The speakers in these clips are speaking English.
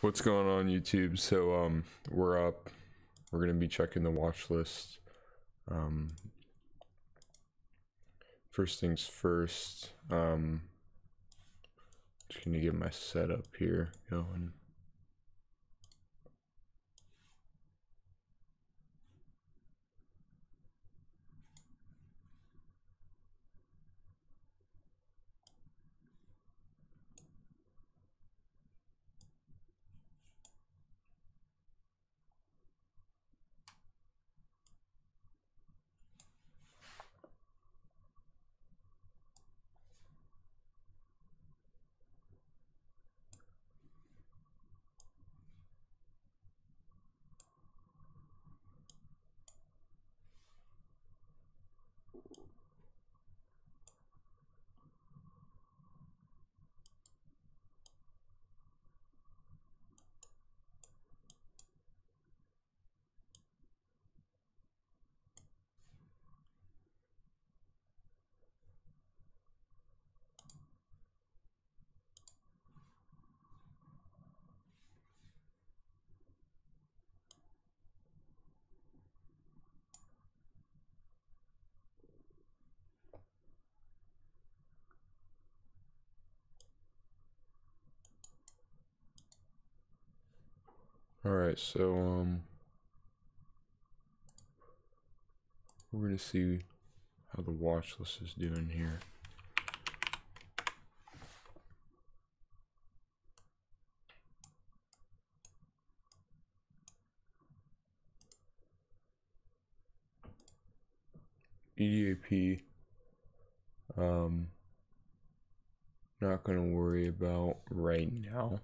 What's going on, YouTube? So we're up. We're gonna be checking the watch list. First things first. Just gonna get my setup here going. All right, so we're gonna see how the watch list is doing here. EDAP. Not gonna worry about right now.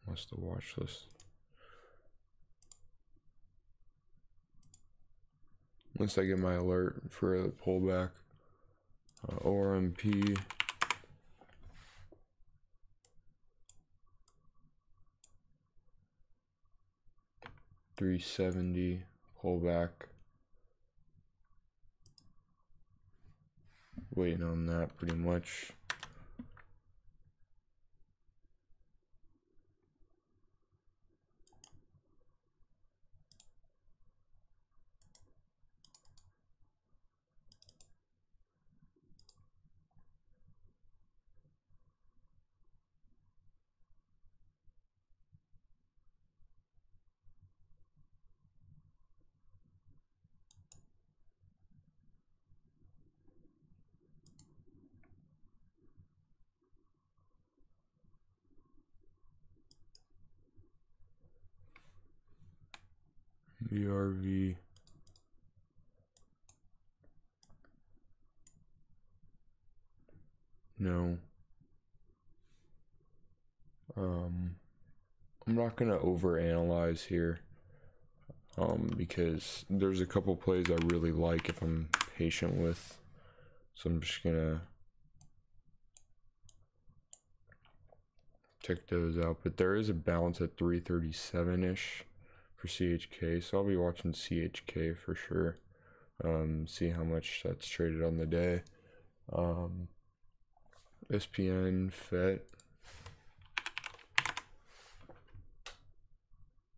What's the watch list? Once I get my alert for the pullback, ORMP. $370 pullback. Waiting on that pretty much. BRV. No. I'm not gonna overanalyze here, because there's a couple plays I really like if I'm patient with, so I'm just gonna check those out. But there is a bounce at 337-ish for CHK, so I'll be watching CHK for sure. See how much that's traded on the day. SPN, FET.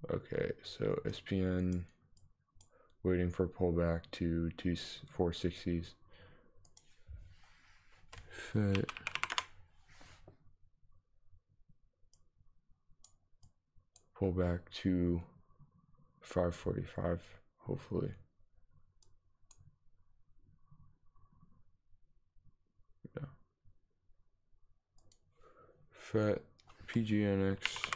Okay, so SPN waiting for pullback to 460s. FET. Pullback to 545, hopefully. Yeah. FET, PGNX.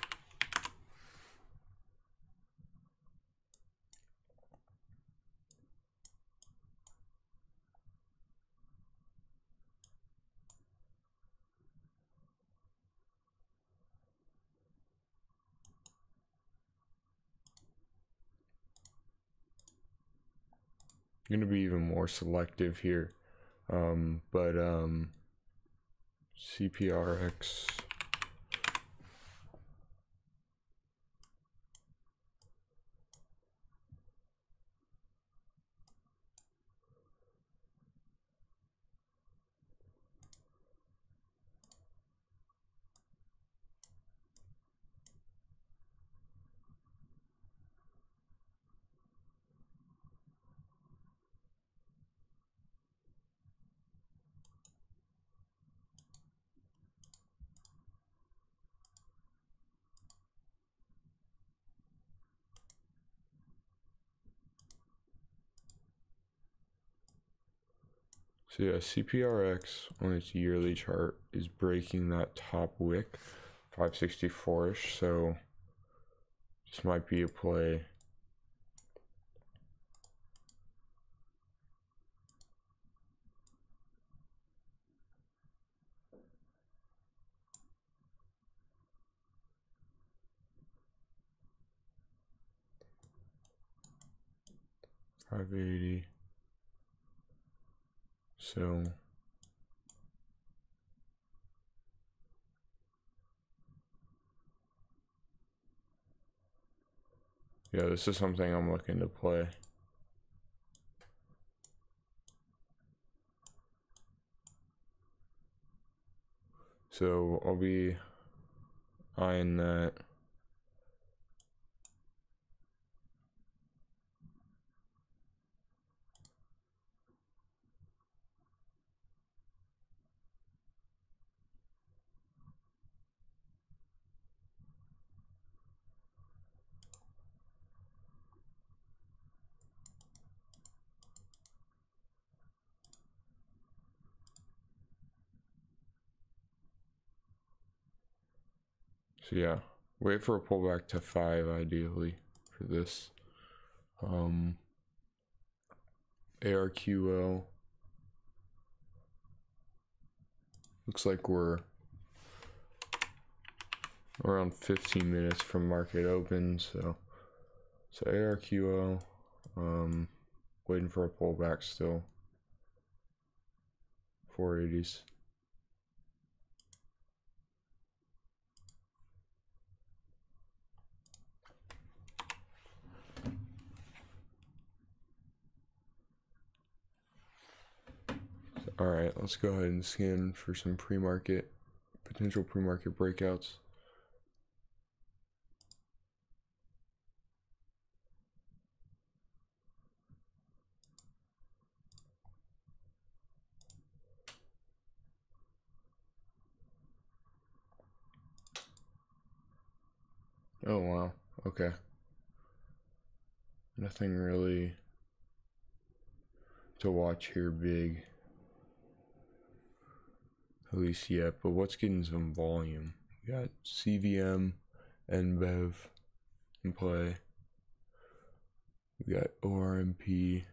I'm gonna be even more selective here, but CPRX. So yeah, CPRX on its yearly chart is breaking that top wick, 564-ish, so this might be a play. $580. So yeah, this is something I'm looking to play. So I'll be eyeing that. So yeah, wait for a pullback to 5 ideally for this. ARQL. Looks like we're around 15 minutes from market open, so ARQL, waiting for a pullback still. 480s. All right, let's go ahead and scan for some pre-market, potential pre-market breakouts. Oh wow, okay. Nothing really to watch here big, at least yet, but what's getting some volume? We got CVM, NBEV in play. We got ORMP,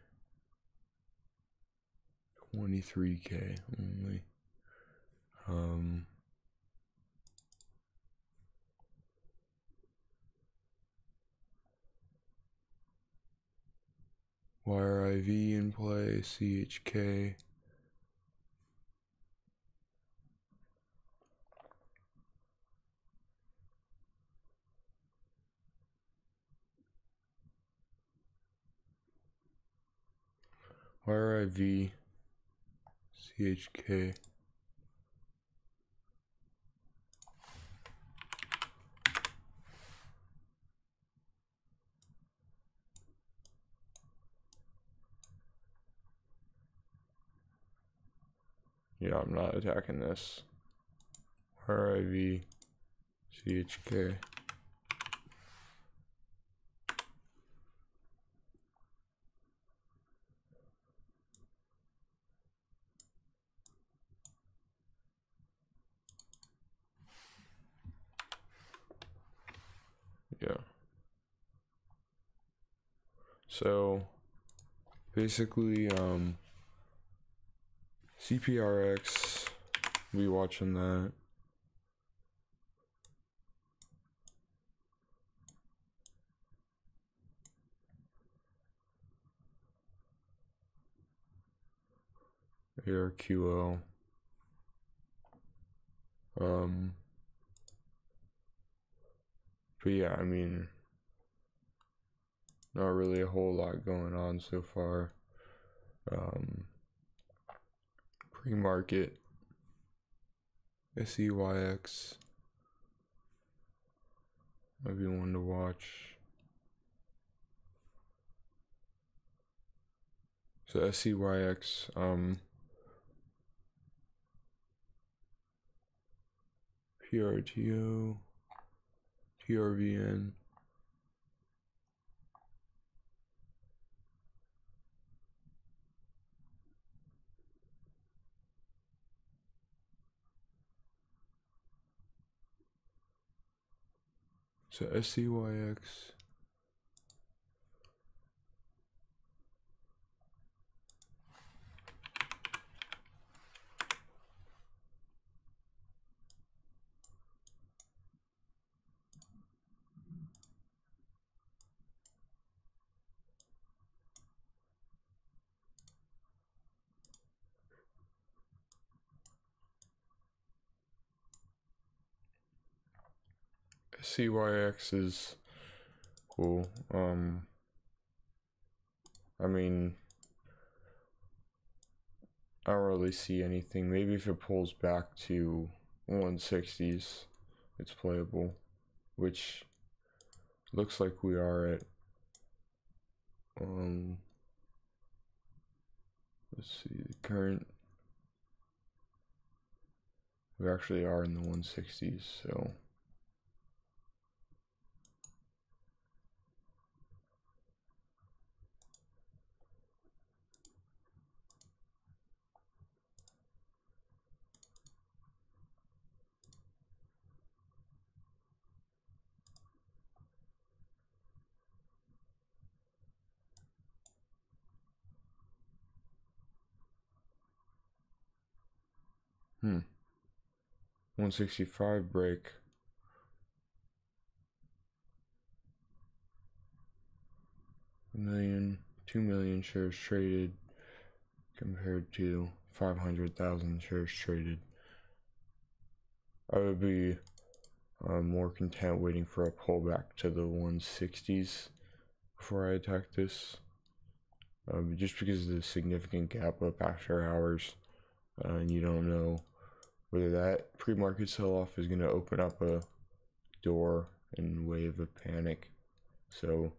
23K only. YRIV in play, CHK. YRIV, CHK. Yeah, I'm not attacking this. RIV, CHK. Yeah. So basically, CPRX, be watching that. ARQL. But yeah, I mean, not really a whole lot going on so far. Pre-market, SEYX might be one to watch. So SEYX, PRTO, TRVN. So SCYX. SCYX is cool. I mean, I don't really see anything. Maybe if it pulls back to 160s, it's playable, which looks like we are at. Let's see, the current. We actually are in the 160s, so. Hmm. 165 break. A million, 2 million shares traded compared to 500,000 shares traded. I would be more content waiting for a pullback to the 160s before I attack this. Just because of the significant gap up after hours, and you don't know whether that pre-market sell-off is going to open up a door and wave of panic. So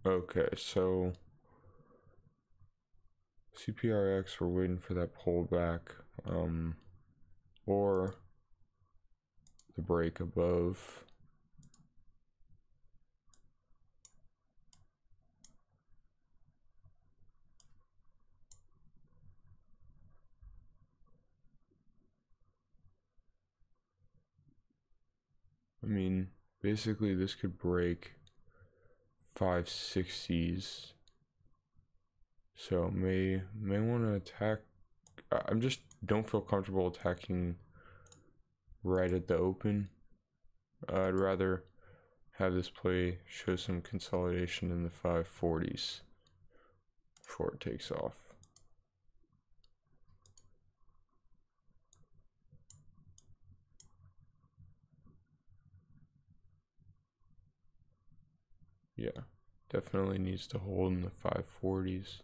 okay, so CPRX, we're waiting for that pullback, or the break above. I mean, basically this could break 560s, so may want to attack. I'm just don't feel comfortable attacking right at the open. I'd rather have this play show some consolidation in the 540s before it takes off. Yeah, definitely needs to hold in the 540s.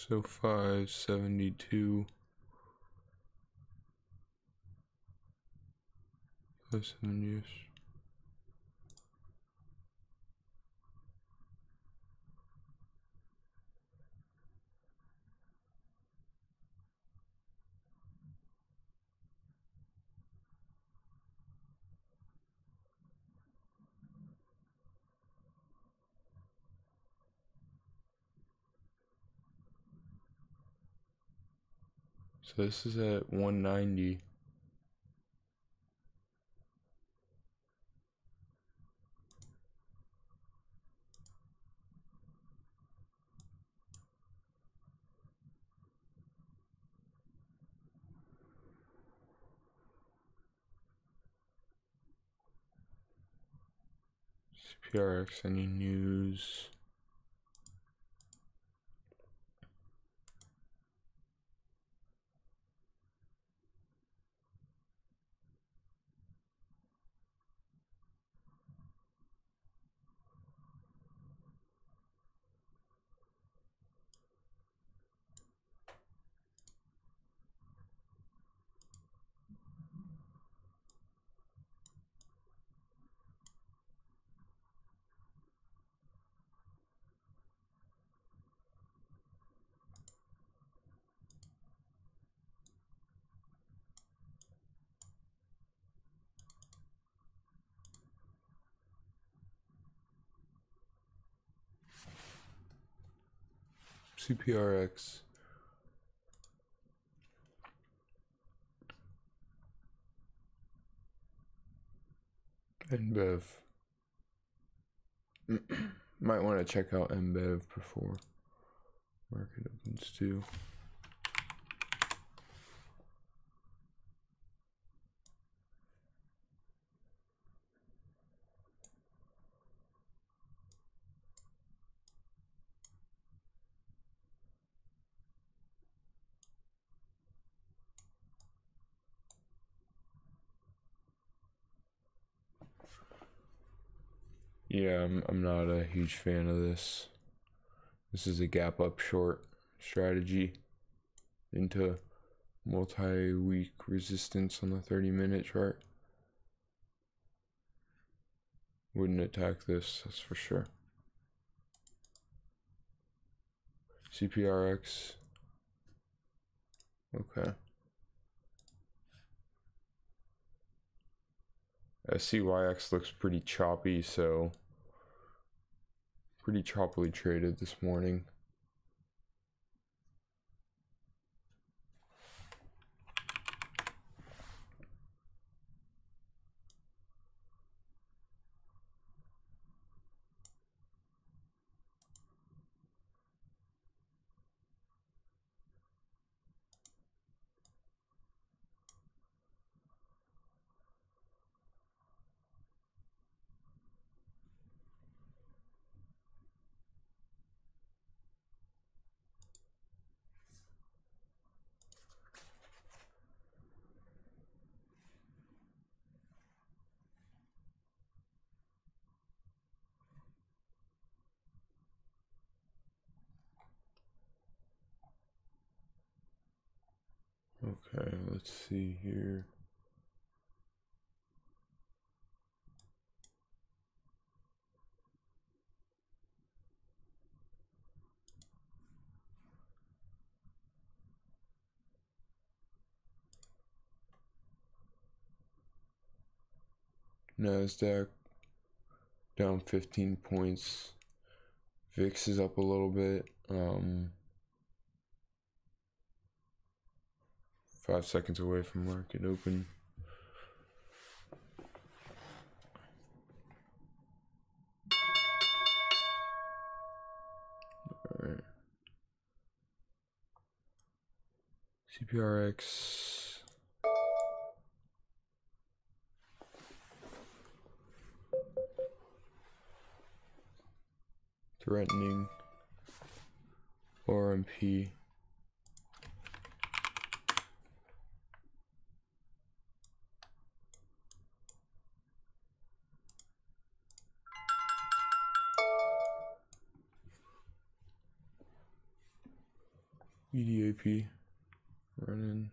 So 572 plus 70-ish. So this is at 190. CPRX, any news? CPRX. NBEV. Might want to check out NBEV before market opens too. Yeah, I'm not a huge fan of this. This is a gap up short strategy into multi-week resistance on the 30-minute chart. Wouldn't attack this, that's for sure. CPRX. Okay. SCYX looks pretty choppy, so pretty choppily traded this morning. Okay, let's see here. NASDAQ down 15 points. VIX is up a little bit. 5 seconds away from market open. Alright. CPRX. Threatening. RMP. CP running.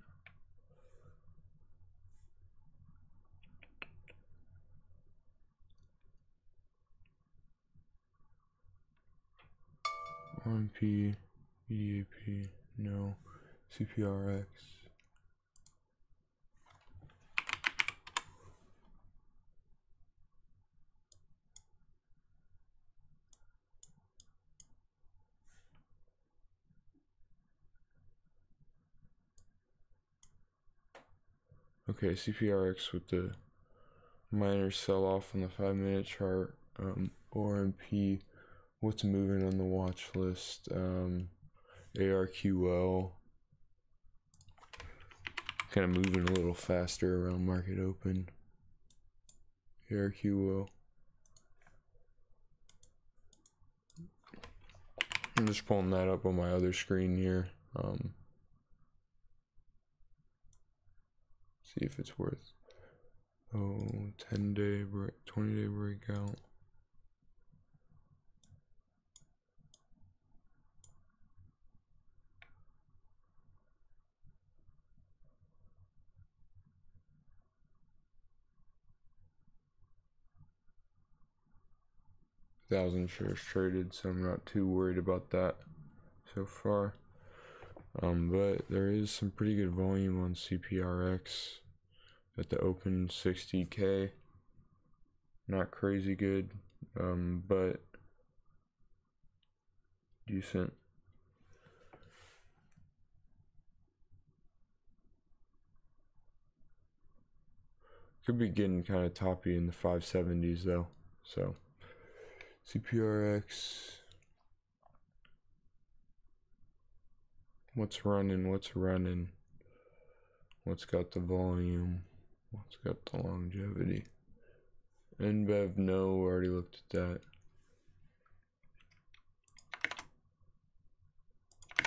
RMP, EDAP, no. CPRX. Okay, CPRX with the minor sell-off on the 5-minute chart. ORMP, what's moving on the watch list? ARQL, kind of moving a little faster around market open. ARQL. I'm just pulling that up on my other screen here. See if it's worth. 10-day break, 20-day breakout. Thousand shares traded, so I'm not too worried about that so far. But there is some pretty good volume on CPRX at the open. 60K, not crazy good, but decent. Could be getting kind of toppy in the 570s though. So CPRX, what's running, what's got the volume, what's got the longevity? NBEV, no, already looked at that.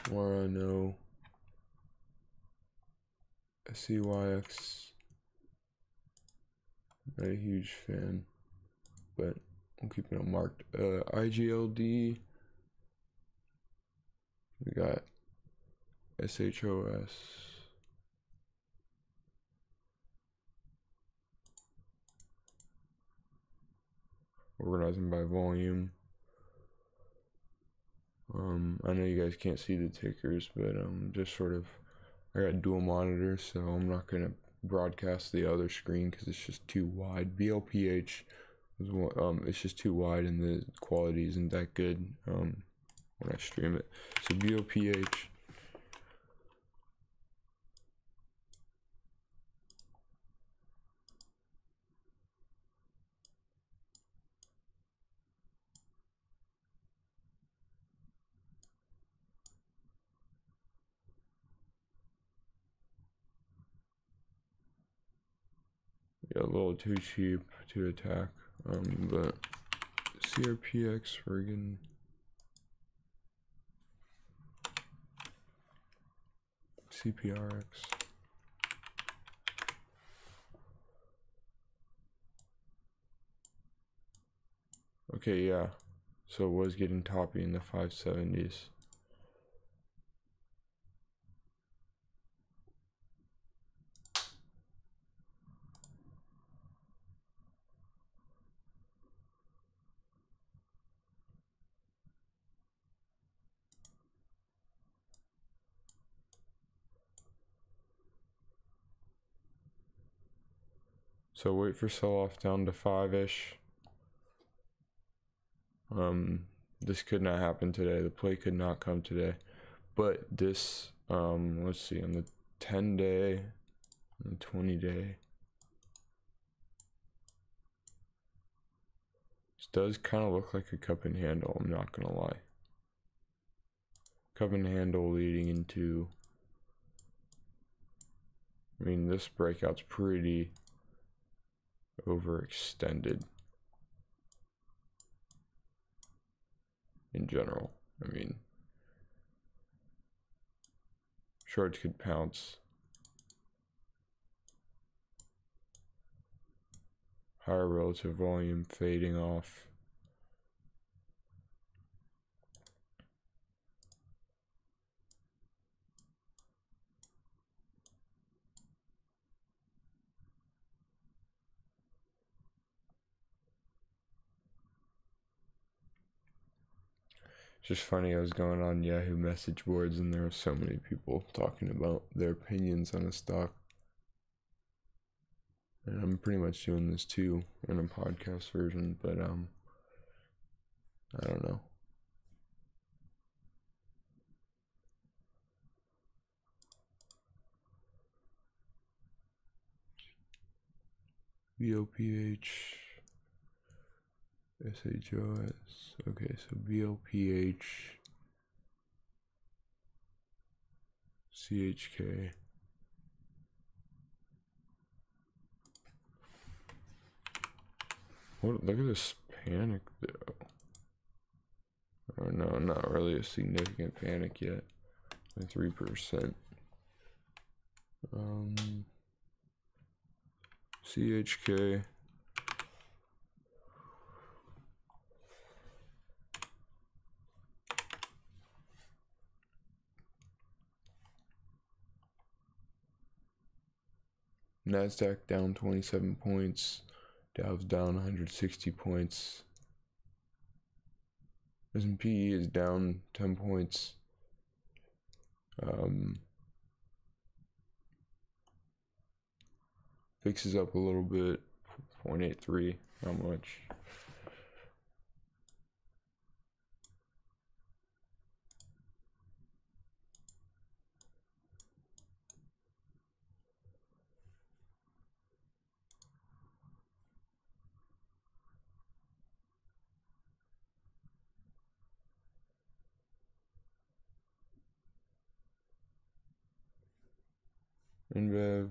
Wara, no. SCYX, not a huge fan, but I'm keeping it marked. IGLD, we got SHOS. Organizing by volume. I know you guys can't see the tickers, but just sort of, I got dual monitors, so I'm not gonna broadcast the other screen because it's just too wide. BLPH is it's just too wide and the quality isn't that good when I stream it. So BLPH. Yeah, a little too cheap to attack, but CRPX, we're getting CPRX. Okay, yeah, so it was getting toppy in the 570s. So wait for sell-off down to 5-ish. This could not happen today. The play could not come today. But this, let's see, on the 10-day and 20-day, this does kind of look like a cup and handle, I'm not gonna lie. Cup and handle leading into, I mean, this breakout's pretty overextended in general. I mean, shorts could pounce. Higher relative volume fading off. It's just funny, I was going on Yahoo message boards and there were so many people talking about their opinions on a stock. And I'm pretty much doing this too in a podcast version, but I don't know. BOPH, SHOS. Okay, so BOPH, CHK. What? Look at this panic though. Oh no, not really a significant panic yet. 3%. CHK. NASDAQ down 27 points. Dow's down 160 points. S&P is down 10 points. VIX is up a little bit, 0.83, not much. NBEV.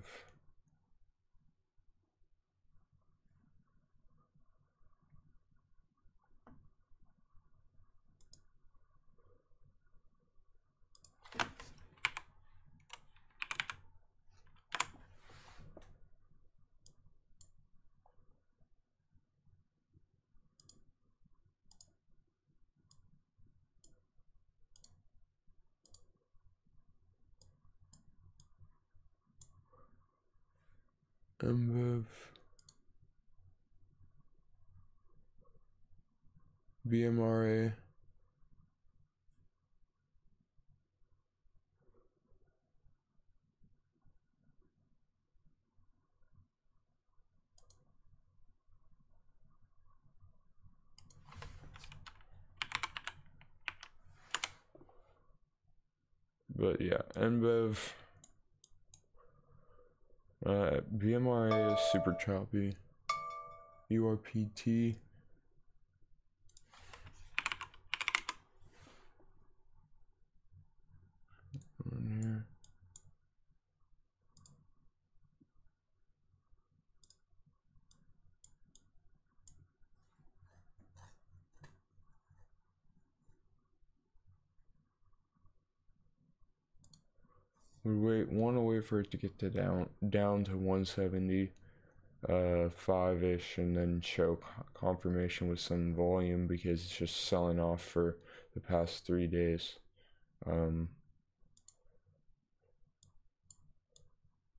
NBEV. BMRA. But yeah, NBEV. BMRA is super choppy. URPT. On here. We want to wait for it to get to down to 170, 5-ish, and then show confirmation with some volume because it's just selling off for the past 3 days. And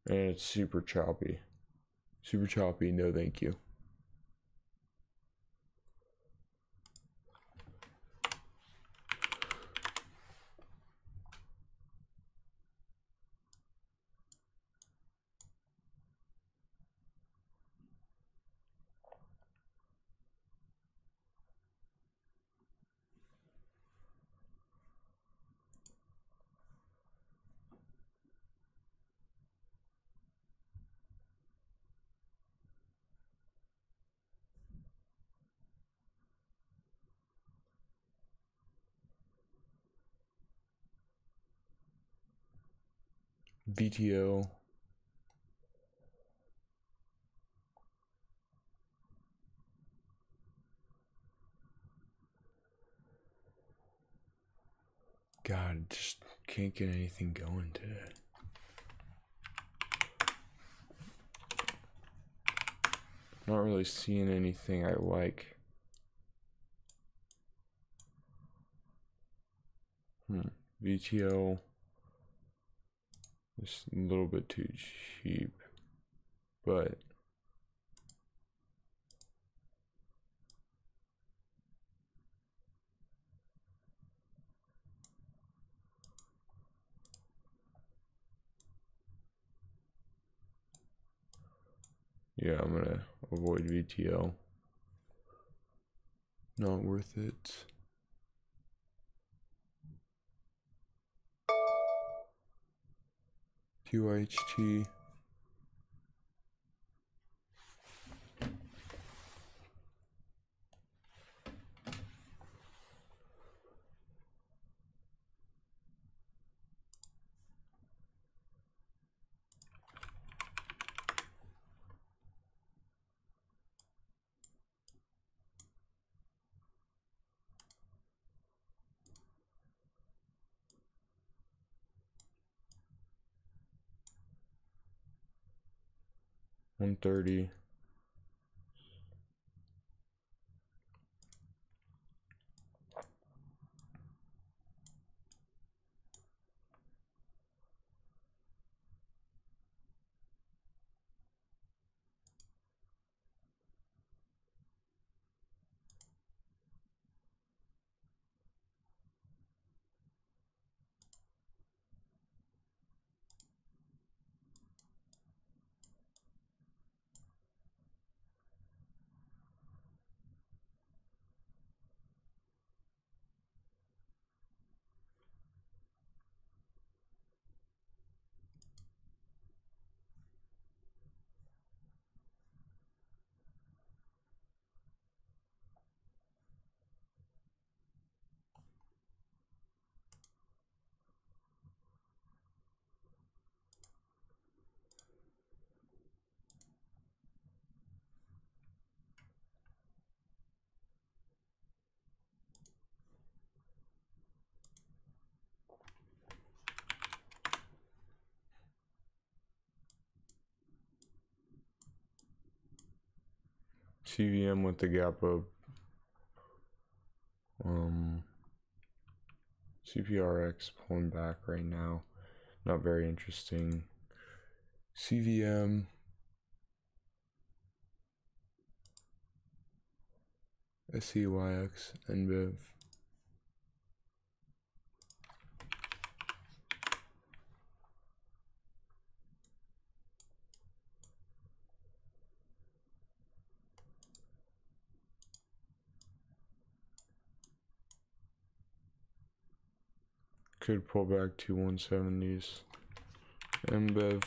it's super choppy. Super choppy, no thank you. VTO. God, just can't get anything going today. Not really seeing anything I like. VTO. Just a little bit too cheap, but Yeah, I'm gonna avoid VTL. Not worth it. QHT. $130. CVM with the gap up. CPRX pulling back right now. Not very interesting. CVM. SEYX, NBEV. Could pull back to 170s. NBEV.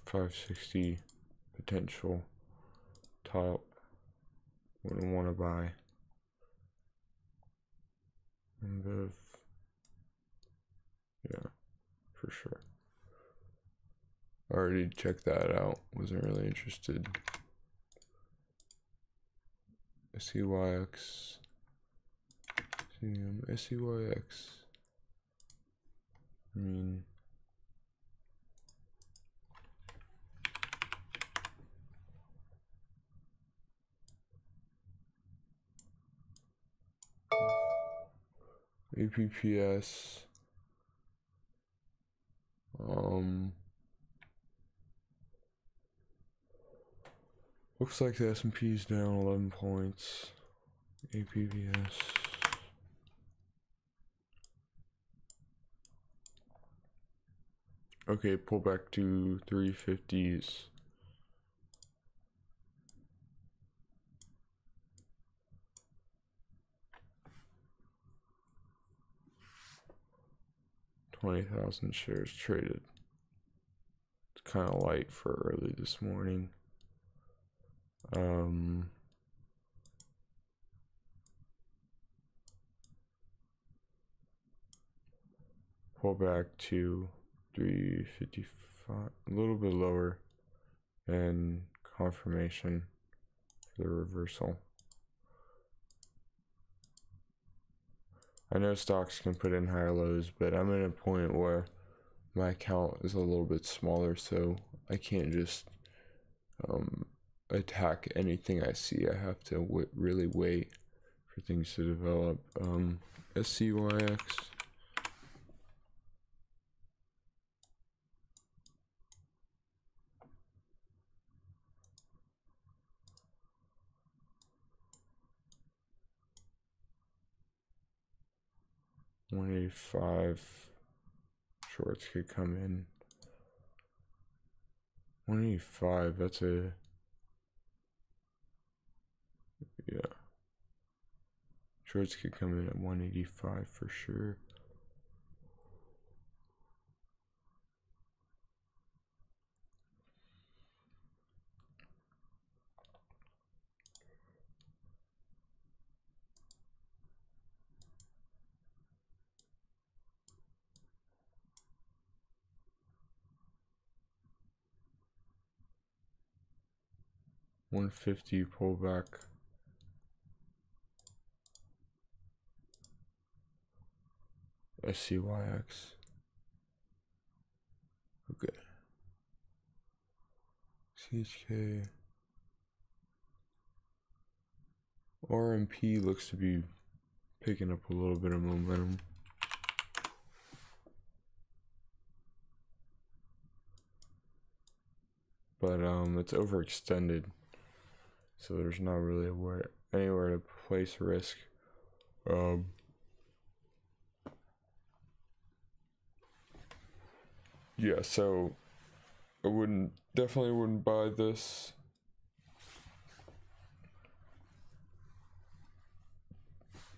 $560 potential top. Wouldn't want to buy. NBEV. Yeah, for sure. Already checked that out. Wasn't really interested. SEYX. SEYX. I mean, APPS. Looks like the S&P is down 11 points. APPS. Okay, pull back to 350s. $20,000 shares traded. It's kind of light for early this morning. Pull back to 355, a little bit lower, and confirmation for the reversal. I know stocks can put in higher lows, but I'm at a point where my account is a little bit smaller, so I can't just attack anything I see. I have to really wait for things to develop. SCYX. 185 shorts could come in. 185, that's a, yeah. Shorts could come in at 185 for sure. $150 pullback. SCYX. Okay. CHK. RMP looks to be picking up a little bit of momentum. But it's overextended, so there's not really anywhere to place risk. Yeah, so I definitely wouldn't buy this.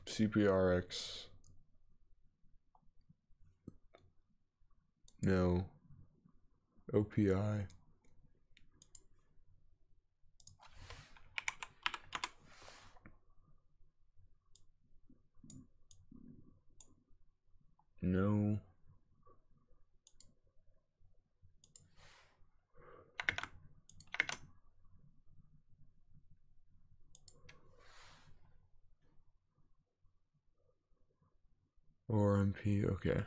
CPRX. No. OPI. No. RMP, okay.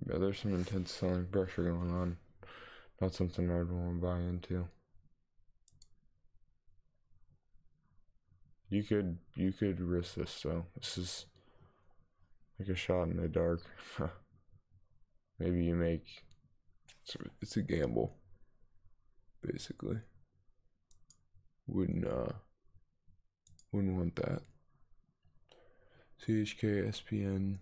Yeah, there's some intense selling pressure going on. Not something I'd want to buy into. You could risk this though. This is like a shot in the dark. Maybe you make it's a gamble, basically. Wouldn't want that. CHK SPN.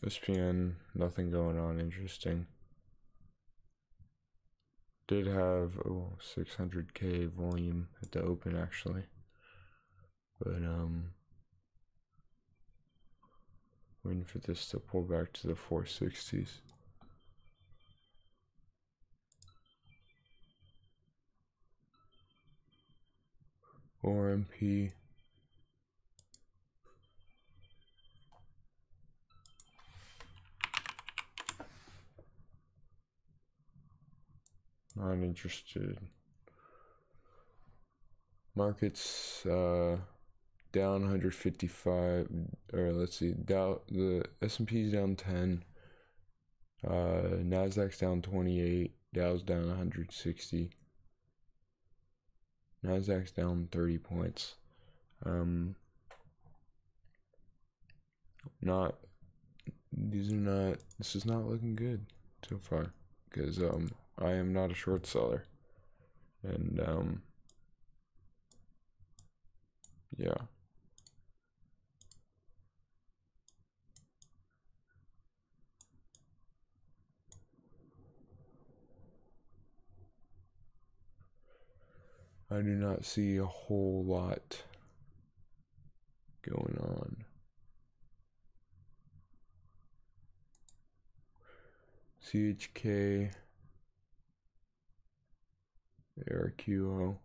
SPN, nothing going on interesting. Did have 600k volume at the open actually, but waiting for this to pull back to the 460s. RMP. Not interested. Markets down 155, or let's see, down, the S&P's down 10, Nasdaq's down 28, Dow's down 160, Nasdaq's down 30 points. This is not looking good so far, because I am not a short seller. And yeah. I do not see a whole lot going on. CHK, ARQO.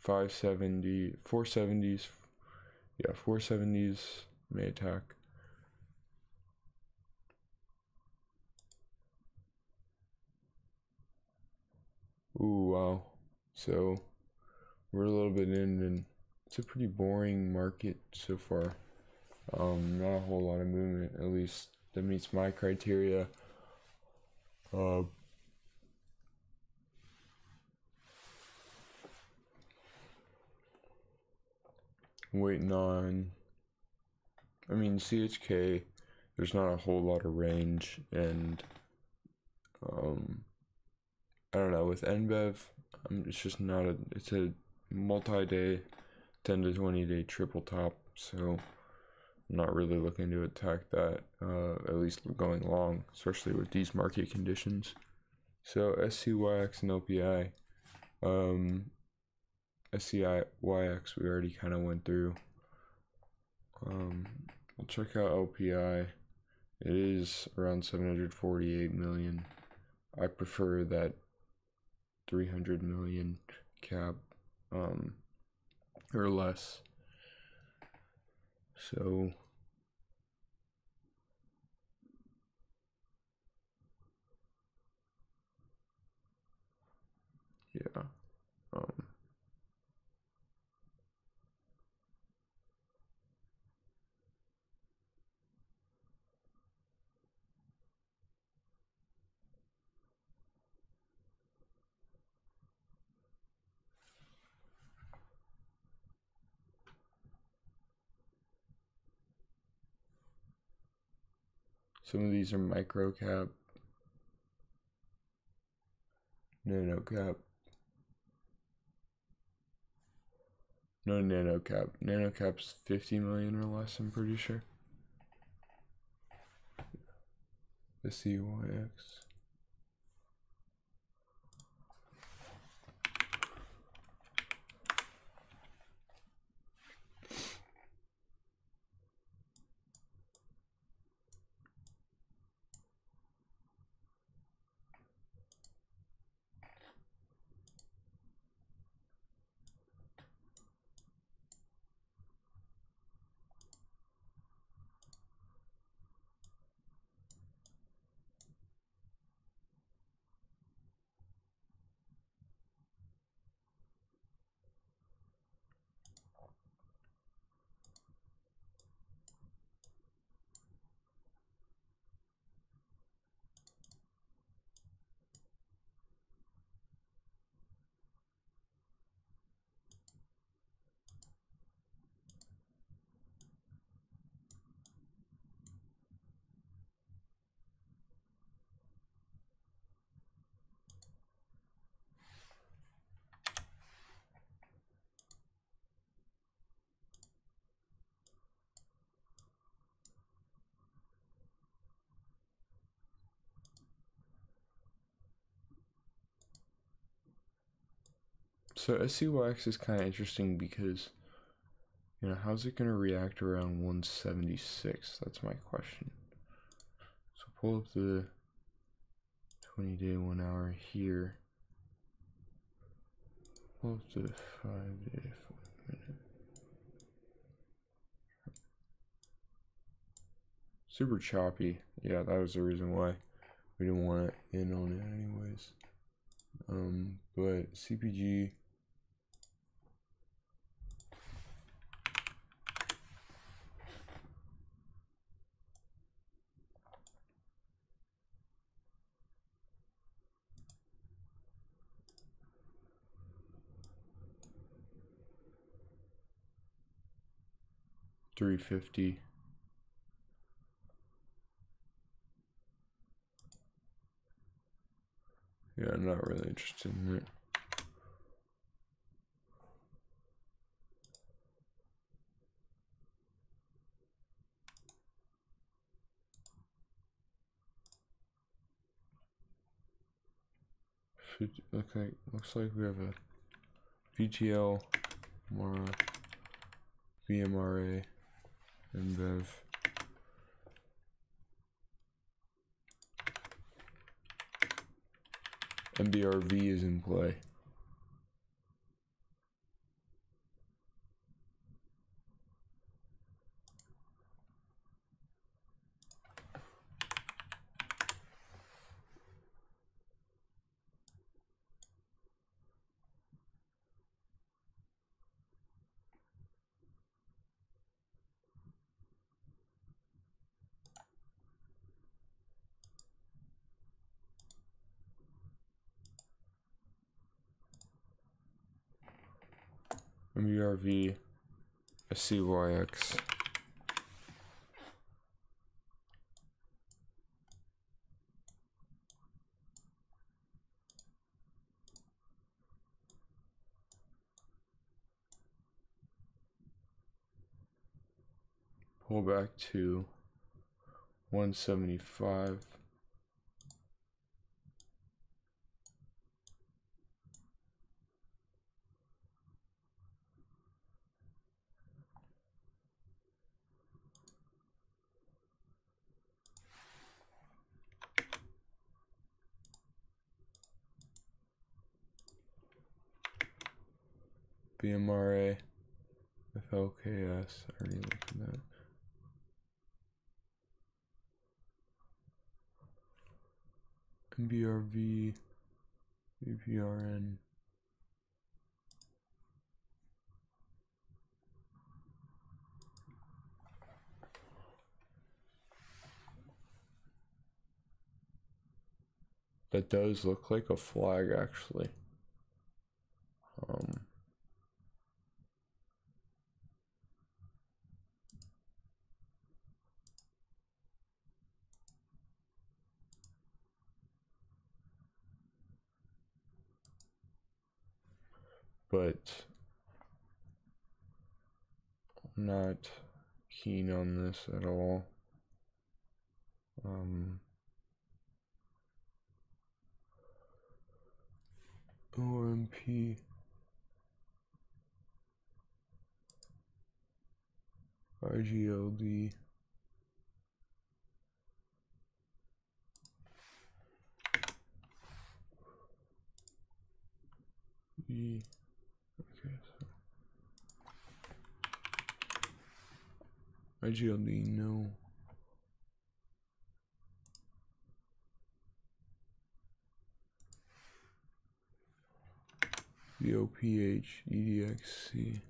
.570, 470s, yeah, 470s may attack. Ooh, wow. So we're a little bit in, and it's a pretty boring market so far. Not a whole lot of movement, at least that meets my criteria. Waiting on, I mean, CHK, there's not a whole lot of range, and I don't know, with NBEV, it's just not a, it's a multi-day, 10 to 20 day triple top, so I'm not really looking to attack that, at least going long, especially with these market conditions. So SCYX and LPI, SCYX we already kind of went through. We'll check out LPI. It is around 748 million. I prefer that 300 million cap, or less. So yeah. Some of these are micro cap, nano cap, no nano cap. Nano cap's 50 million or less, I'm pretty sure. The CYX. So SCYX is kind of interesting because, you know, how's it going to react around 176? That's my question. So pull up the 20-day 1 hour here. Pull up the 5-day 5-minute. Super choppy. Yeah, that was the reason why we didn't want it in on it anyways. But CPG, 350. Yeah, I'm not really interested in it. Okay, looks like we have a VTL, MARA, VMRA, NBEV. NBRV is in play. NBRV, SCYX. Pull back to 175. BMRA, FLKS, I already looked at that. NBRV, VPRN. That does look like a flag, actually. But I'm not keen on this at all. OMP, IGLD, E. Okay, so IGLD, no. VOPH, EDXC.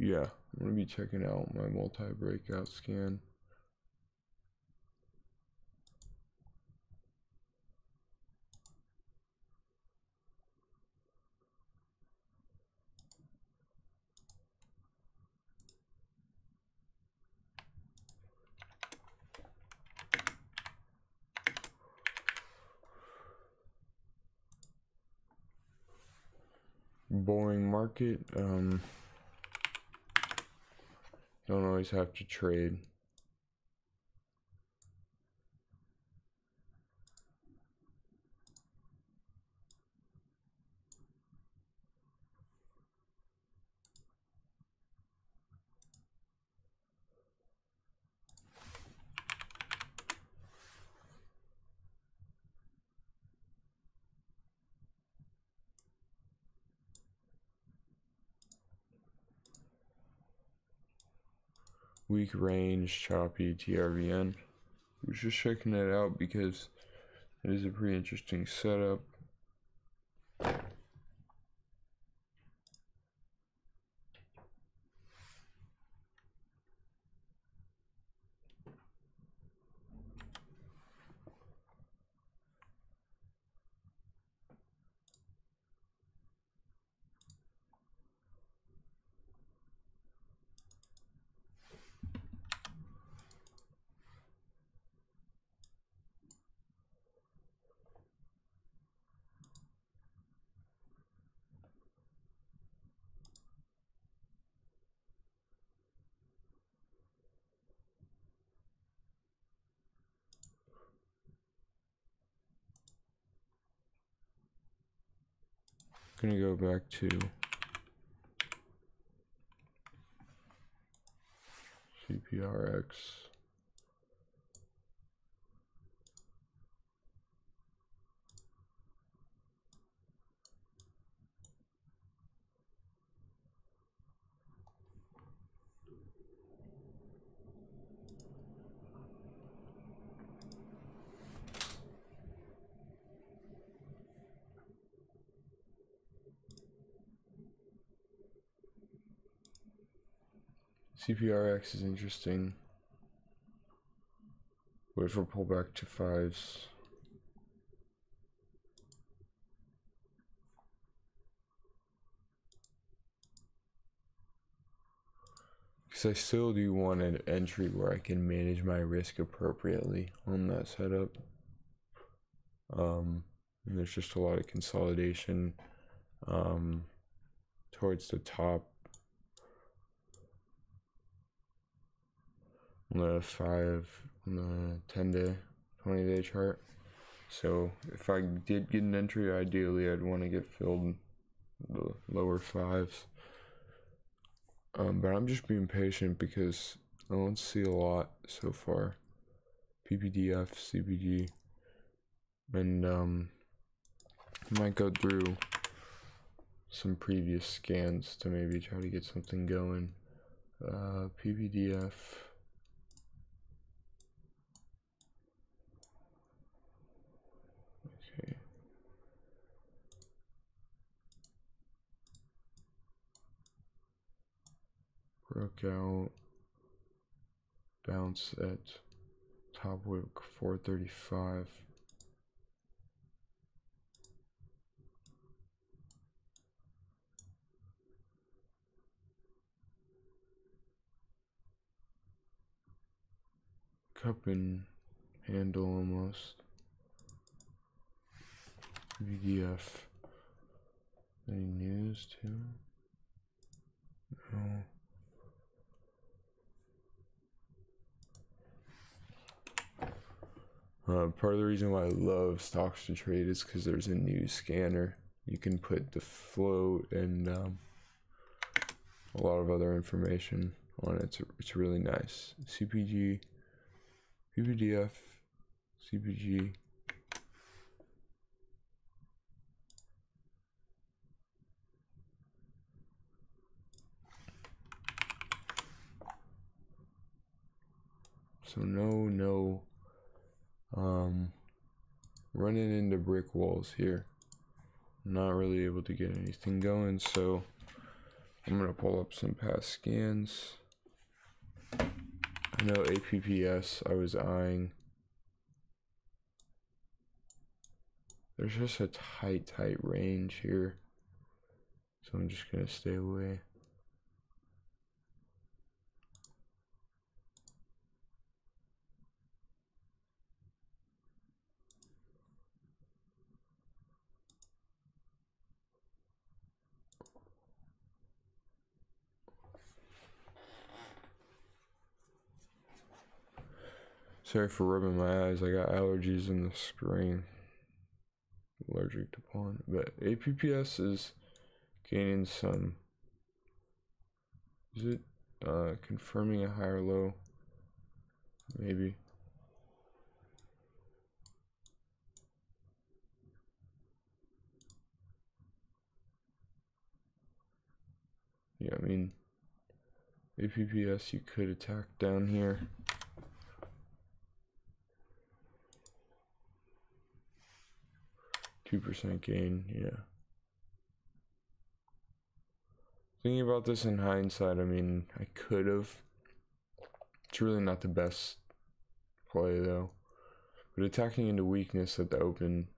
Yeah, I'm gonna be checking out my multi-breakout scan. Boring market. Don't always have to trade. Weak range, choppy TRVN. We're just checking it out because it is a pretty interesting setup. Gonna go back to CPRX. CPRX is interesting. Wait for pullback to 5s. Because I still do want an entry where I can manage my risk appropriately on that setup. And there's just a lot of consolidation towards the top. On the 10-day, 20-day chart. So if I did get an entry, ideally I'd want to get filled the lower 5s. But I'm just being patient because I don't see a lot so far. PPDF, CPG, and I might go through some previous scans to maybe try to get something going. PPDF. Okay. Broke out. Bounce at top wick 435. Cup and handle almost. VDF. Any news too? No. Part of the reason why I love stocks to trade is because there's a new scanner. You can put the float and a lot of other information on it. It's really nice. CPG, PPDF, CPG. So no running into brick walls here. I'm not really able to get anything going, so I'm gonna pull up some past scans. I know APPS I was eyeing. There's just a tight range here, so I'm just gonna stay away. Sorry for rubbing my eyes. I got allergies in the spring. Allergic to pollen. But APPS is gaining some. Is it confirming a higher low? Maybe. Yeah, I mean, APPS you could attack down here. %2 gain, yeah. Thinking about this in hindsight, I mean, I could have. It's really not the best play though. But attacking into weakness at the open.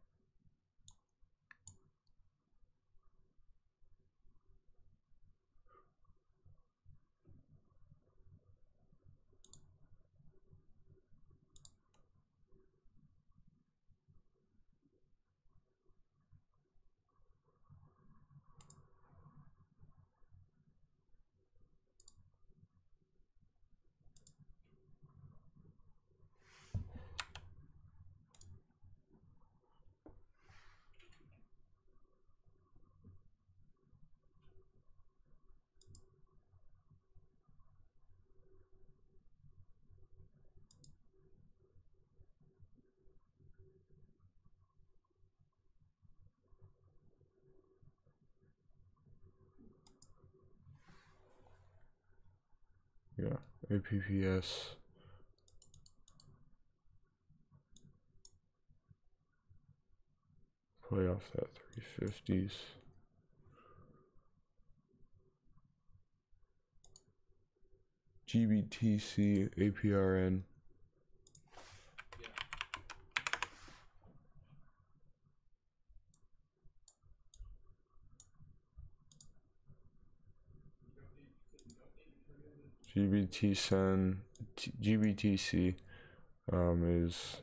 Yeah, APPS. Play off that 350s. GBTC, APRN. GBTC is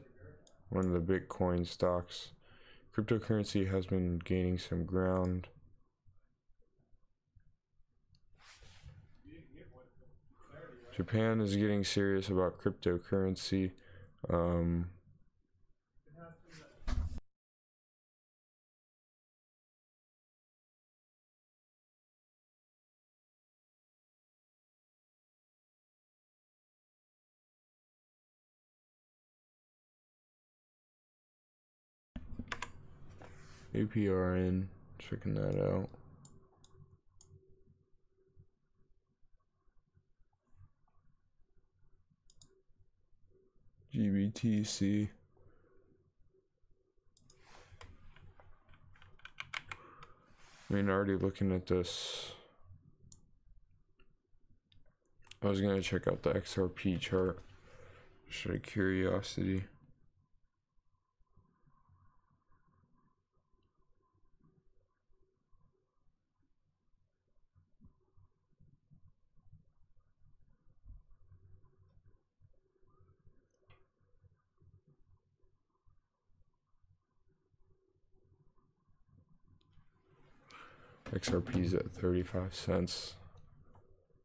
one of the Bitcoin stocks. Cryptocurrency has been gaining some ground. Japan is getting serious about cryptocurrency. APRN, checking that out. GBTC. I mean, already looking at this, I was gonna check out the XRP chart, just out of curiosity. XRP's at 35 cents.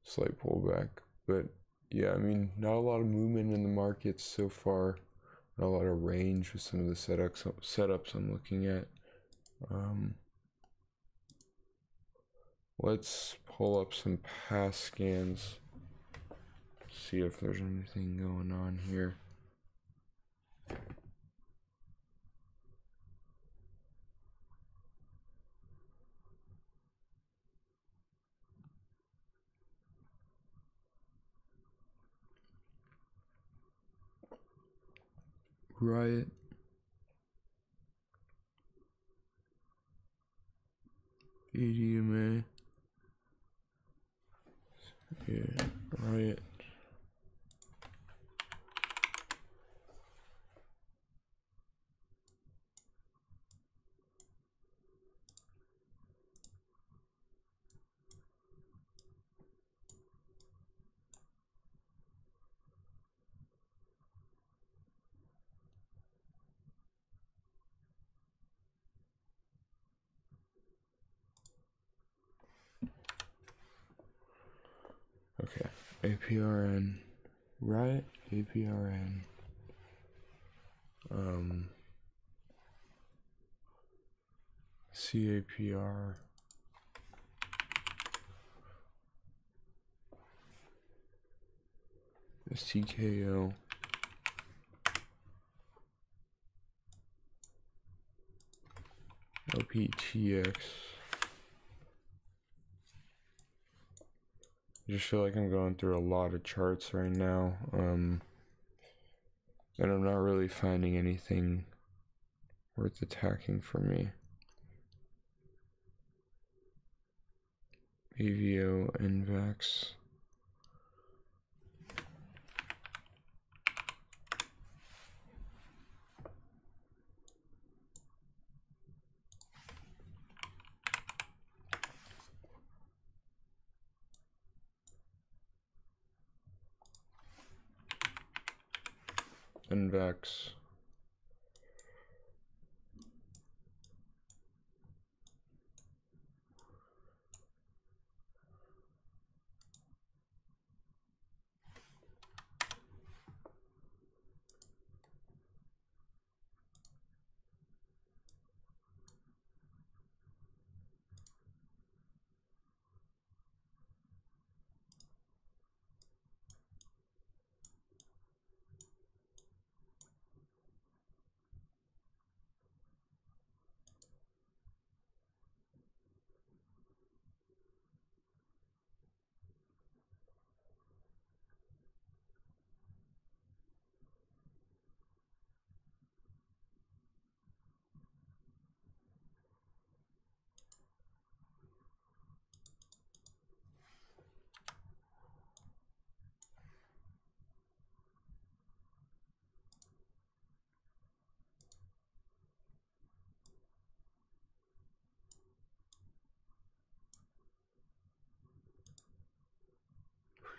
Slight pullback. But yeah, I mean, not a lot of movement in the markets so far. Not a lot of range with some of the setups I'm looking at. Let's pull up some past scans. See if there's anything going on here. Riot. ADMA. Yeah, Riot. Okay, APRN, Riot, APRN, CAPR, STKO, LPTX. I just feel like I'm going through a lot of charts right now, and I'm not really finding anything worth attacking for me. AVO, NVAX. NVAX.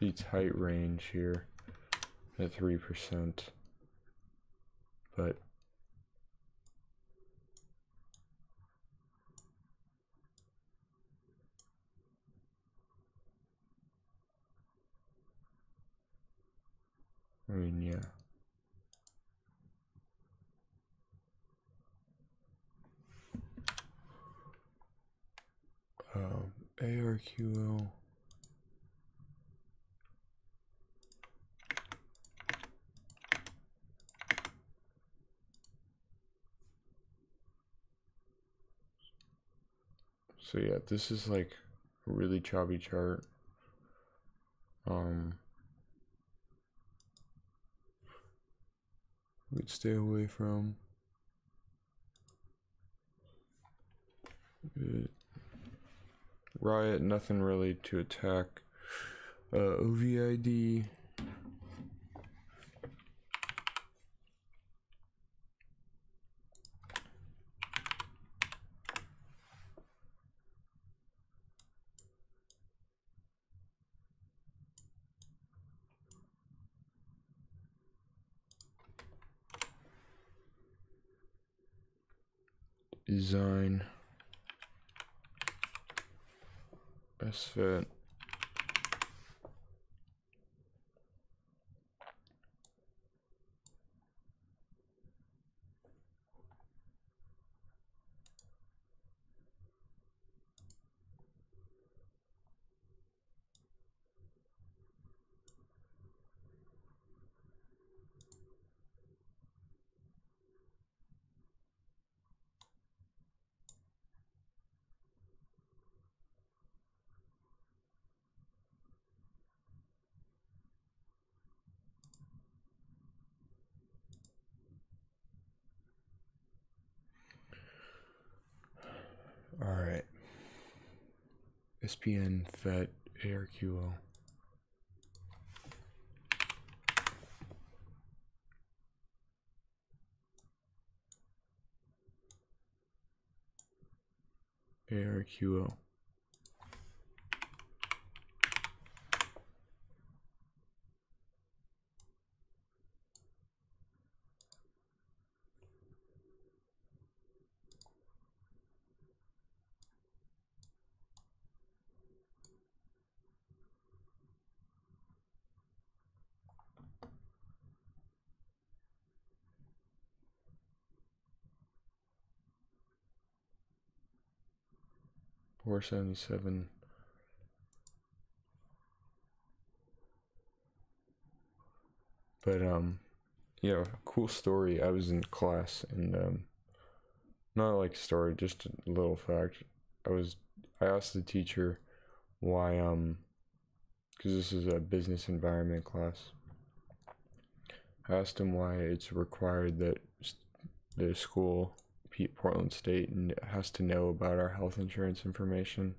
pretty tight range here at 3%, but I mean, yeah. ARQL. So yeah, this is like a really choppy chart. We'd stay away from. Riot, nothing really to attack. OVID. Design. SFIT. Alright. SPN, FET, ARQL. ARQL. $477. But yeah, cool story. I was in class and not like a story, just a little fact. I asked the teacher why because this is a business environment class. I asked him why it's required that the school, Portland State, has to know about our health insurance information,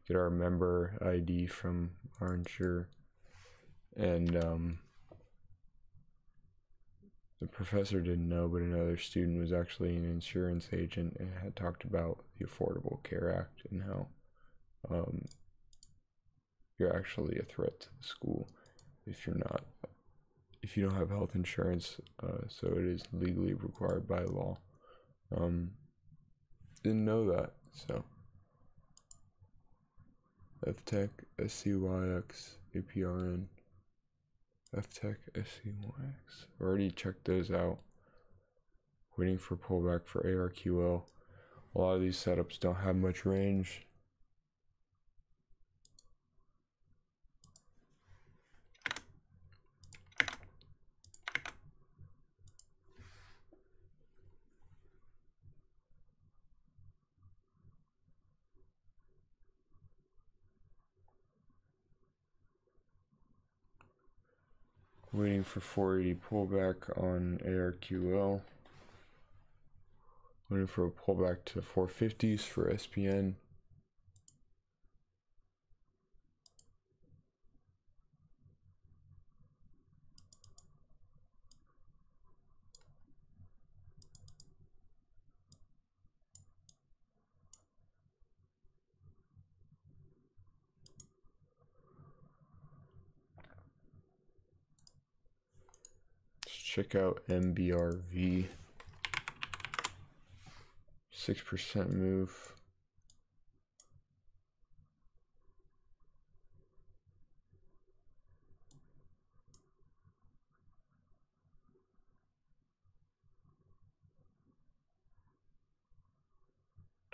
get our member ID from our insurer, and the professor didn't know, but another student was actually an insurance agent and had talked about the Affordable Care Act and how you're actually a threat to the school if you don't have health insurance, so it is legally required by law. Didn't know that, so. FTech, SCYX, APRN, FTech, SCYX. Already checked those out. Waiting for pullback for ARQL. A lot of these setups don't have much range. Waiting for 480 pullback on ARQL. Waiting for a pullback to 450s for SPN. check out NBRV. 6% move.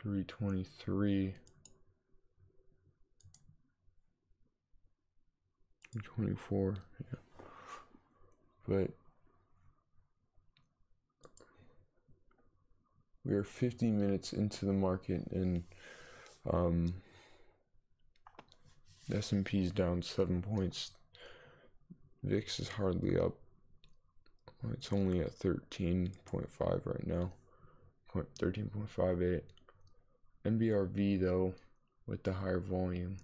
$3.23. $3.24. Yeah. But we are 50 minutes into the market, and the S&P is down 7 points. VIX is hardly up. It's only at 13.5 right now. 13.58. NBRV though, with the higher volume.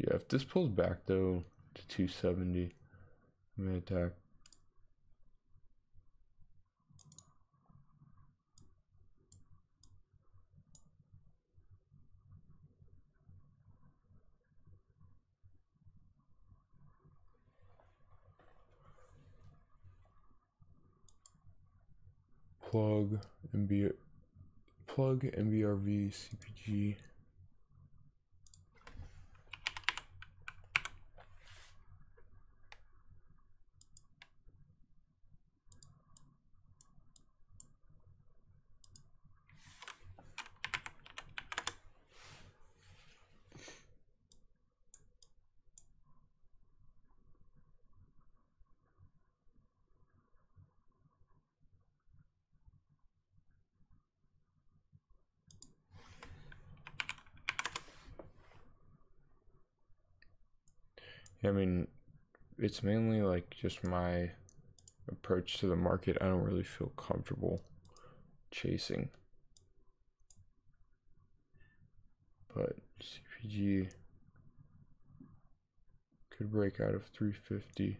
Yeah, if this pulls back though to 270, I'm gonna attack. Plug NBRV CPG. I mean, it's mainly like just my approach to the market. I don't really feel comfortable chasing, but CPG could break out of 350.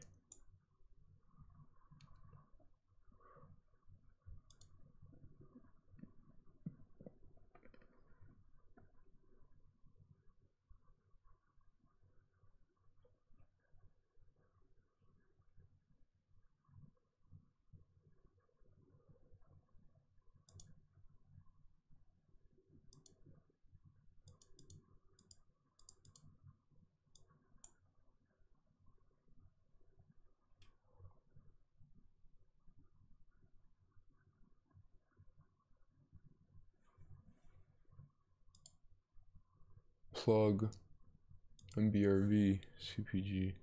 Plug NBRV CPG.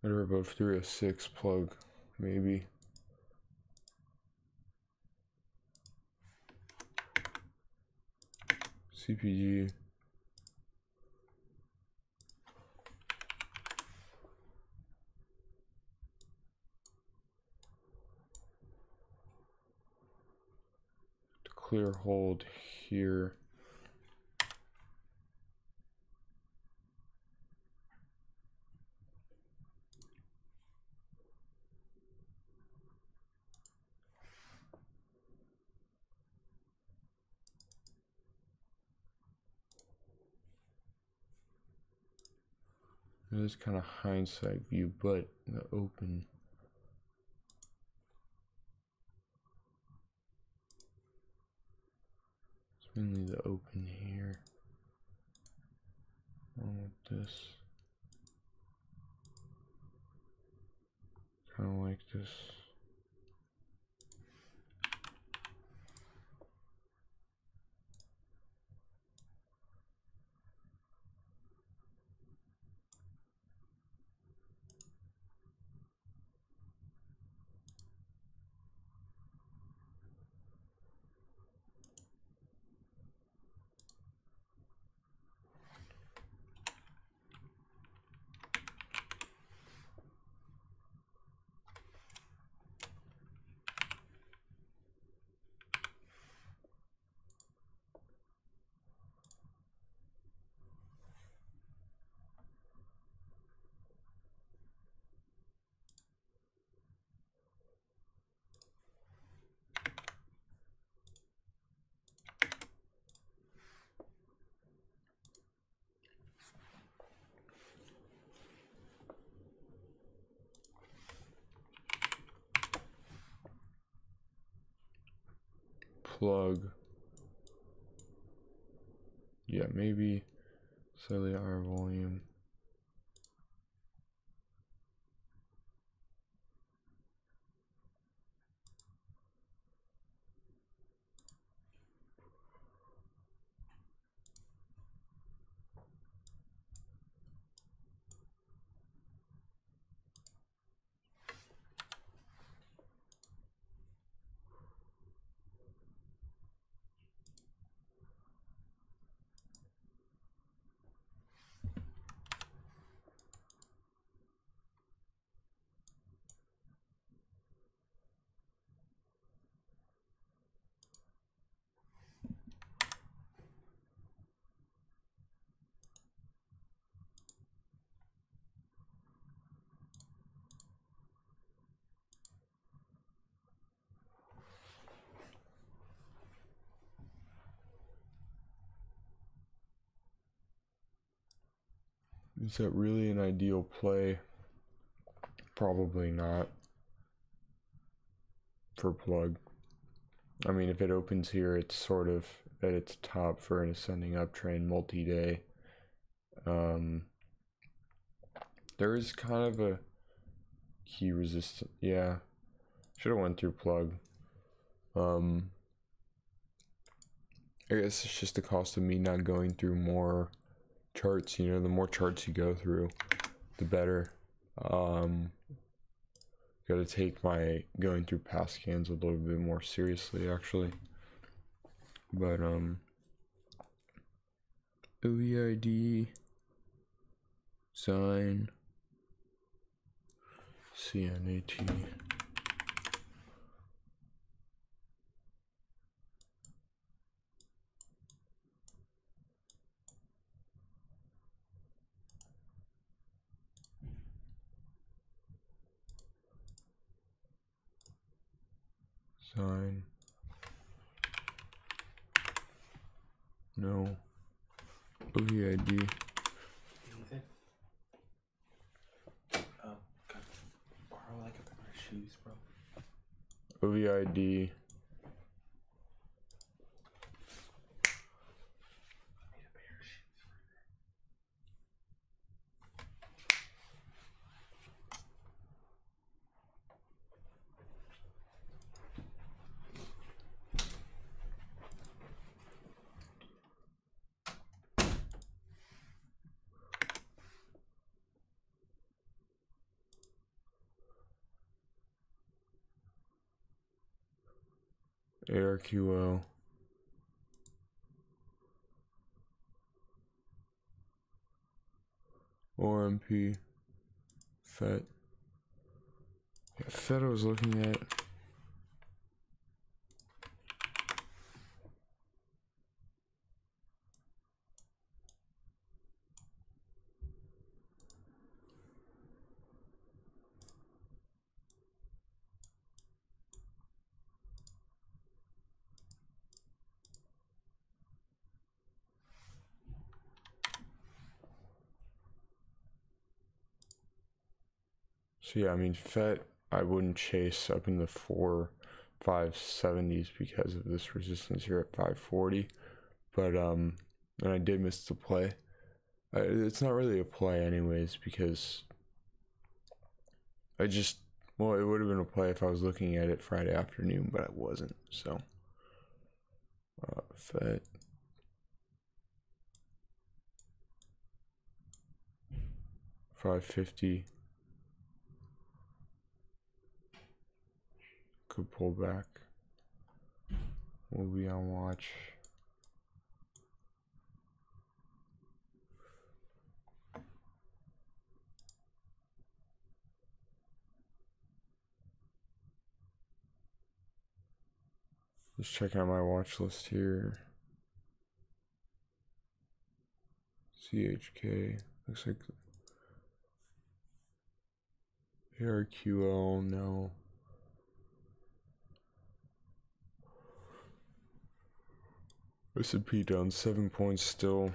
Or above 306 plug, maybe. CPG. Clear hold here. It is kind of hindsight view, but the open. It's mainly the open here. Wrong with this. Kind of like this. Plug. Yeah, maybe slightly higher volume. Is that really an ideal play? Probably not for plug. I mean, if it opens here, it's sort of at its top for an ascending uptrend multi-day. There is kind of a key resistance. Yeah, should have went through plug. I guess it's just the cost of me not going through more charts. You know, the more charts you go through, the better. Gotta take my going through past scans a little bit more seriously, actually. But OEID, sign, CNAT. Sign. No. OEID. Anything? Oh, can I borrow like a pair of shoes, bro? OEID. ARQL. ORMP. FET. Yeah, FET I was looking at. So yeah, I mean, FET, I wouldn't chase up in the 570s because of this resistance here at 540. But, and I did miss the play. It's not really a play anyways, because well, it would have been a play if I was looking at it Friday afternoon, but I wasn't. So, FET. $550 could pull back. We'll be on watch. Just checking out my watch list here. CHK looks like ARQL, no. S&P down 7 points still.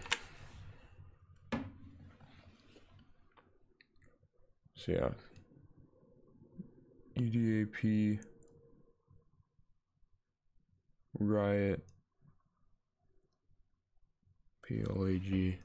So yeah, EDAP, Riot, PLAG.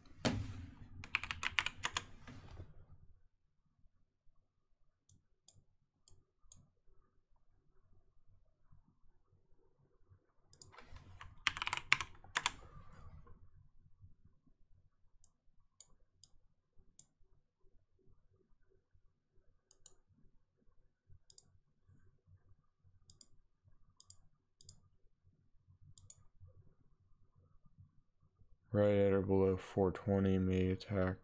Right at or below 420 may attack.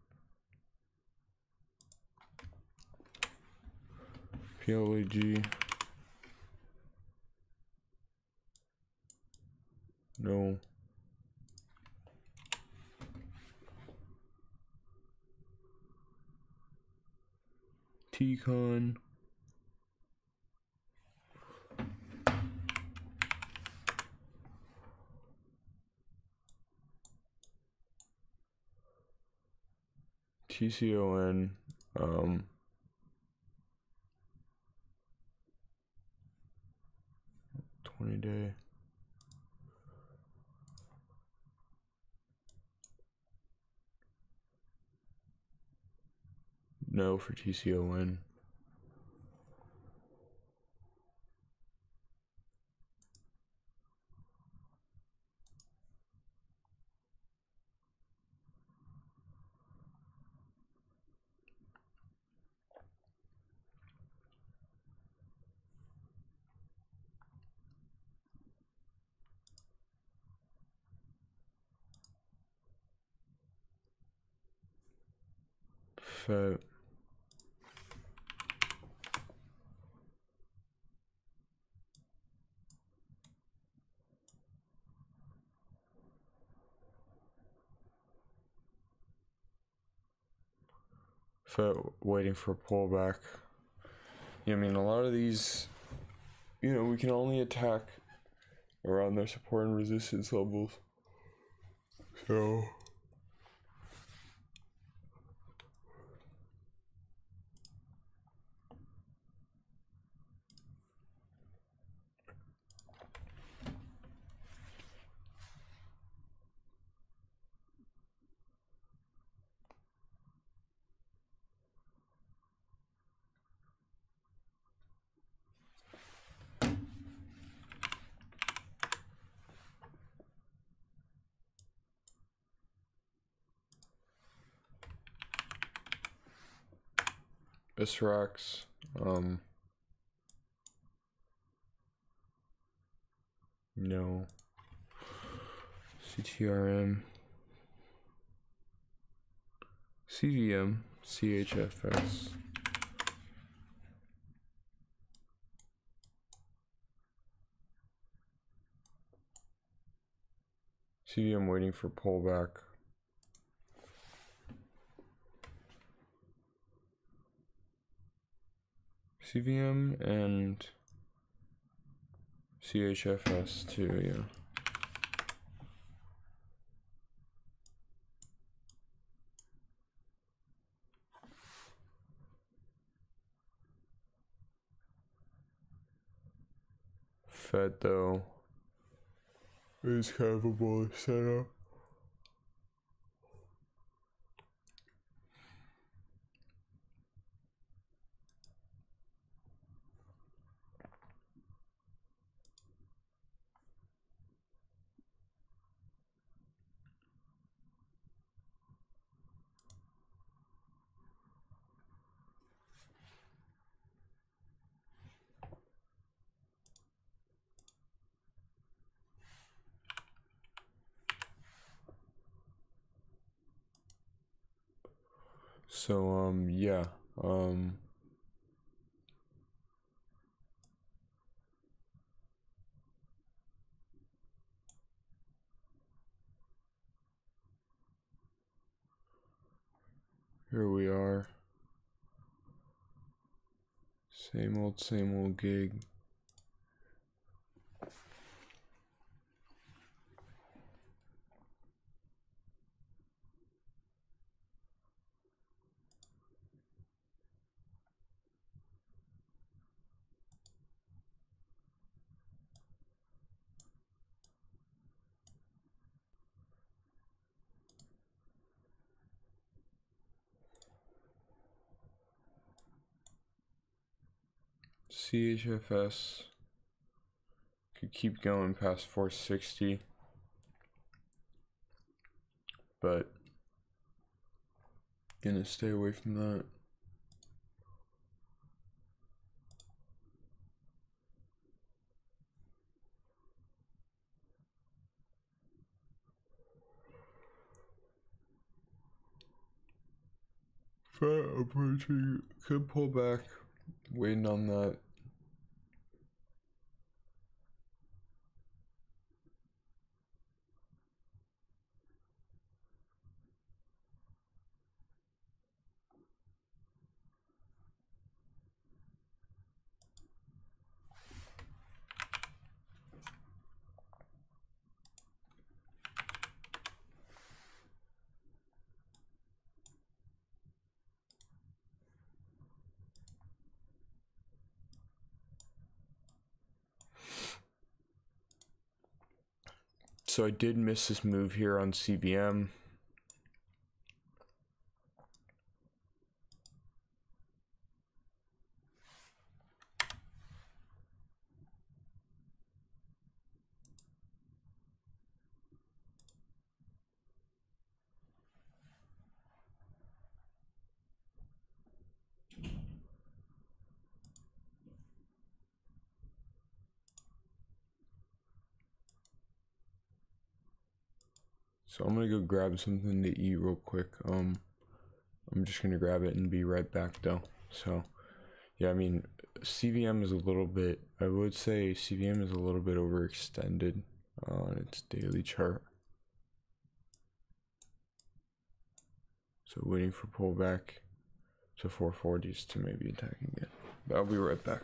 PLAG. No. T-Con. TCON. 20-day. No for TCON. FET. FET waiting for a pullback. Yeah, I mean, a lot of these, we can only attack around their support and resistance levels. So SRAX, no. CTRM, CVM, CHFS. CVM waiting for pullback. CVM and CHFS too, yeah. Fed though is kind of a bullish setup. So yeah, here we are. Same old gig. CHFS could keep going past 460, but gonna stay away from that. Fat approaching, could pull back, waiting on that. So I did miss this move here on CBM. So I'm gonna go grab something to eat real quick. I'm just gonna grab it and be right back though. So yeah, I mean, CVM is a little bit, I would say CVM is a little bit overextended on its daily chart. So waiting for pullback to 440s to maybe attacking it. But I'll be right back.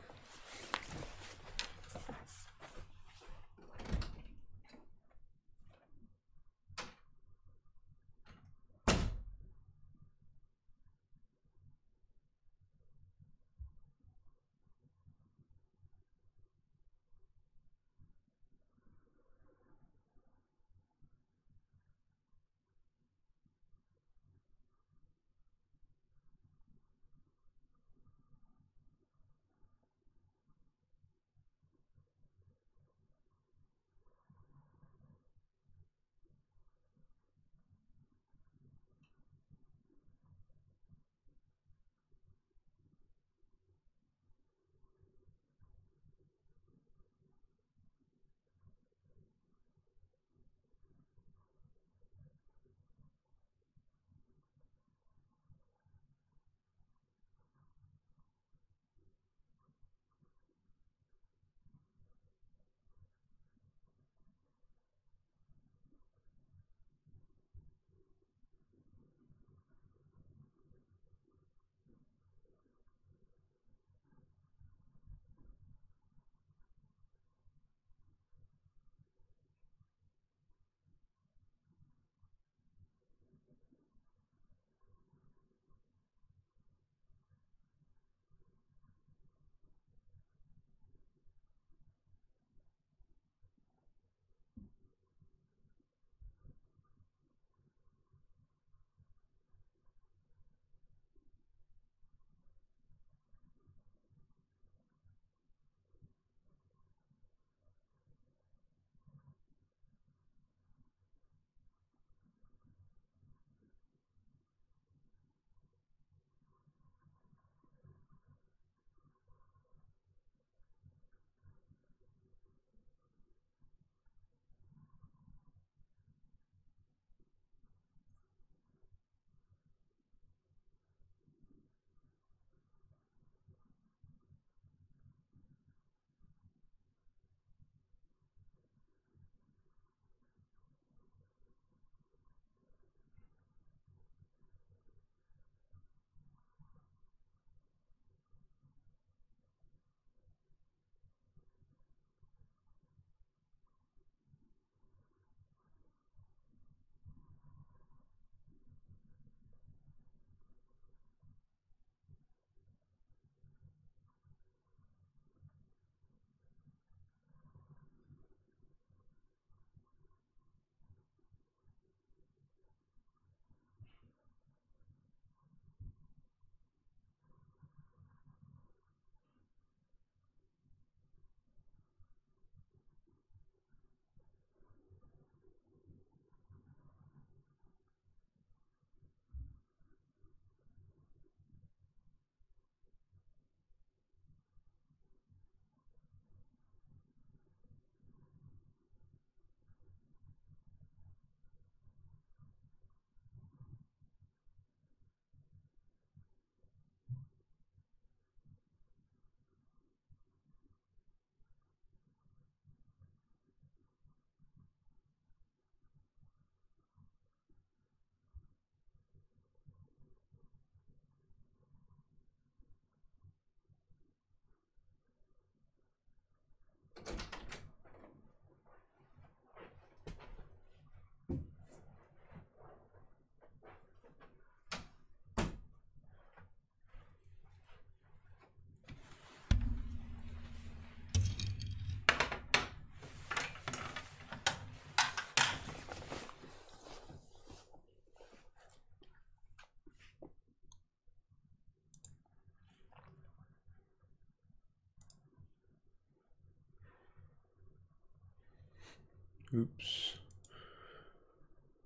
Oops.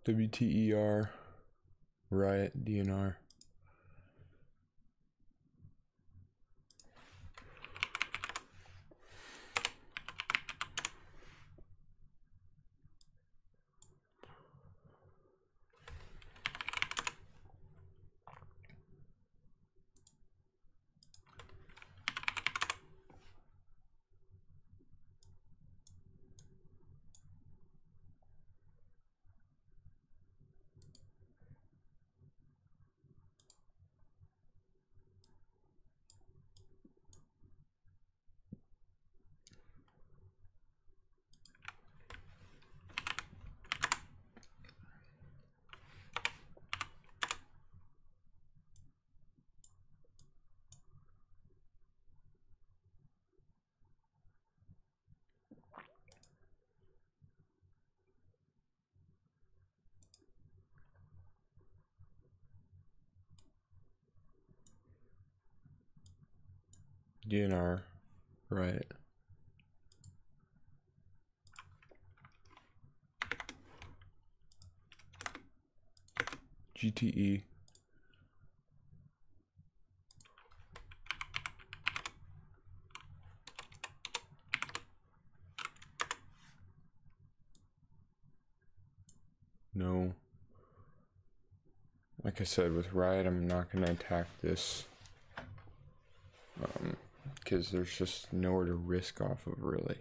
WTER. Riot DNR. DNR. Riot. GTE. No. Like I said, with Riot, I'm not going to attack this. Because there's just nowhere to risk off of, really.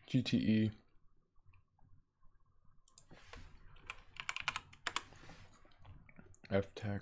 GTE. FTech.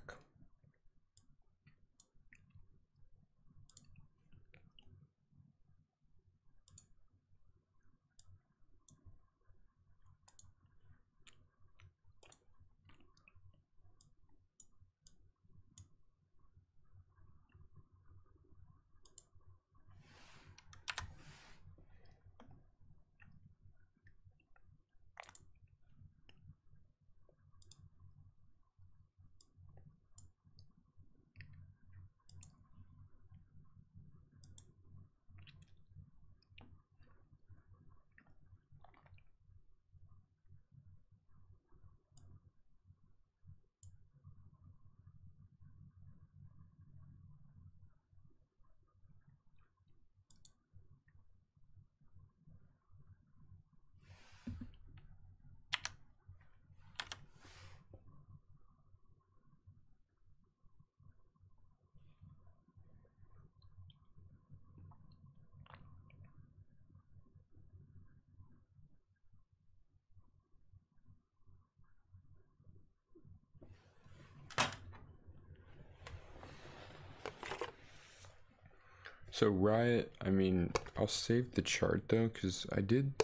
So Riot, I mean, I'll save the chart though, because I don't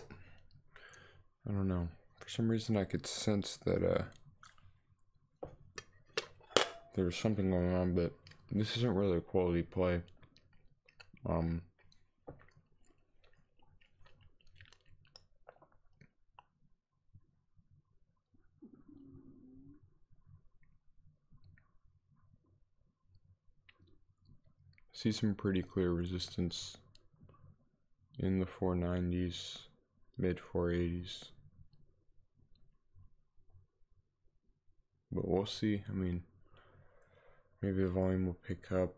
know, for some reason I could sense that there was something going on, but this isn't really a quality play. See some pretty clear resistance in the 490s, mid 480s. But we'll see. I mean, maybe the volume will pick up.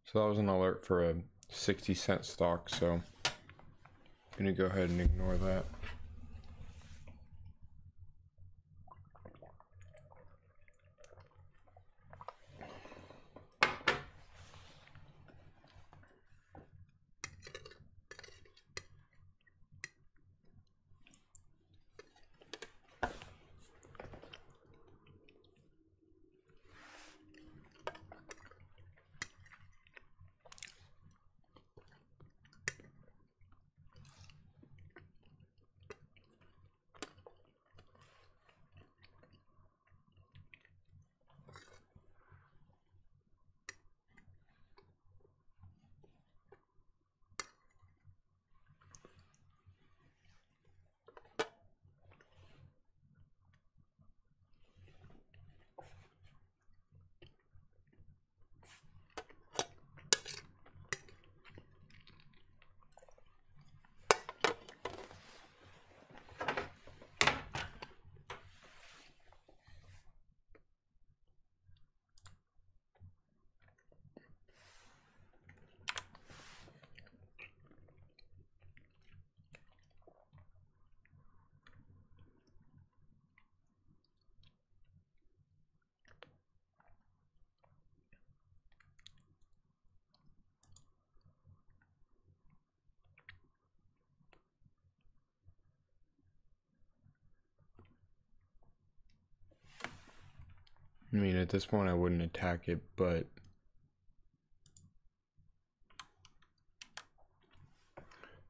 So that was an alert for a 60-cent stock, so I'm gonna go ahead and ignore that. I mean, at this point I wouldn't attack it, but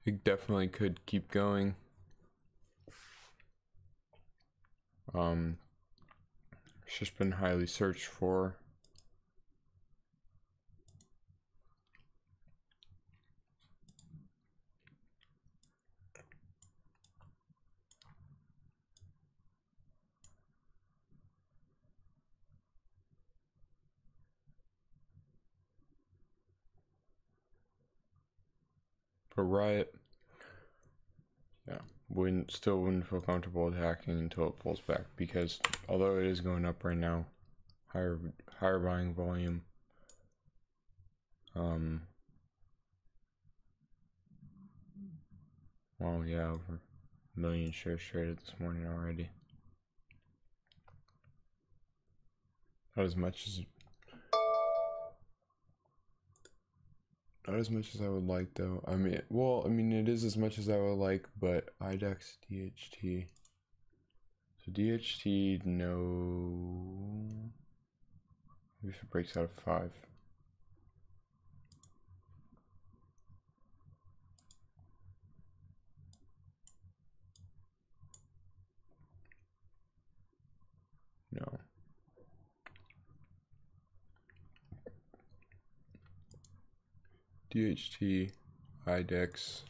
it definitely could keep going. It's just been highly searched for. But Riot, yeah, still wouldn't feel comfortable attacking until it pulls back, because although it is going up right now, higher buying volume, well, yeah, over 1 million shares traded this morning already. Not as much as I would like, though. I mean, well, I mean, it is as much as I would like, but IDEX, DHT. So DHT, no. Maybe if it breaks out of 5. No. DHT, IDEX.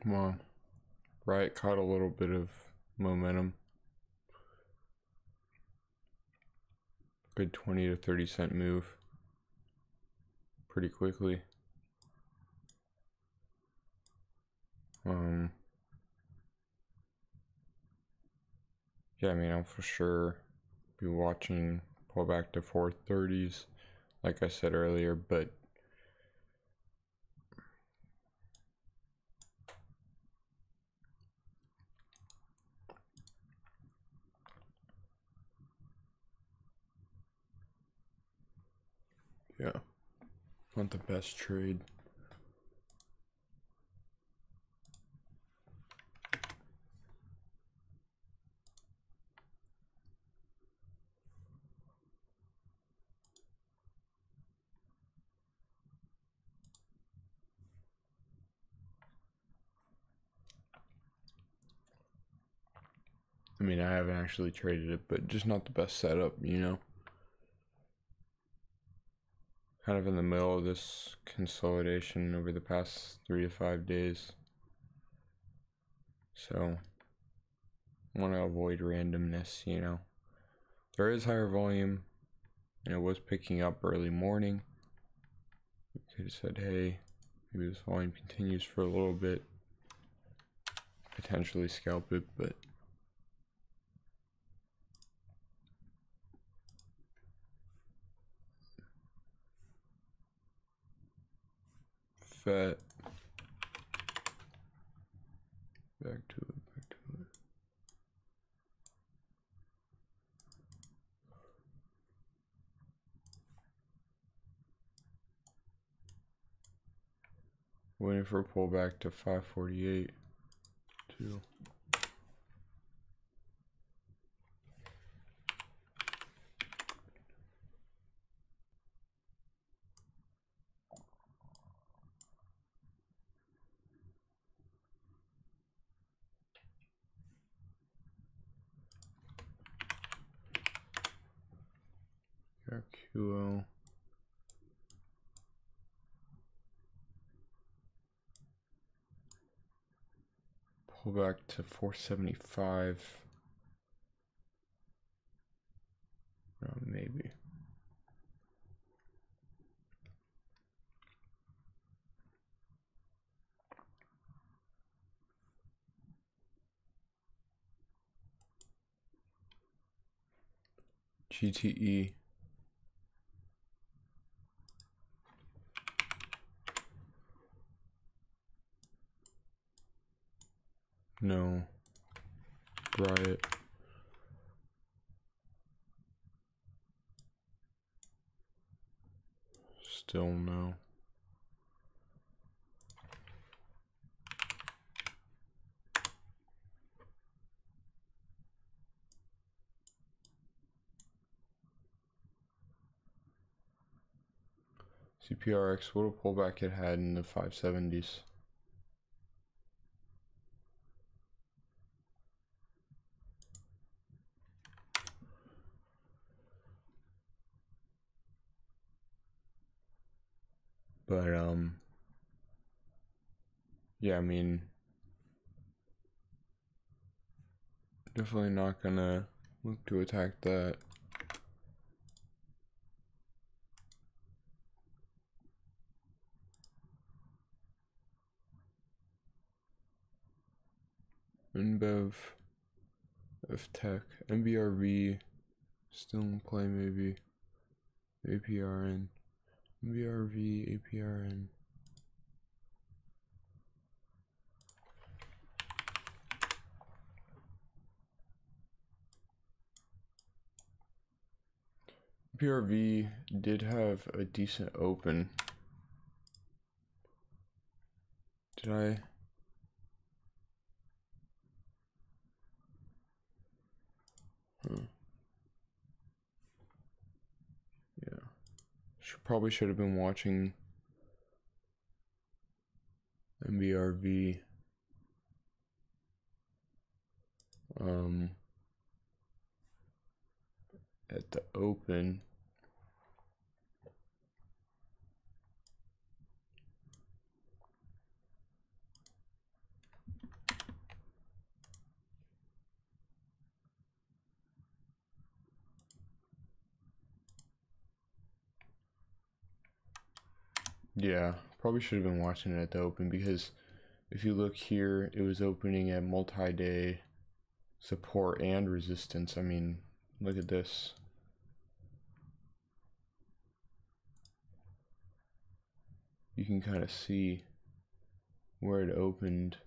Well, Riot caught a little bit of momentum. Good 20 to 30 cent move. Pretty quickly. Yeah, I mean, I'll for sure be watching pull back to 430s, like I said earlier, but yeah, not the best trade. I mean, I haven't actually traded it, but just not the best setup, you know? kind of in the middle of this consolidation over the past 3 to 5 days. So, want to avoid randomness, you know. There is higher volume, and it was picking up early morning. We could have said, hey, maybe this volume continues for a little bit. Potentially scalp it, but fat. Back to it. Waiting for a pullback to 548. 2. QO. Pull back to 475. Maybe. GTE. No. Riot. Still no. CPRX, what a pullback it had in the 570s. But yeah, I mean, definitely not gonna look to attack that. NBEV of tech, NBRV still in play maybe. APRN, NBRV, APRN. PRV did have a decent open. Did I? Yeah. Probably should have been watching NBRV. At the open. Yeah, probably should have been watching it at the open, because if you look here, it was opening at multi-day support and resistance. I mean, look at this. You can kind of see where it opened.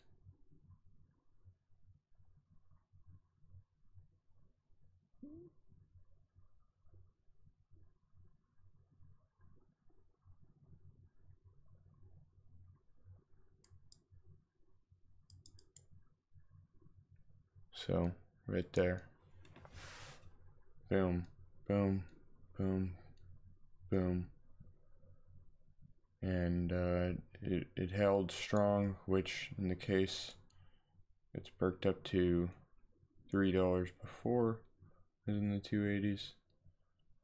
So, right there. Boom, boom, boom, boom. And it held strong, which in the case, it's perked up to $3 before, as in the 280s.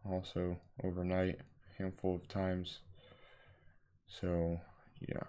Also overnight. handful of times. So yeah.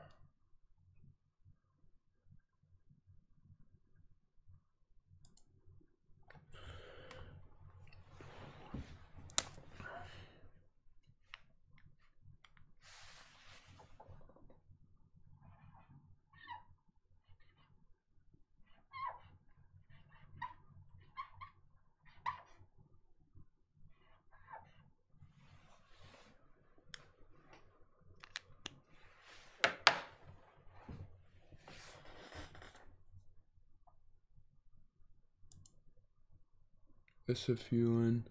This a few in.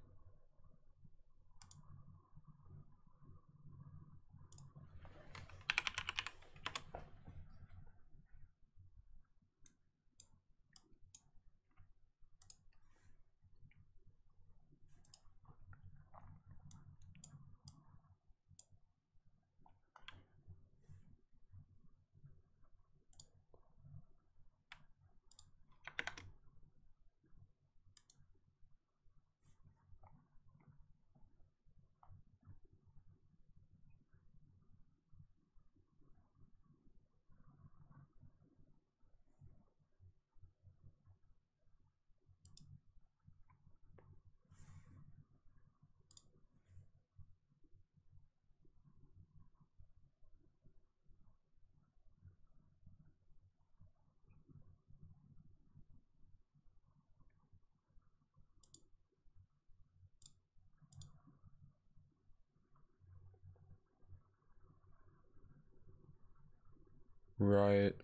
Riot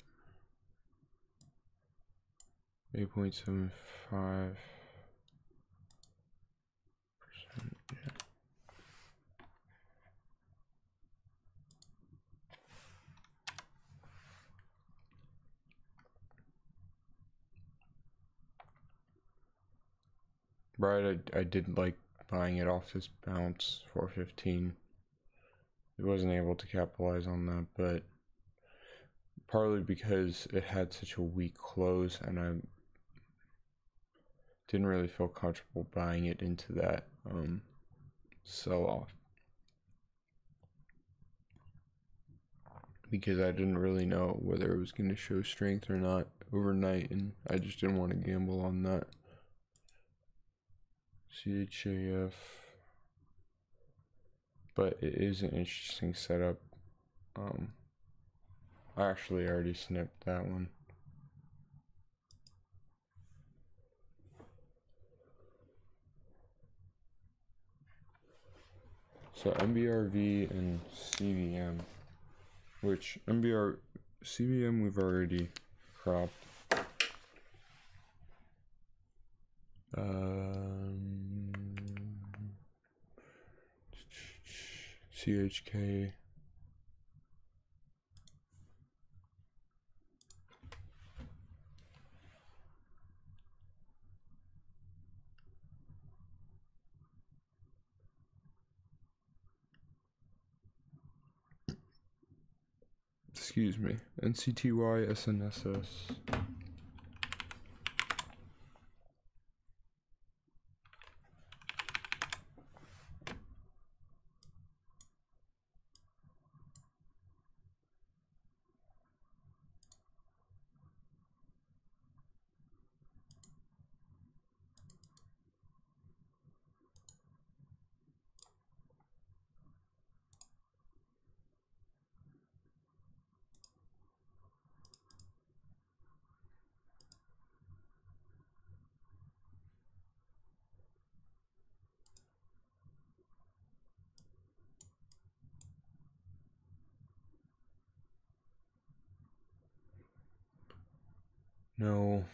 8.75%. Yeah. Riot, I did like buying it off this bounce 415. It wasn't able to capitalize on that, but partly because it had such a weak close and I didn't really feel comfortable buying it into that sell-off, because I didn't really know whether it was going to show strength or not overnight, and I just didn't want to gamble on that. CHAF, but it is an interesting setup. I actually already snipped that one. So NBRV and CVM, which CVM we've already cropped. CHK. Excuse me. NCTY, SNSS. No.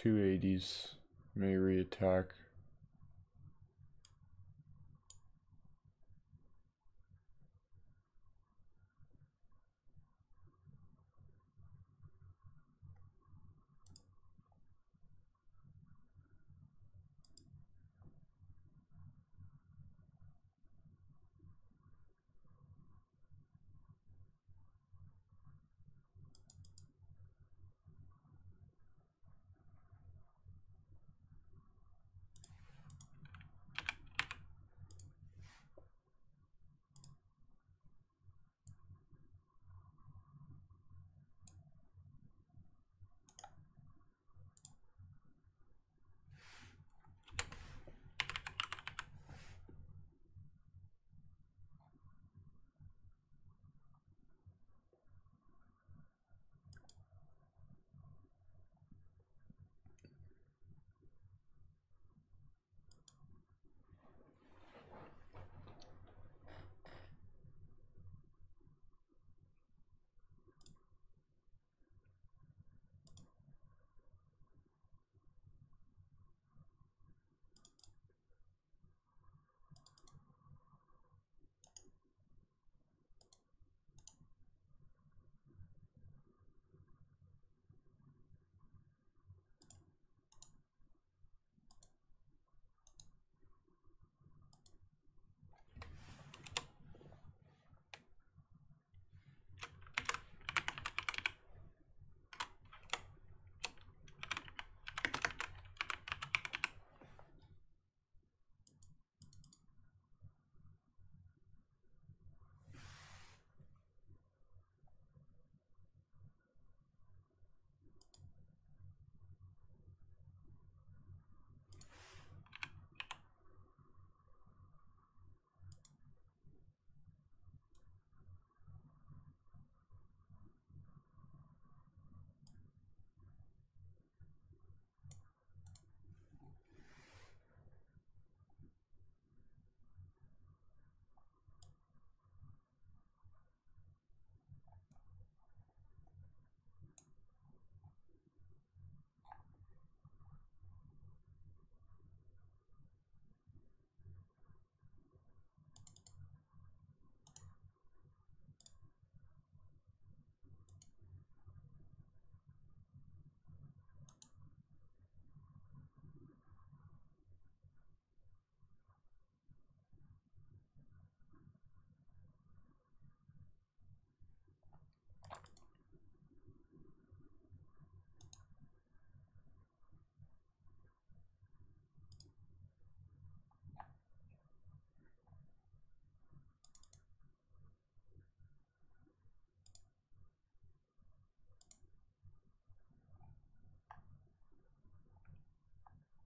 280s may reattack.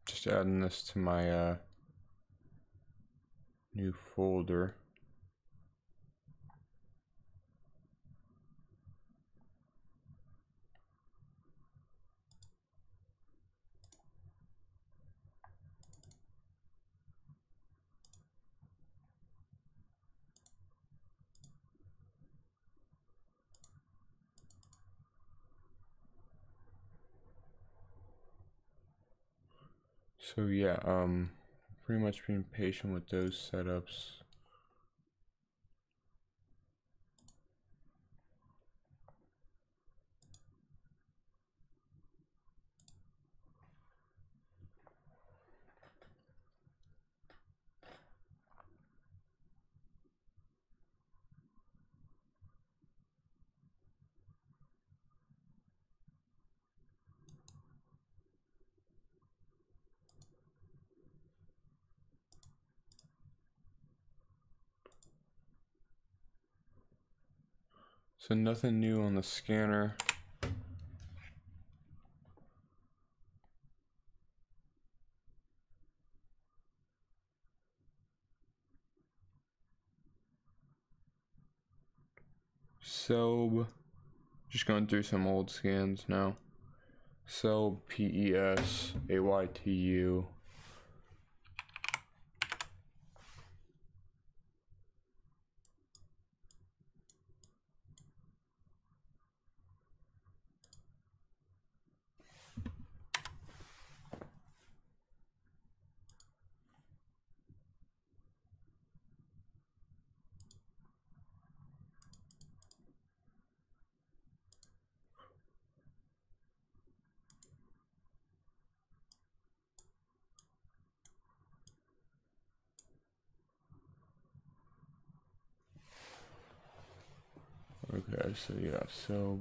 Just adding this to my new folder. So yeah, pretty much being patient with those setups. So nothing new on the scanner. So just going through some old scans now. Cell PES AYTU. Okay, so yeah, so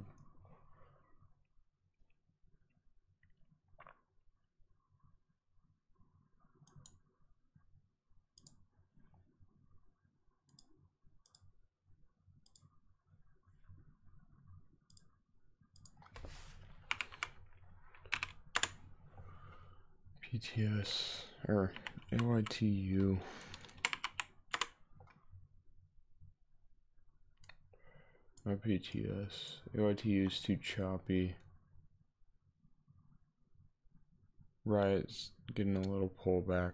PTS or AYTU. Not PTS. AYTU is too choppy. Riot's getting a little pullback.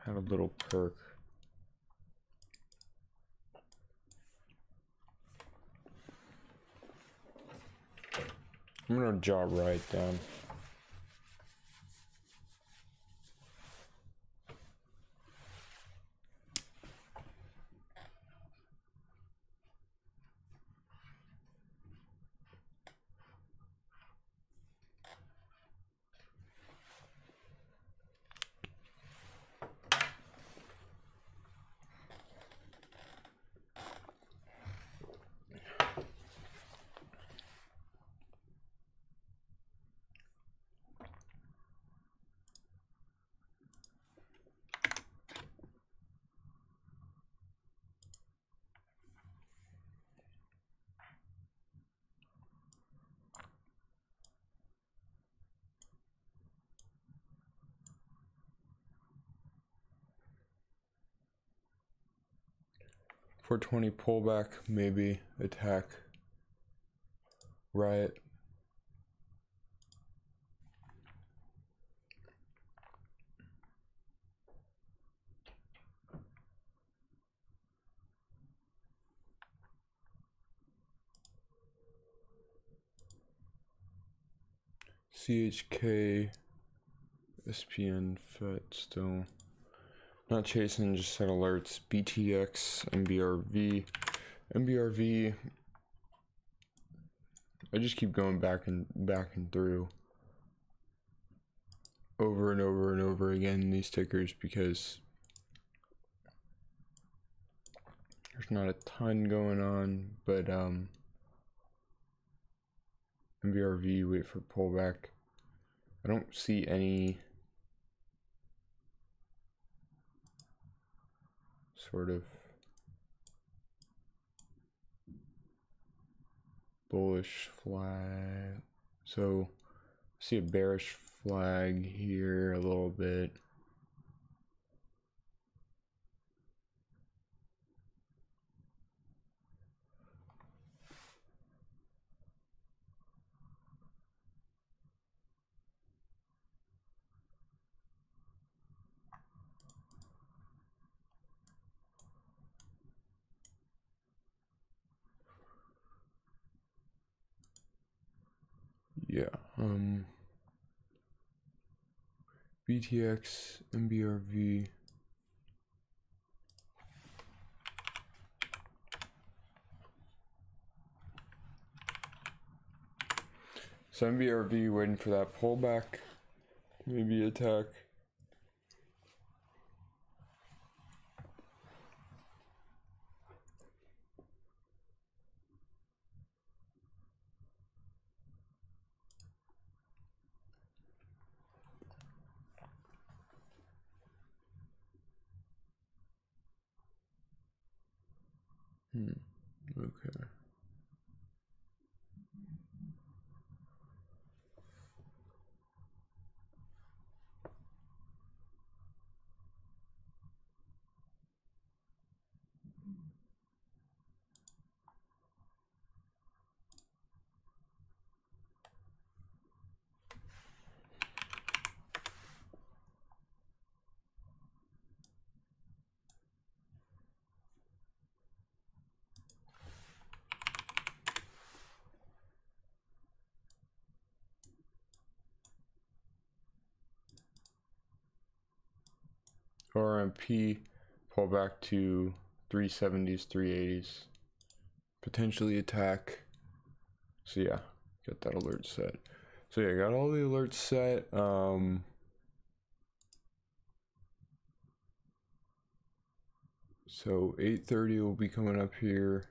Had a little perk. I'm gonna jot Riot down. .420 pullback, maybe attack Riot. CHK, SPN, FET still. Not chasing, just set alerts. BTX, NBRV. NBRV, I just keep going back and through over and over and over again these tickers because there's not a ton going on, but NBRV, wait for pullback. I don't see any sort of bullish flag. So I see a bearish flag here a little bit. Yeah, BTX, NBRV. So NBRV waiting for that pullback, maybe attack. Okay. RMP pull back to 370s, 380s, potentially attack. So yeah, got that alert set. So yeah, got all the alerts set. So 8:30 will be coming up here.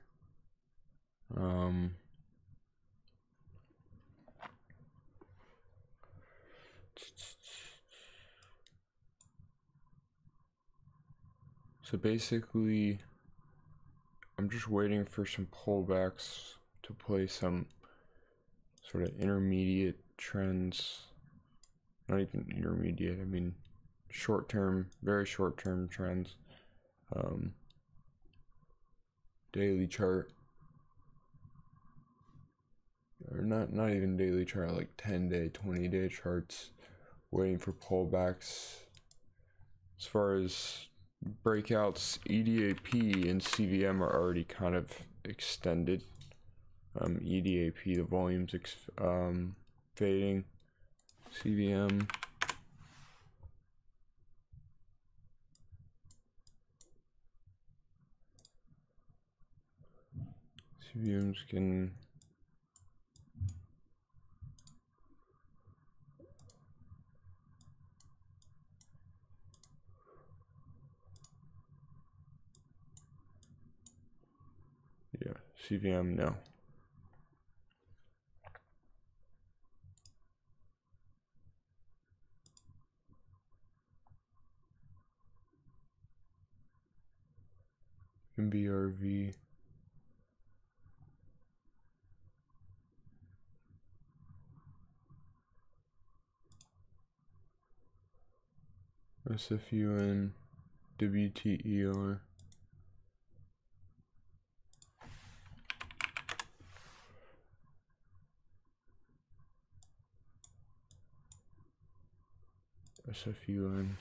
So basically, I'm just waiting for some pullbacks to play some sort of intermediate trends. Not even intermediate, I mean short-term, very short-term trends. Daily chart, or not even daily chart, like 10-day, 20-day charts, waiting for pullbacks. As far as breakouts, EDAP and CVM are already kind of extended. EDAP, the volume's fading. CVM, CVM's getting CVM no. NBEV, SFUN, WTER. SFUN.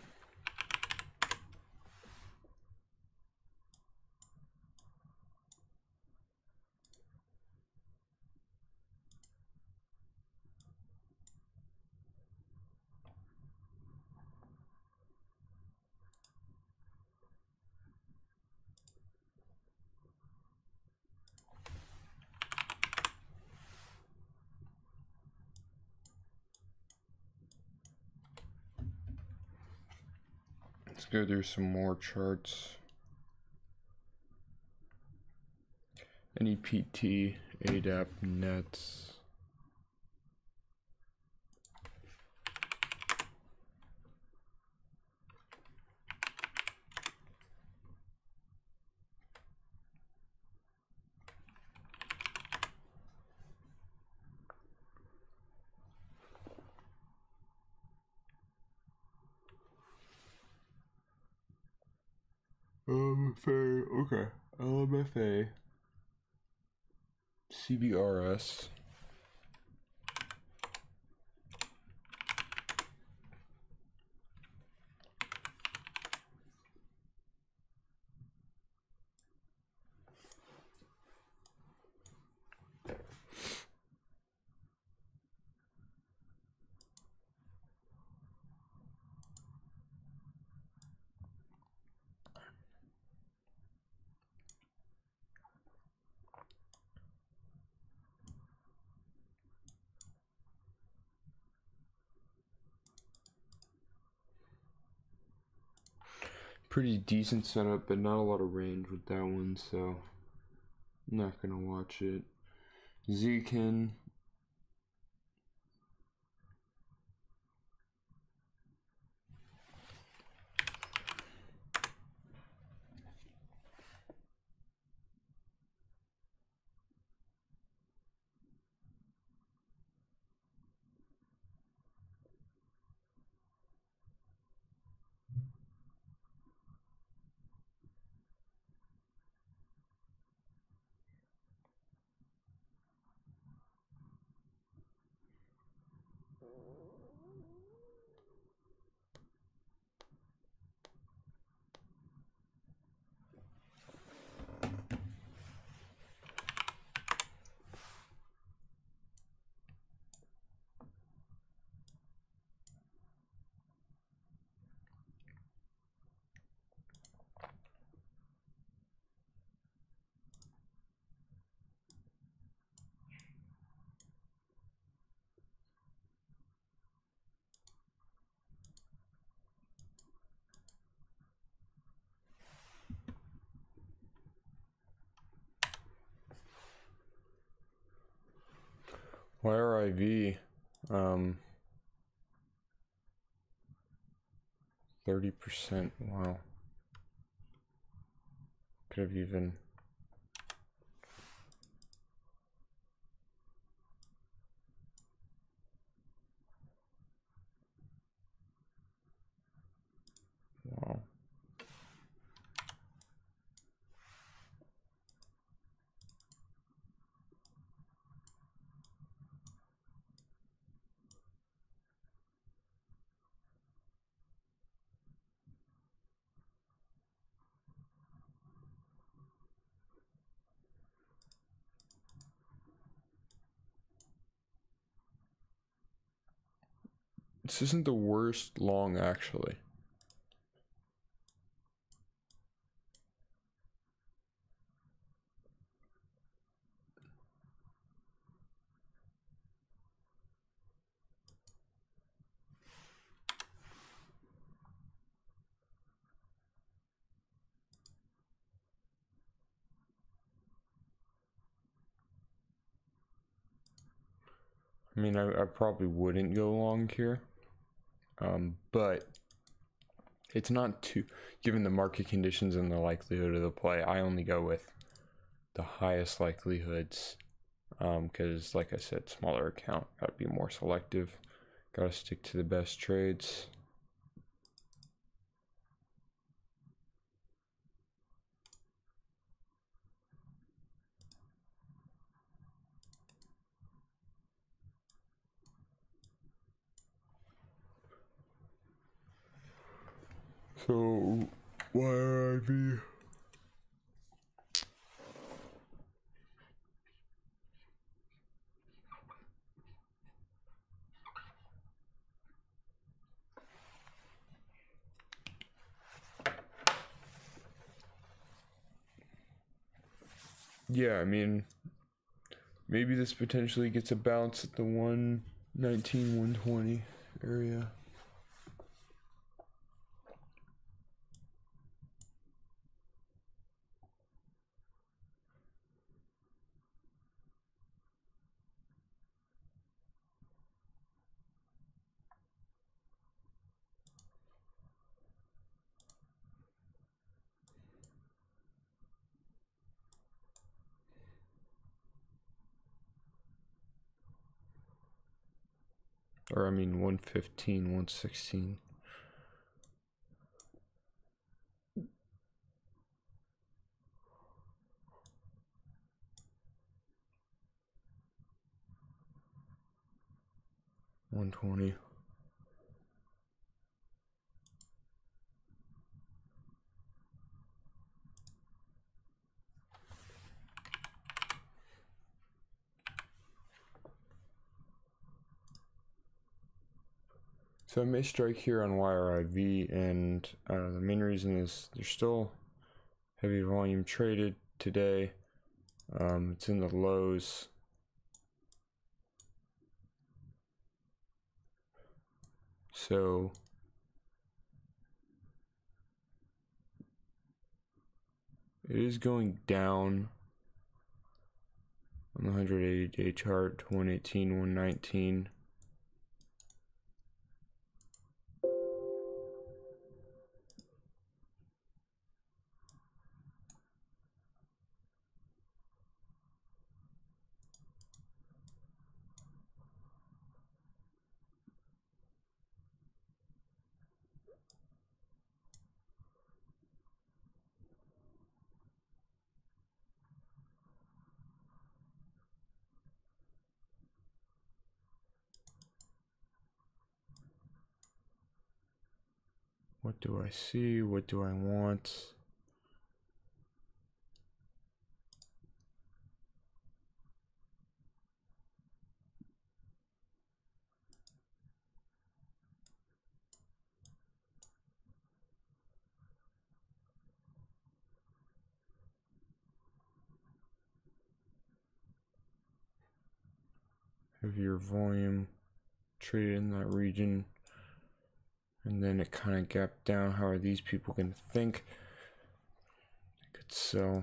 Let's go through some more charts. NEPT, ADAP, nets. LMFA, okay. LMFA, CBRS, pretty decent setup, but not a lot of range with that one, so I'm not gonna watch it. Zkin, YRIV, 30%, wow. Could have even, wow. This isn't the worst long, actually. I mean, I probably wouldn't go long here, but it's not too, given the market conditions and the likelihood of the play, I only go with the highest likelihoods, because like I said, smaller account, gotta be more selective, gotta stick to the best trades. So, YIV. Yeah, I mean, maybe this potentially gets a bounce at the 119, 120 area. Or I mean 115, 116. $120. So I may strike here on YRIV, and the main reason is there's still heavy volume traded today. It's in the lows. So it is going down on the 180-day chart to 118, 119. What do I see? What do I want? Heavier volume traded in that region, and then it kind of gapped down. How are these people going to think? I could sell.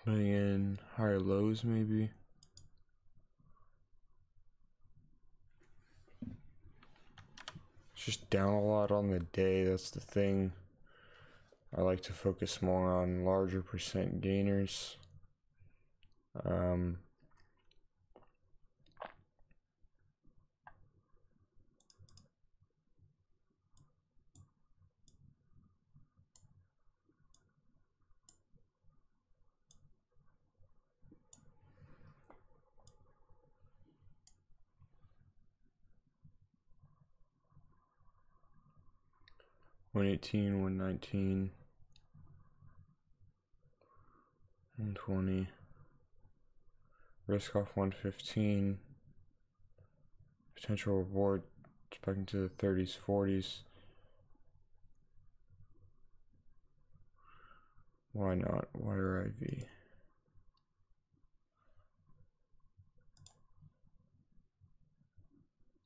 putting in higher lows maybe. It's just down a lot on the day, that's the thing. I like to focus more on larger percent gainers. 118, 119, 120, risk off 115, potential reward spiking to the 30s, 40s. Why not? Wire IV.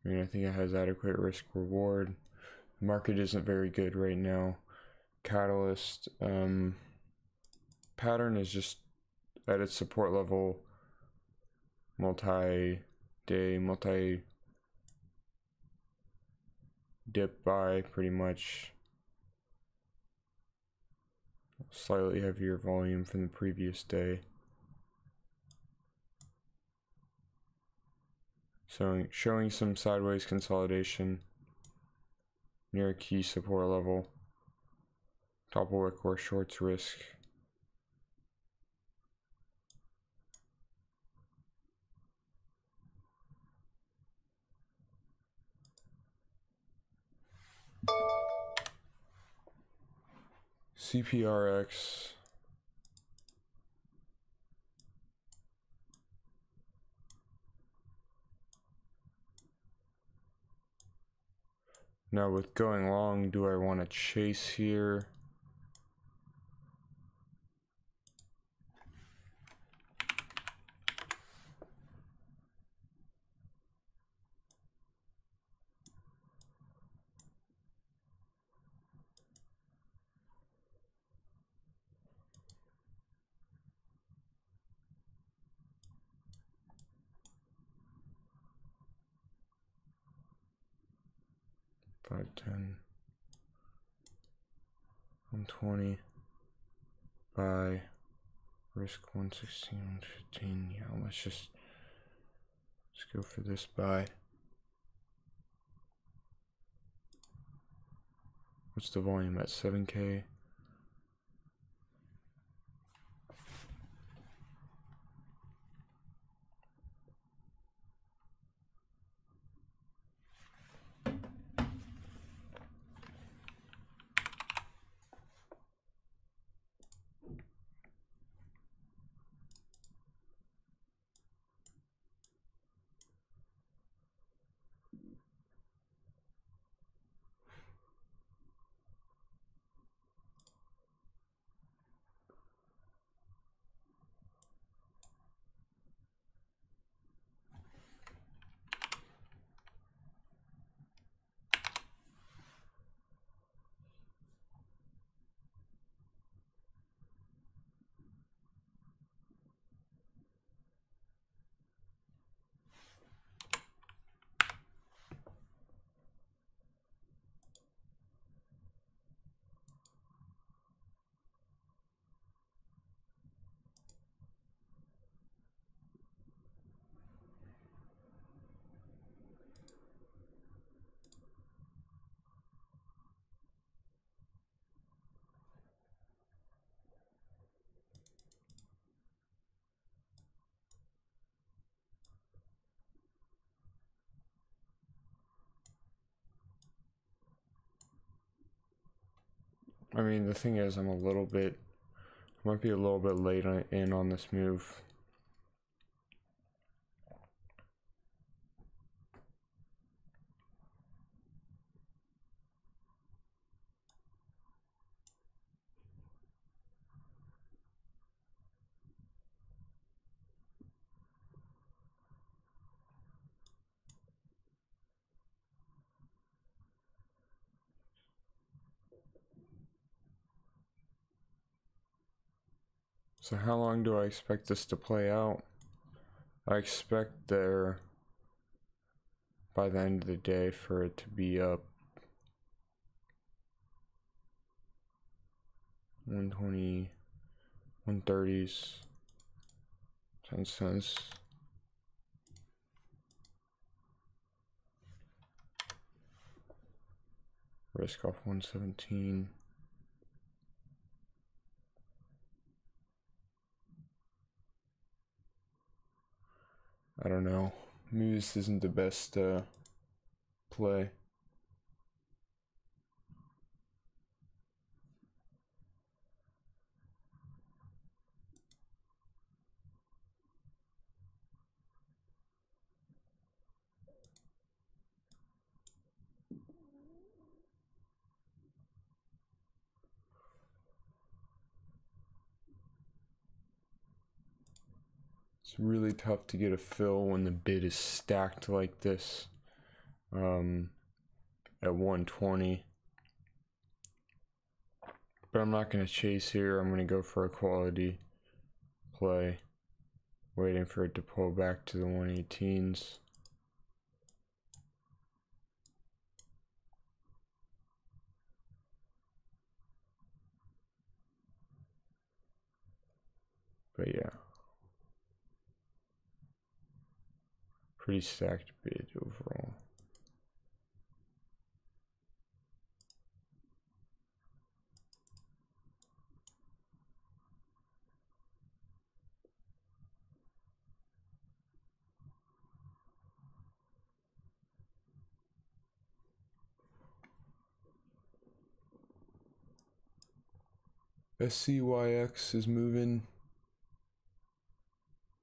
I mean, I think it has adequate risk reward. The market isn't very good right now. Catalyst pattern is just at its support level, multi-day, multi-dip buy pretty much. Slightly heavier volume from the previous day. So showing some sideways consolidation near a key support level. Top of wick or shorts risk. CPRX. Now with going long, do I want to chase here? Five, 10, 120, buy, risk 116, 115. Yeah, let's go for this buy. What's the volume at 7K? I mean, the thing is, I might be a little bit late in on this move. So how long do I expect this to play out? I expect there by the end of the day for it to be up 120, 130s, 10 cents. Risk off 117. I don't know. Maybe this isn't the best play. It's really tough to get a fill when the bid is stacked like this at 120. But I'm not going to chase here. I'm going to go for a quality play, waiting for it to pull back to the 118s. But yeah, pretty stacked bid overall. SCYX is moving.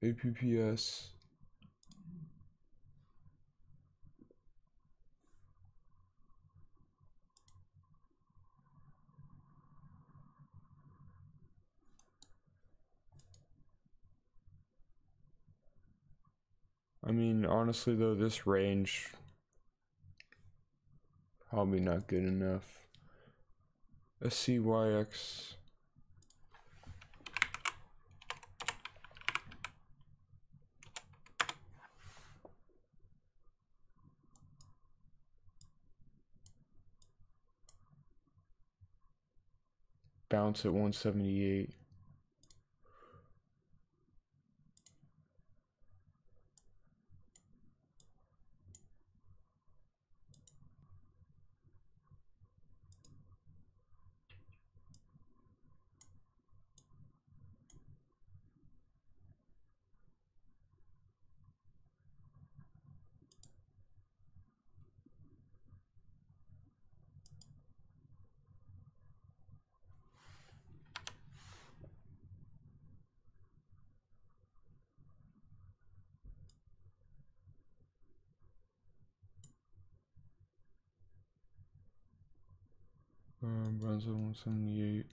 APPS. I mean, honestly though, this range probably not good enough. SCYX. Bounce at 178. Bounce at 178.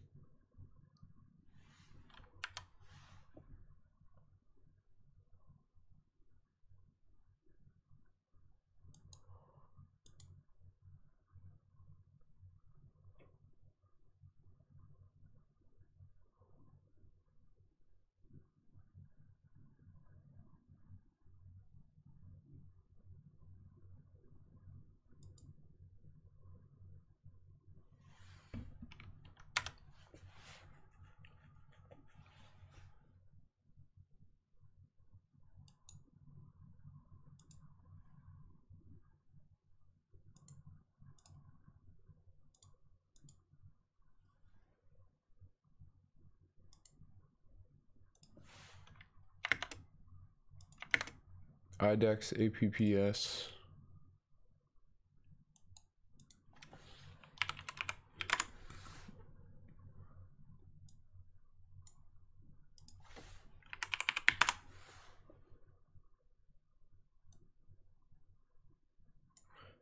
IDEX APPS.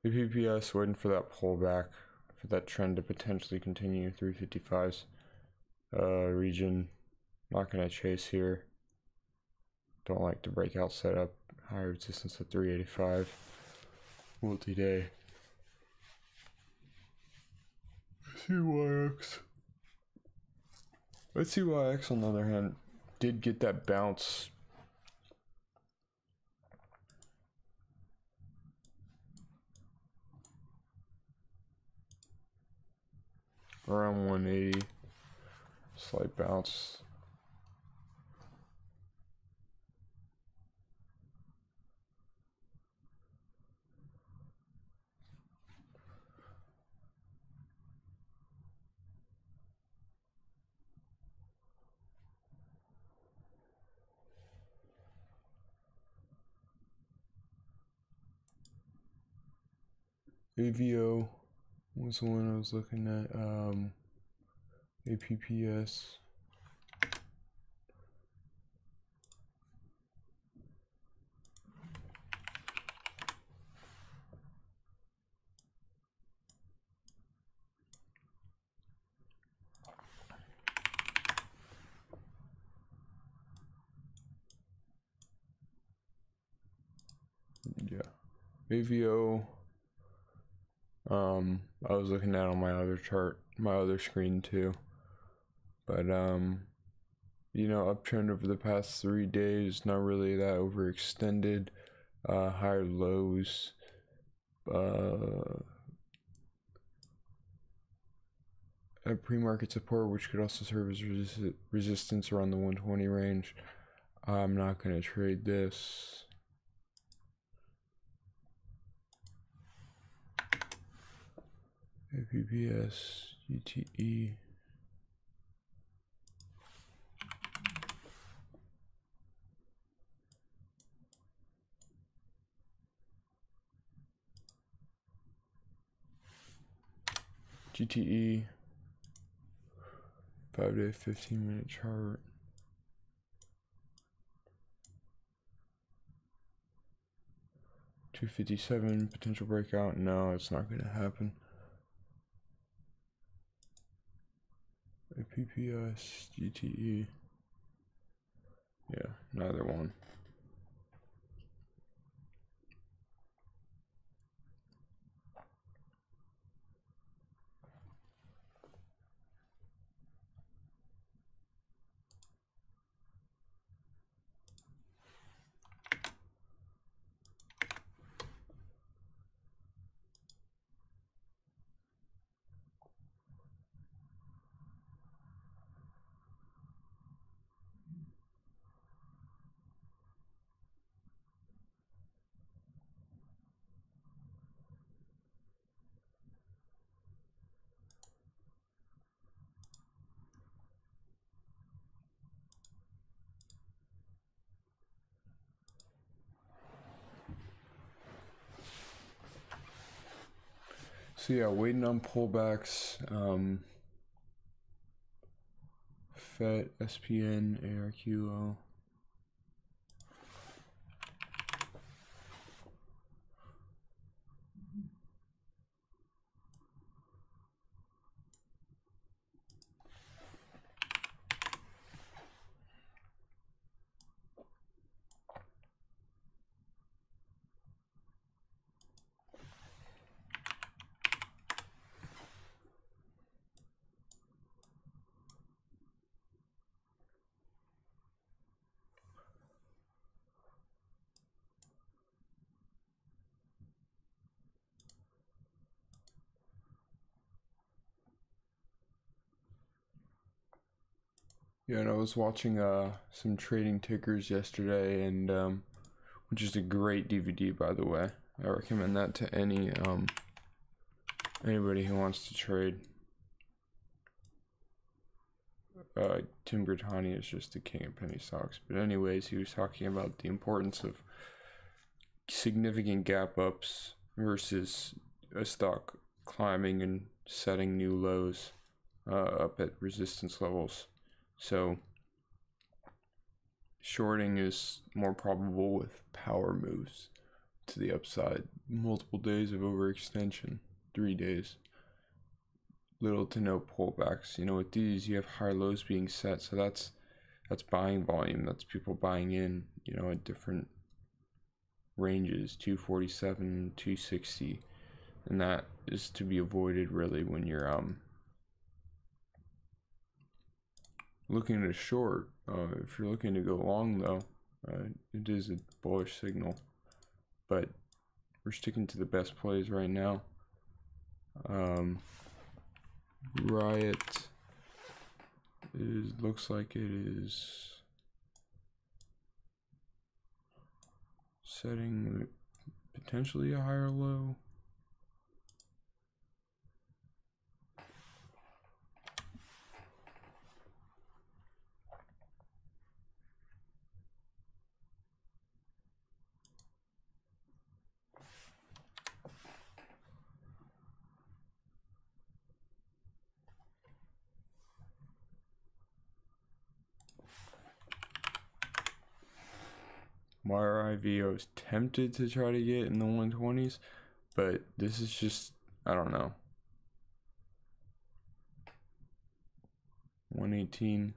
APPS waiting for that pullback, for that trend to potentially continue. 355s region. Not gonna chase here. Don't like to breakout setup. High resistance at 385. Multi-day. CYX. Let's CYX on the other hand did get that bounce. Around 180. Slight bounce. AVO was the one I was looking at. APPS. Yeah, AVO. I was looking at on my other chart, my other screen too. But you know, uptrend over the past 3 days, not really that overextended. Higher lows. At pre-market support, which could also serve as resistance around the 120 range. I'm not gonna trade this. APPS, GTE. GTE. 5-day, 15-minute chart. $257 potential breakout. No, it's not going to happen. APPS, GTE. Yeah, neither one. So yeah, waiting on pullbacks. FET, SPN, ARQO. Yeah, and I was watching some trading tickers yesterday, and which is a great DVD, by the way. I recommend that to anybody who wants to trade. Tim Brittany is just the king of penny stocks. But anyways, he was talking about the importance of significant gap ups versus a stock climbing and setting new lows up at resistance levels. So shorting is more probable with power moves to the upside. Multiple days of overextension, 3 days. Little to no pullbacks. You know, with these you have higher lows being set, so that's buying volume. That's people buying in, you know, at different ranges, 247, 260, and that is to be avoided really when you're looking to short. If you're looking to go long, though, it is a bullish signal. But we're sticking to the best plays right now. Riot looks like it is setting potentially a higher low. NBEV, I was tempted to try to get in the 120s, but this is just, I don't know. 118.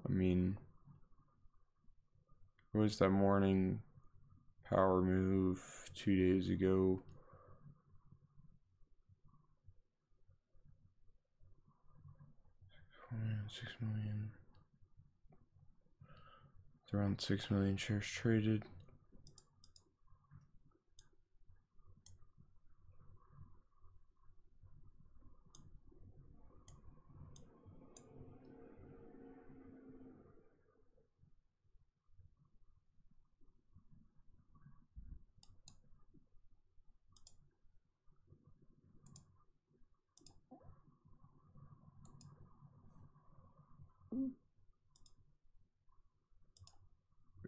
I mean, it was that morning power move 2 days ago. $6 million. It's around 6 million shares traded.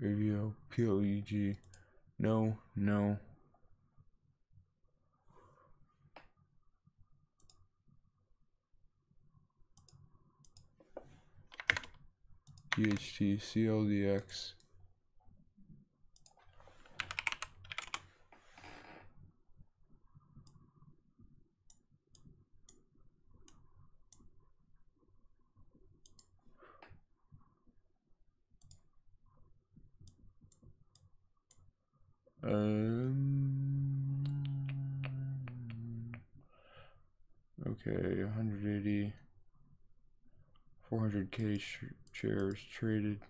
Radio, PLEG. No. DHT, CLDX. Okay, 180, 400k shares traded.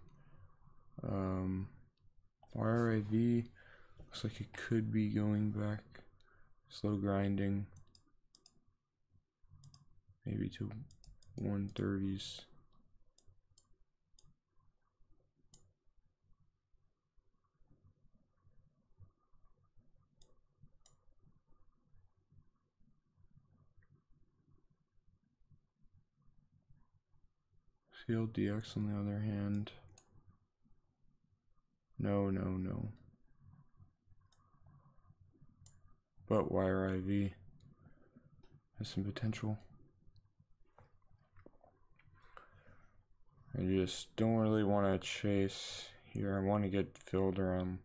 RIV looks like it could be going back, slow grinding, maybe to 130s. CLDX on the other hand, no. But YRIV has some potential. I just don't really want to chase here. I want to get filled around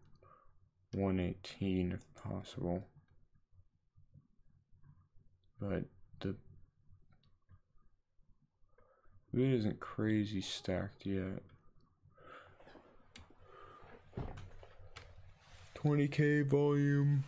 118 if possible. But the it isn't crazy stacked yet. 20k volume.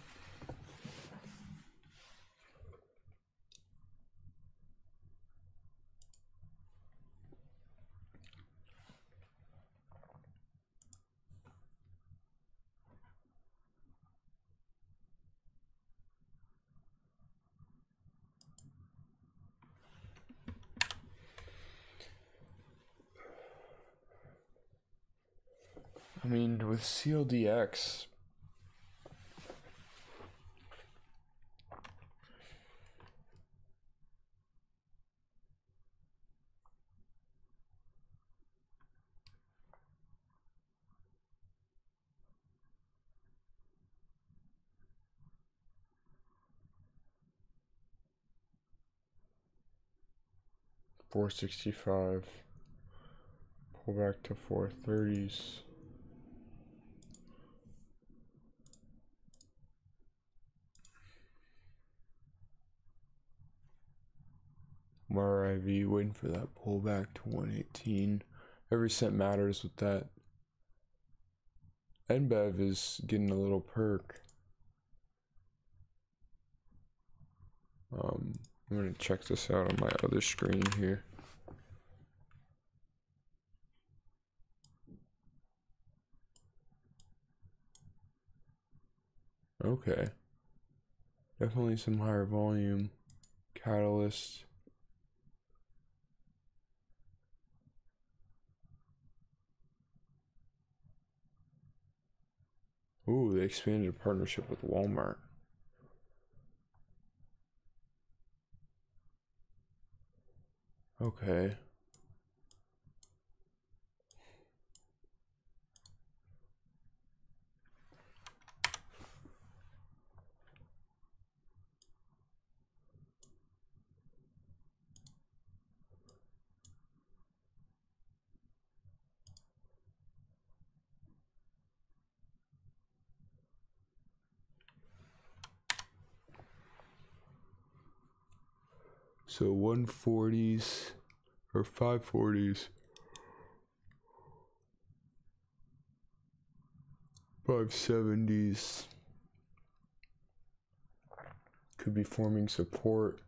I mean, with CLDX, $465, pull back to 430s. RIV waiting for that pullback to 118. Every cent matters with that. NBEV is getting a little perk. I'm gonna check this out on my other screen here. Okay. Definitely some higher volume. Catalyst. Ooh, they expanded a partnership with Walmart. Okay. So 140s or 540s. 570s could be forming support.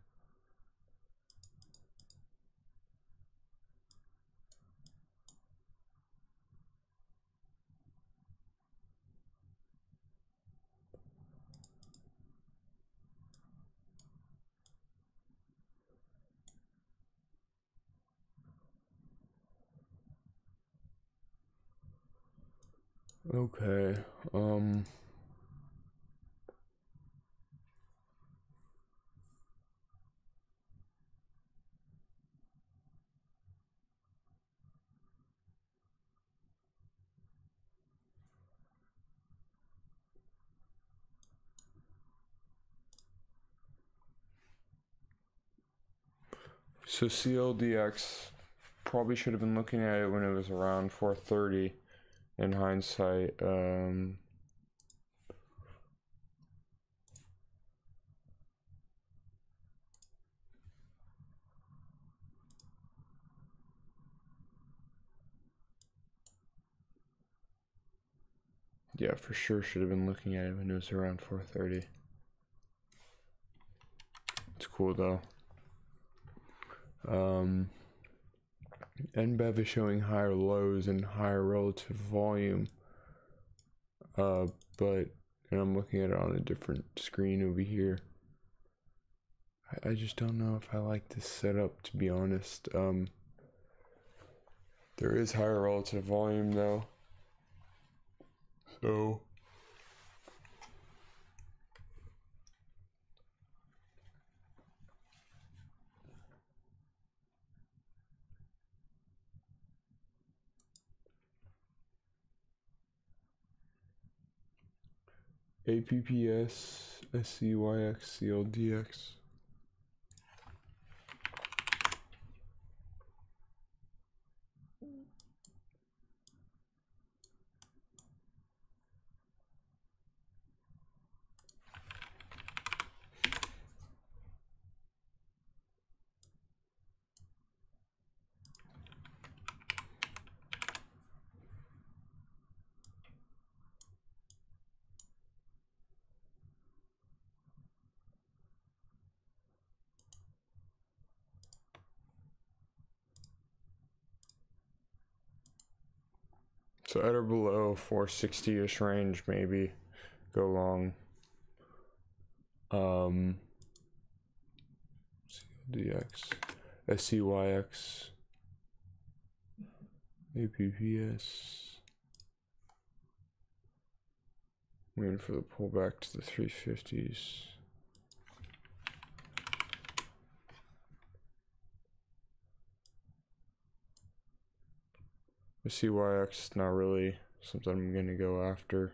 Okay, so CLDX probably should have been looking at it when it was around 430 in hindsight. Yeah, for sure should have been looking at it when it was around 430. It's cool though. NBEV is showing higher lows and higher relative volume. But and I'm looking at it on a different screen over here. I just don't know if I like this setup, to be honest. There is higher relative volume though. So APPS, SCYX, CLDX. So at or below 460-ish range, maybe go long. CLDX, SCYX, APPS. Waiting for the pullback to the 350s. The CYX not really something I'm gonna go after.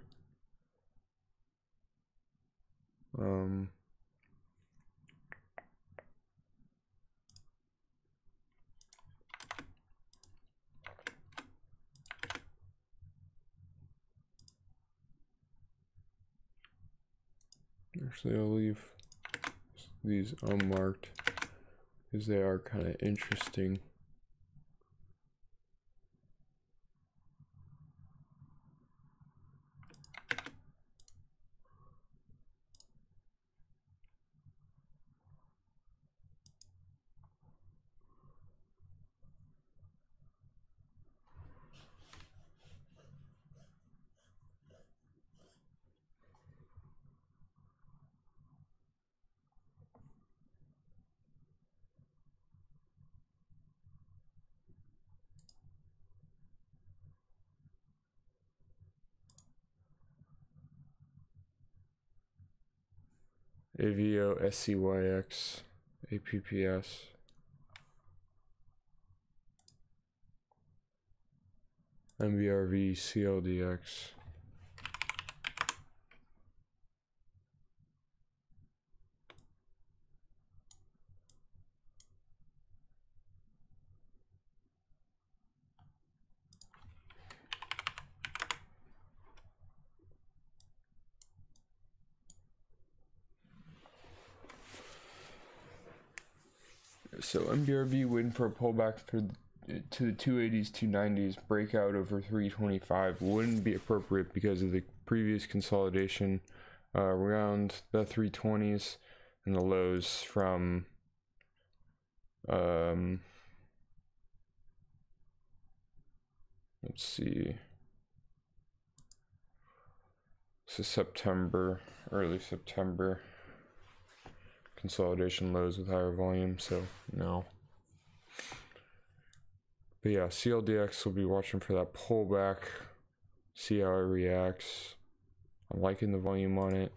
Actually, I'll leave these unmarked because they are kind of interesting. AVO SCYX APPS. NBRV CLDX. So NBRV waiting for a pullback to the 280s, 290s, breakout over 325 wouldn't be appropriate because of the previous consolidation around the 320s and the lows from let's see, this is September, early September. Consolidation lows with higher volume, so no. But yeah, CLDX will be watching for that pullback, see how it reacts. I'm liking the volume on it.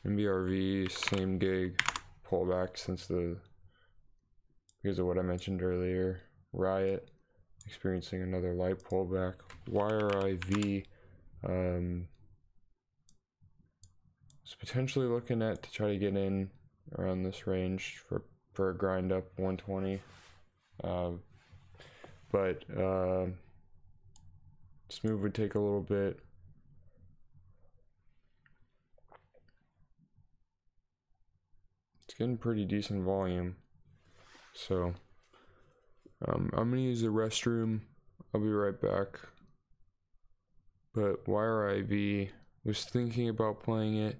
NBRV, same gig, pullback because of what I mentioned earlier. Riot, experiencing another light pullback. YRIV, is potentially looking at to try to get in around this range for a grind up 120, but this move would take a little bit. It's getting pretty decent volume, so I'm gonna use the restroom. I'll be right back. But YRIV, was thinking about playing it.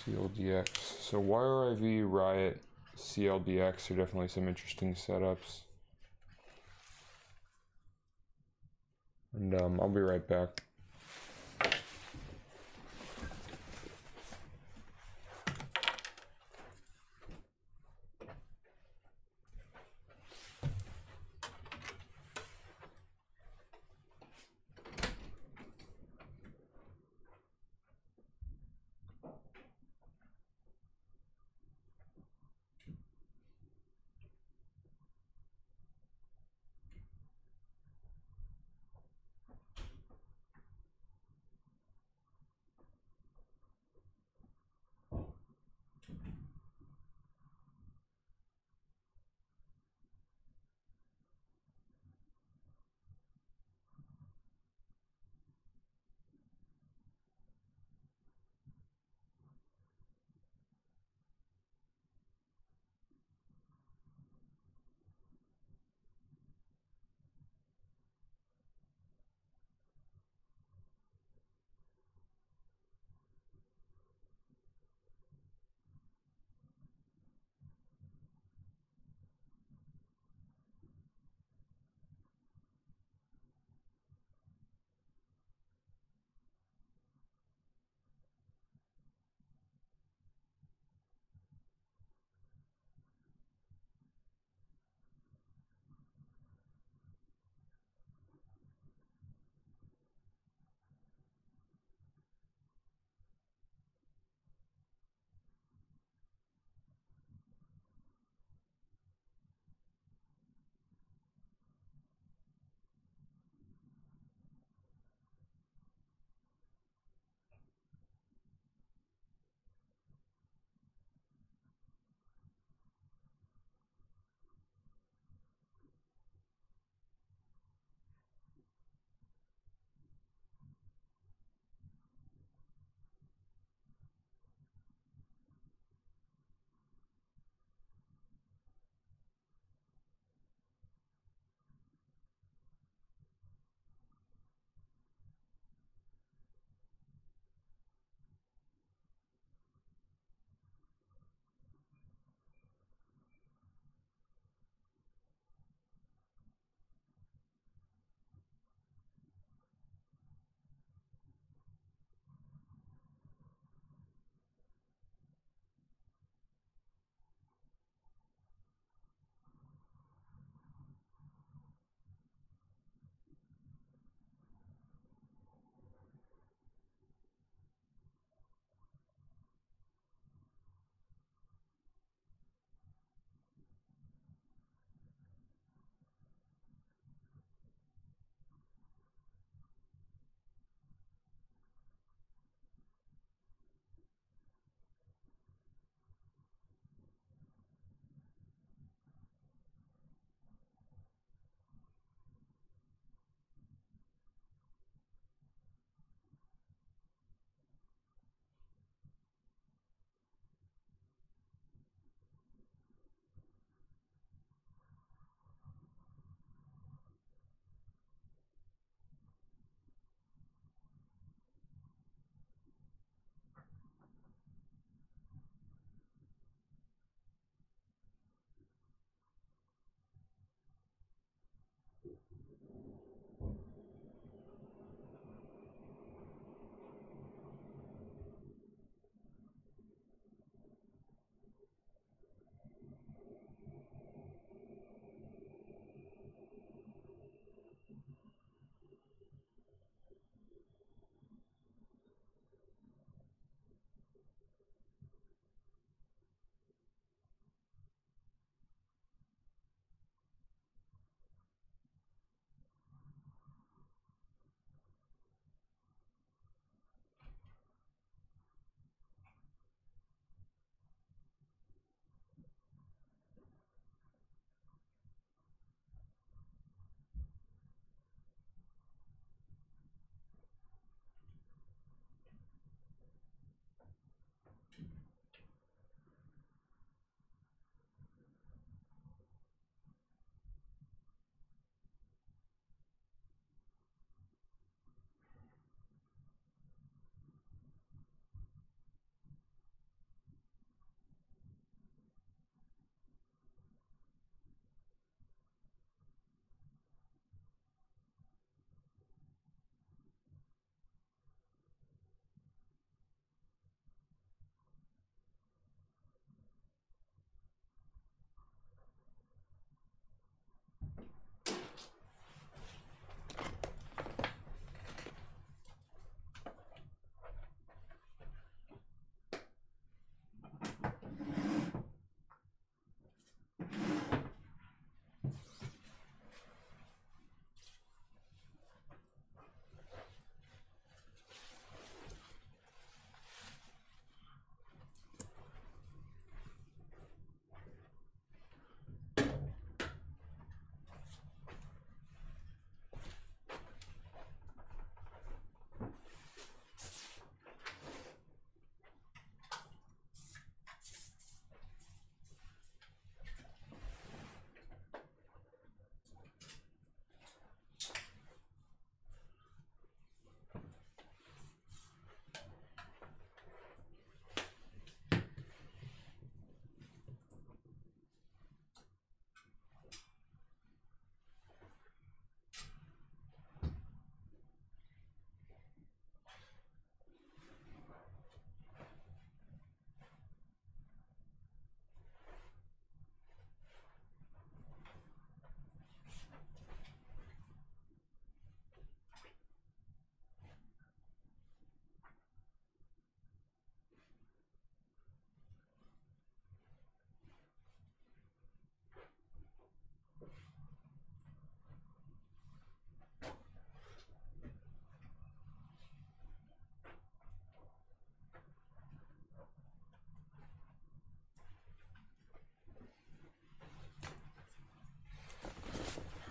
CLDX. So YRIV, Riot, CLDX are definitely some interesting setups. And I'll be right back.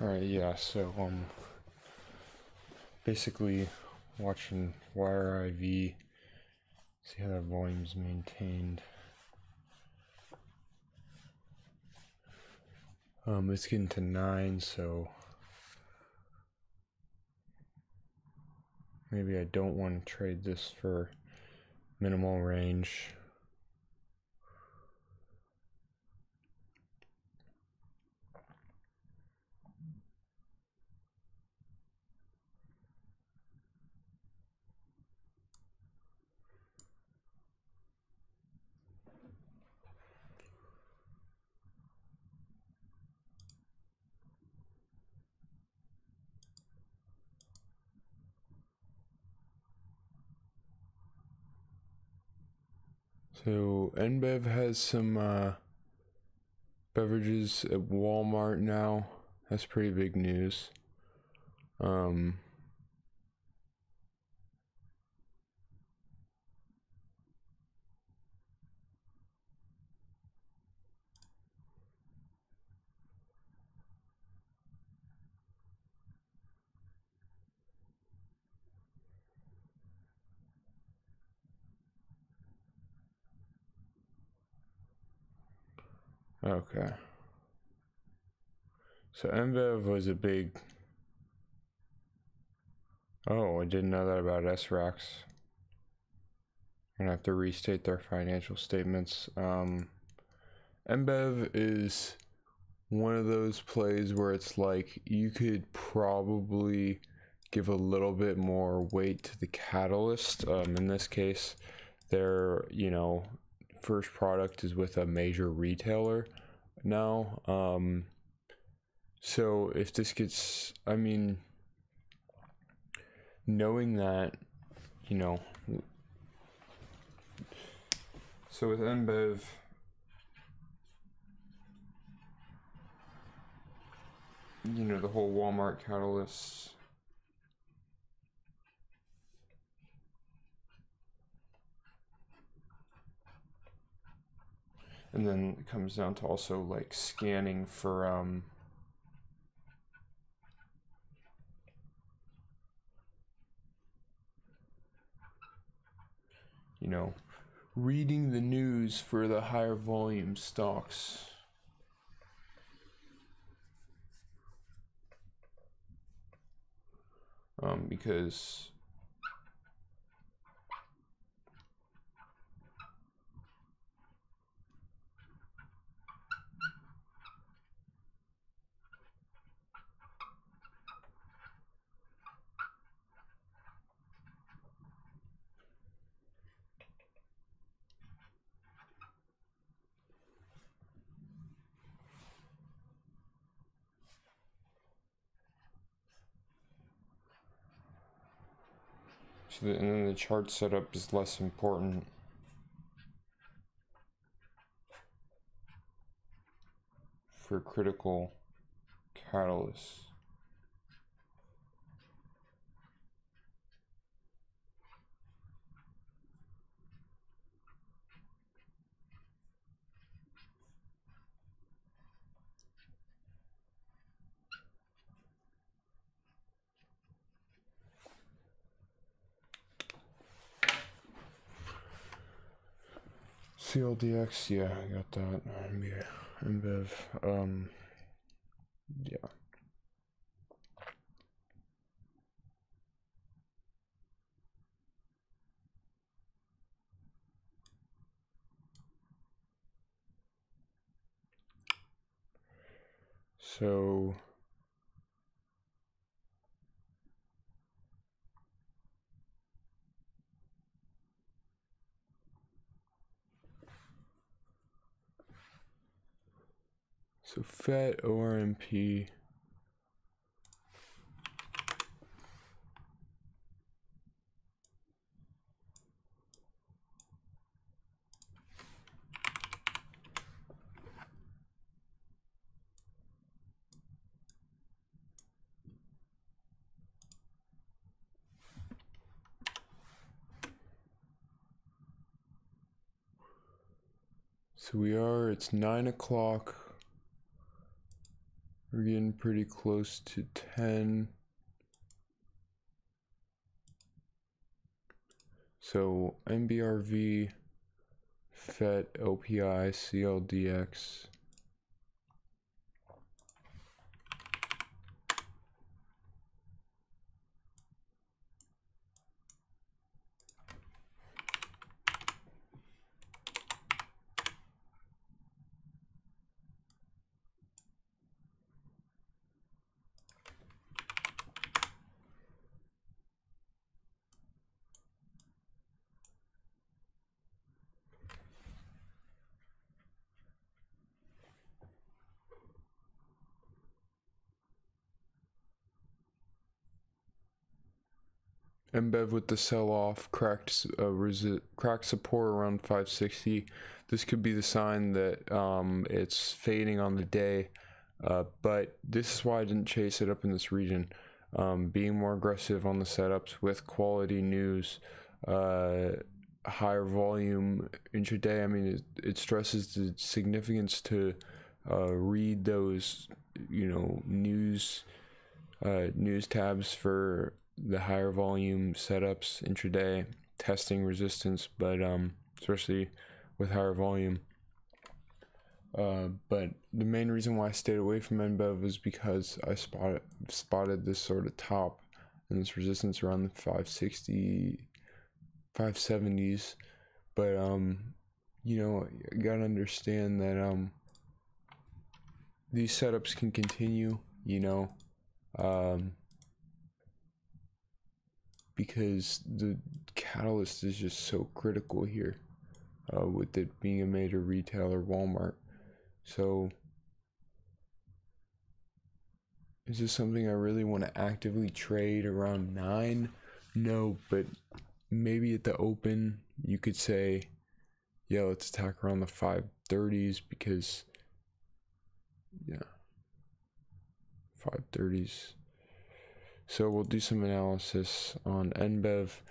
Alright, yeah, so basically watching wire IV, see how that volume's maintained. It's getting to 9, so maybe I don't want to trade this for minimal range. So NBEV has some beverages at Walmart now. That's pretty big news. Okay. So NBEV was a big... Oh, I didn't know that about SRAX. I'm gonna have to restate their financial statements. NBEV is one of those plays where it's like you could probably give a little bit more weight to the catalyst. In this case, their first product is with a major retailer now. So if this gets, I mean, knowing that, so with NBEV, the whole Walmart catalyst, and then it comes down to also like scanning for reading the news for the higher volume stocks. Because and then the chart setup is less important. For critical catalysts. CLDX, yeah, I got that. NBEV, yeah. So FET ORMP. So it's 9 o'clock We're getting pretty close to 10. So NBRV, FET, LPI, CLDX. NBEV with the sell-off, cracked support around 560. This could be the sign that it's fading on the day, but this is why I didn't chase it up in this region. Being more aggressive on the setups with quality news, higher volume intraday. I mean, it stresses the significance to read those, news tabs for the higher volume setups intraday, testing resistance, but especially with higher volume. But the main reason why I stayed away from NBEV was because I spotted this sort of top and this resistance around the 560, 570s. But you gotta understand that these setups can continue, because the catalyst is just so critical here, with it being a major retailer, Walmart. So is this something I really want to actively trade around 9? No, but maybe at the open you could say, yeah, let's attack around the 530s, because 530s. So we'll do some analysis on NBEV.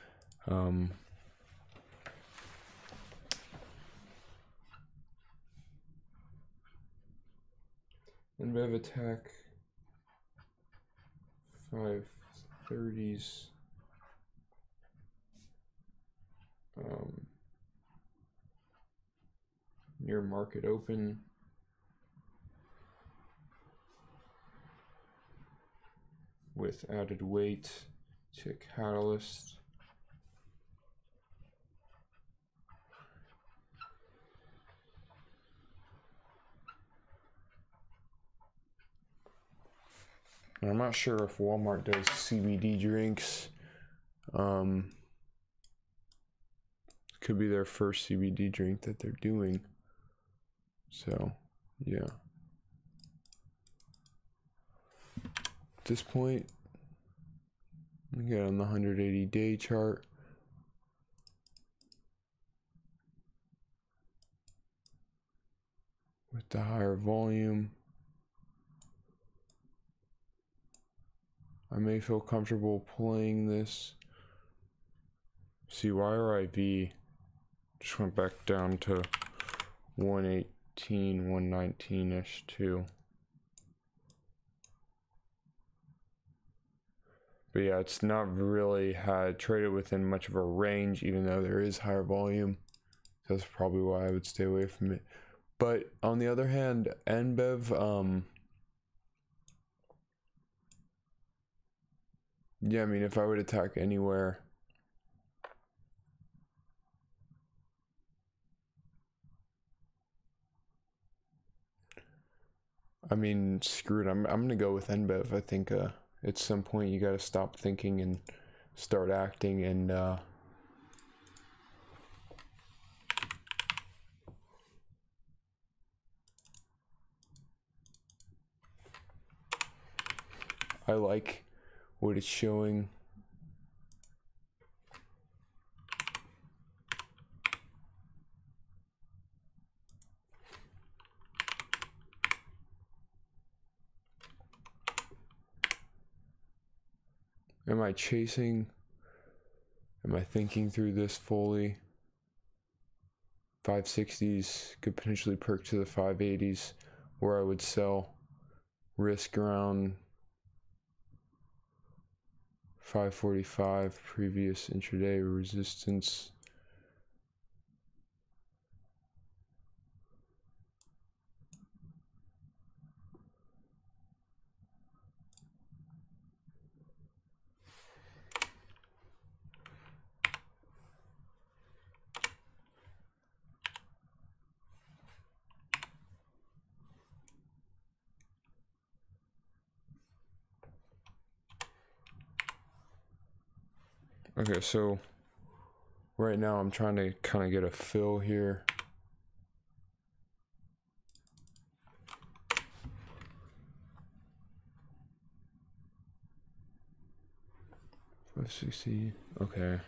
NBEV attack 530s. Near market open. With added weight to catalyst. I'm not sure if Walmart does CBD drinks. Could be their first CBD drink that they're doing. So, yeah. At this point, we get on the 180-day chart. With the higher volume, I may feel comfortable playing this. See, YRIV just went back down to 118, 119-ish too. But yeah, it's not really had traded within much of a range, even though there is higher volume. That's probably why I would stay away from it. But on the other hand, NBEV, yeah, I mean, if I would attack anywhere, I mean, screw it. I'm gonna go with NBEV. I think at some point you gotta stop thinking and start acting, and I like what it's showing. Am I chasing? Am I thinking through this fully? 560s could potentially perk to the 580s where I would sell. risk around 545 previous intraday resistance. Okay, so right now I'm trying to kind of get a fill here. $560, okay.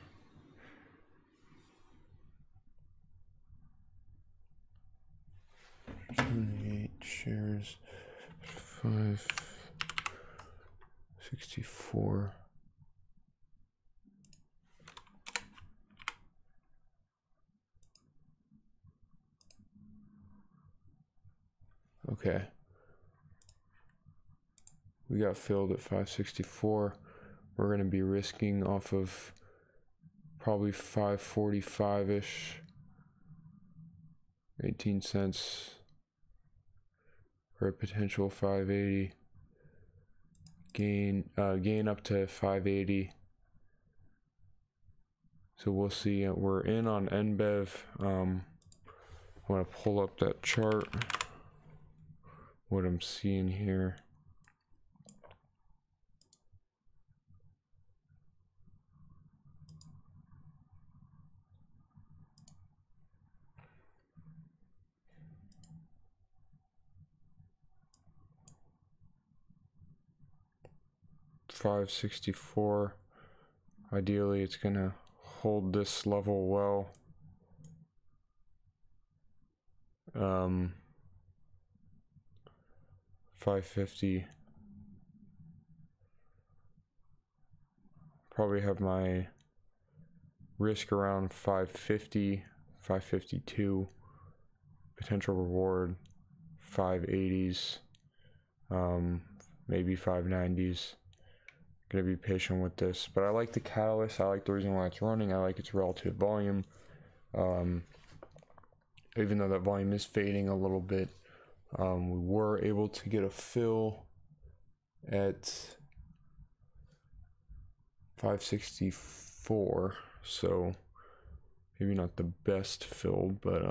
28 shares, 564. Okay. We got filled at 564. We're going to be risking off of probably 545-ish. 18 cents for a potential 580. Gain up to 580. So we'll see. We're in on NBEV. I'm going to pull up that chart. What I'm seeing here. $564. Ideally, it's gonna hold this level well. 550. Probably have my risk around 550, 552. Potential reward 580s, maybe 590s. Gonna be patient with this, but I like the catalyst. I like the reason why it's running. I like its relative volume. Even though that volume is fading a little bit, we were able to get a fill at 564, so maybe not the best fill, but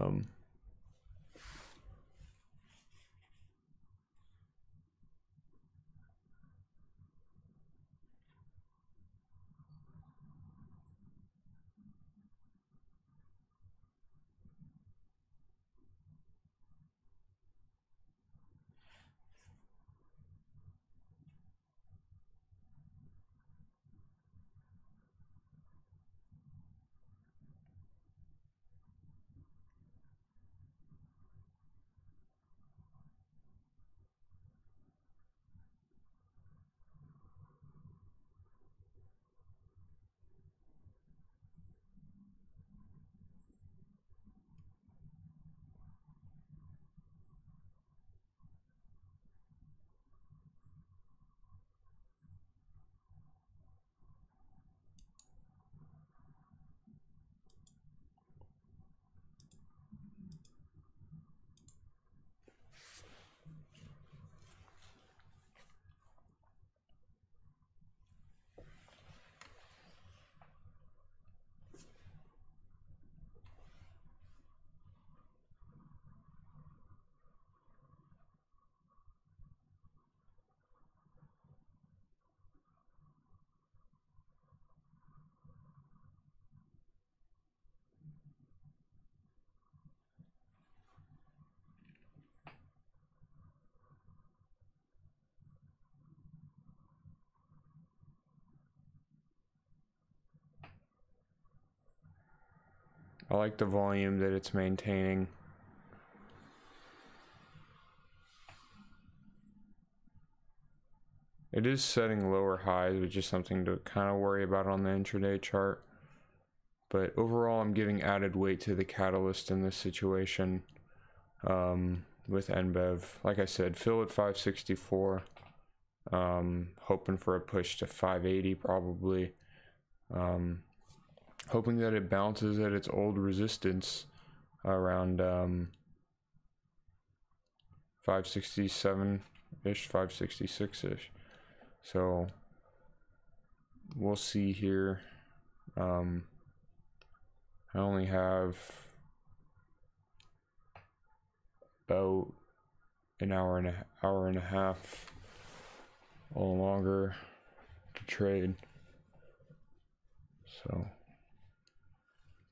I like the volume that it's maintaining. It is setting lower highs, which is something to kind of worry about on the intraday chart. But overall, I'm giving added weight to the catalyst in this situation. with NBEV. Like I said, fill at 564. Hoping for a push to 580 probably. Hoping that it bounces at its old resistance around 567-ish, 566-ish. So we'll see here. I only have about an hour and a half or longer to trade. So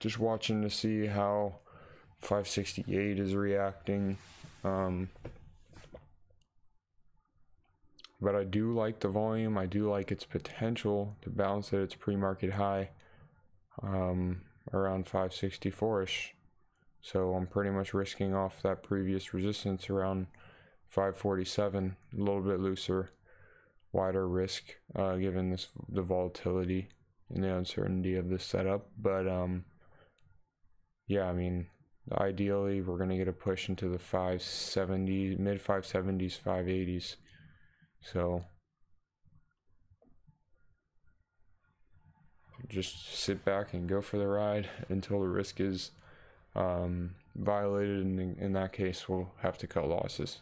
just watching to see how 568 is reacting. But I do like the volume. I do like its potential to bounce at its pre-market high around 564-ish. So I'm pretty much risking off that previous resistance around 547, a little bit looser, wider risk given the volatility and the uncertainty of this setup. But yeah, I mean, ideally we're gonna get a push into the 570s, mid 570s, 580s. So just sit back and go for the ride until the risk is violated, and in that case we'll have to cut losses.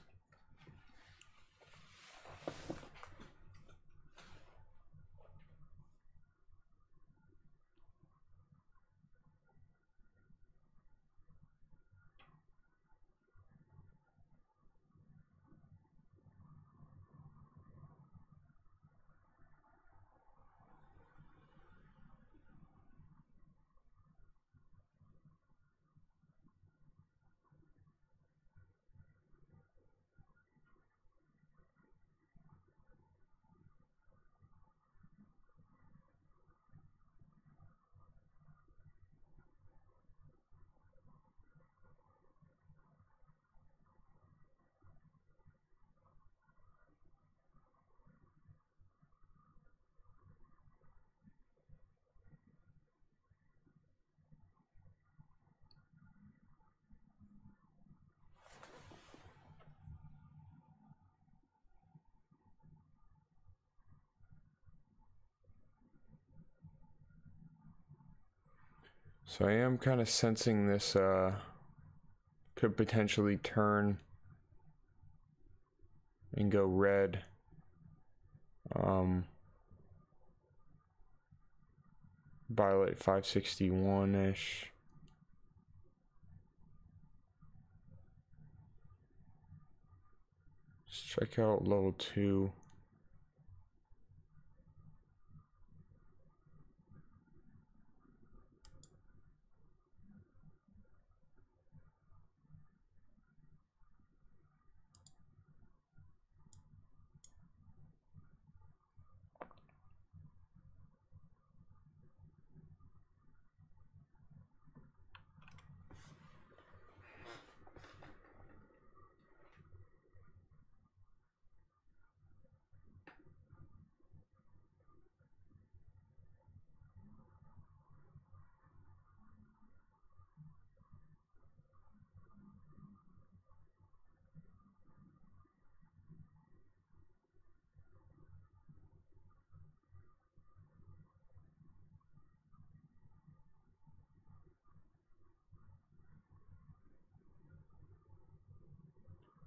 So I am kind of sensing this could potentially turn and go red. By like 561-ish. Let's check out level 2.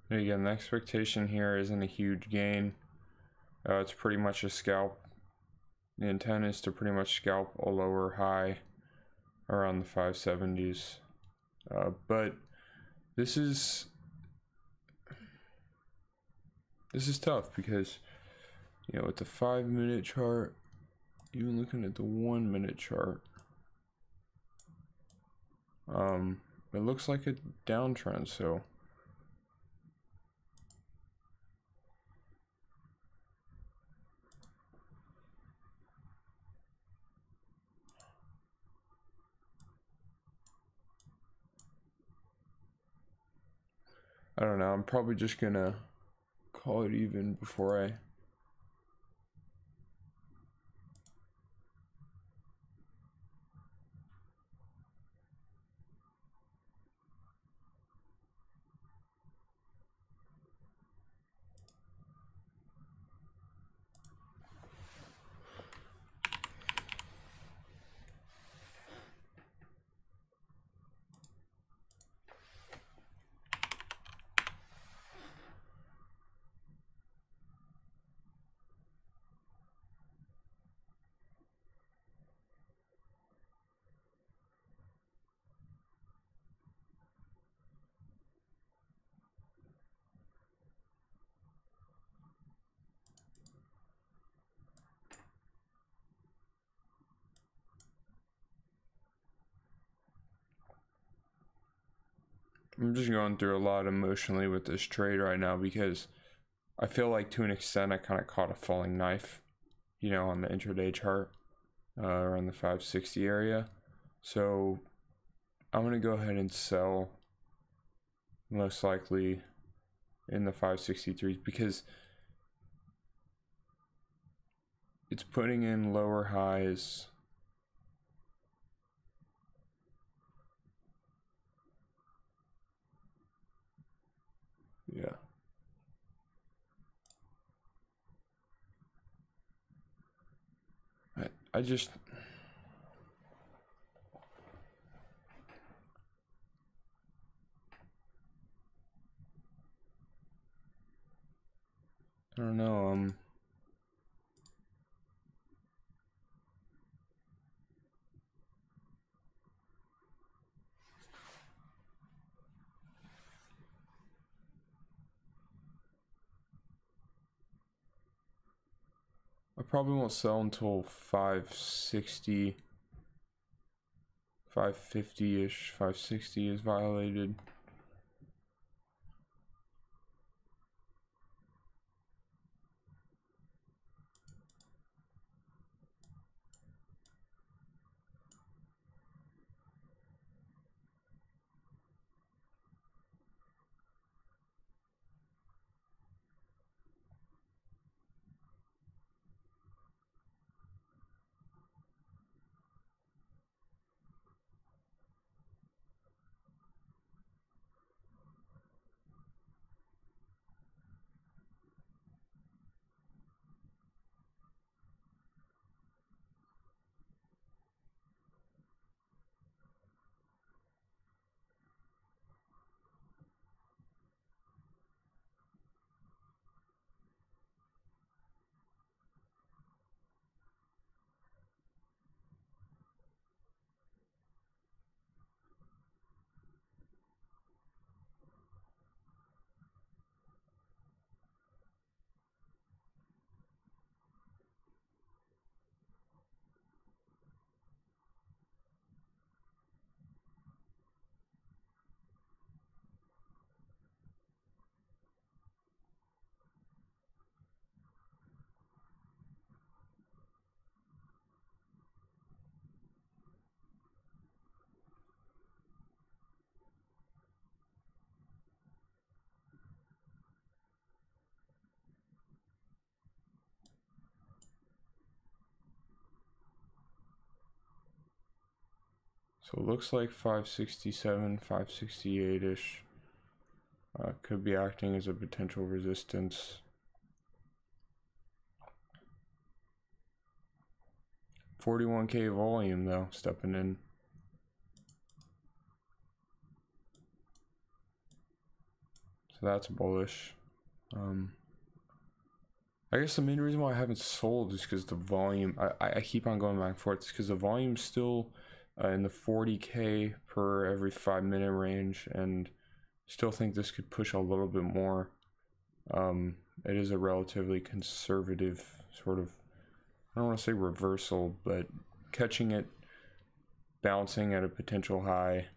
And again, the expectation here isn't a huge gain. It's pretty much a scalp. The intent is to pretty much scalp a lower high around the 570s. But this is tough because, you know, with the 5-minute chart, even looking at the 1-minute chart, it looks like a downtrend. So I don't know, I'm probably just gonna call it even before I I'm just going through a lot emotionally with this trade right now because I feel like to an extent I kind of caught a falling knife, you know, on the intraday chart around the 560 area. So I'm going to go ahead and sell most likely in the 563s because it's putting in lower highs. Yeah. I just I don't know. I probably won't sell until 560, 550-ish, 560 is violated. So it looks like 567, 568-ish could be acting as a potential resistance. 41K volume though, stepping in. So that's bullish. I guess the main reason why I haven't sold is because the volume, I keep on going back and forth, because the volume's still in the 40K per every 5-minute range, and still think this could push a little bit more. It is a relatively conservative sort of, I don't want to say reversal, but catching it, bouncing at a potential high,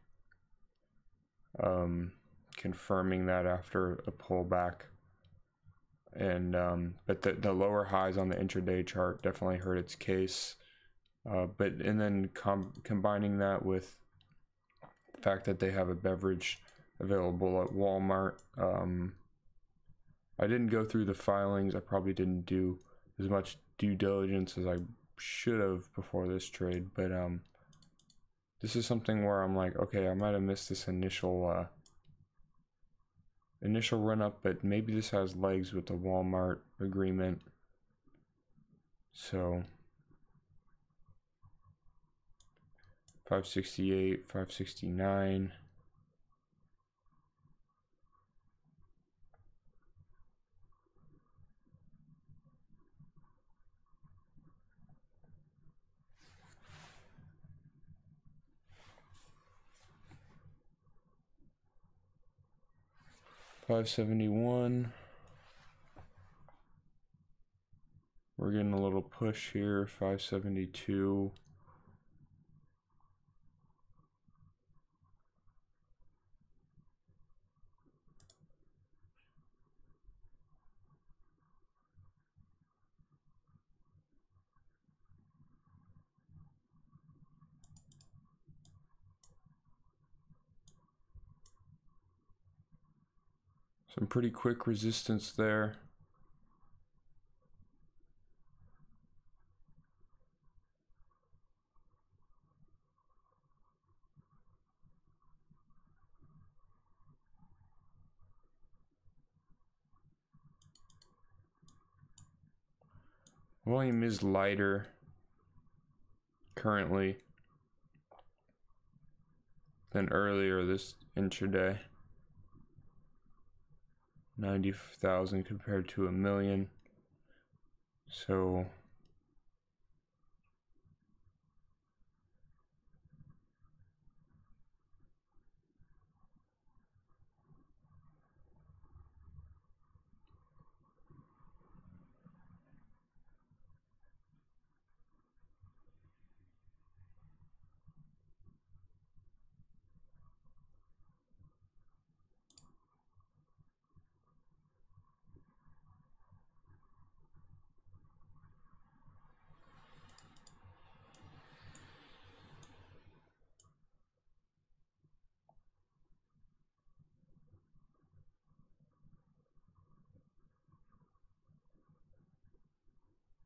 confirming that after a pullback. And but the lower highs on the intraday chart definitely hurt its case. And then combining that with the fact that they have a beverage available at Walmart. I didn't go through the filings. I probably didn't do as much due diligence as I should have before this trade, but this is something where I'm like, okay, I might have missed this initial run up, but maybe this has legs with the Walmart agreement. So 568, 569. $571. We're getting a little push here. 572. Some pretty quick resistance there. Volume is lighter currently than earlier this intraday. 90,000 compared to 1,000,000. So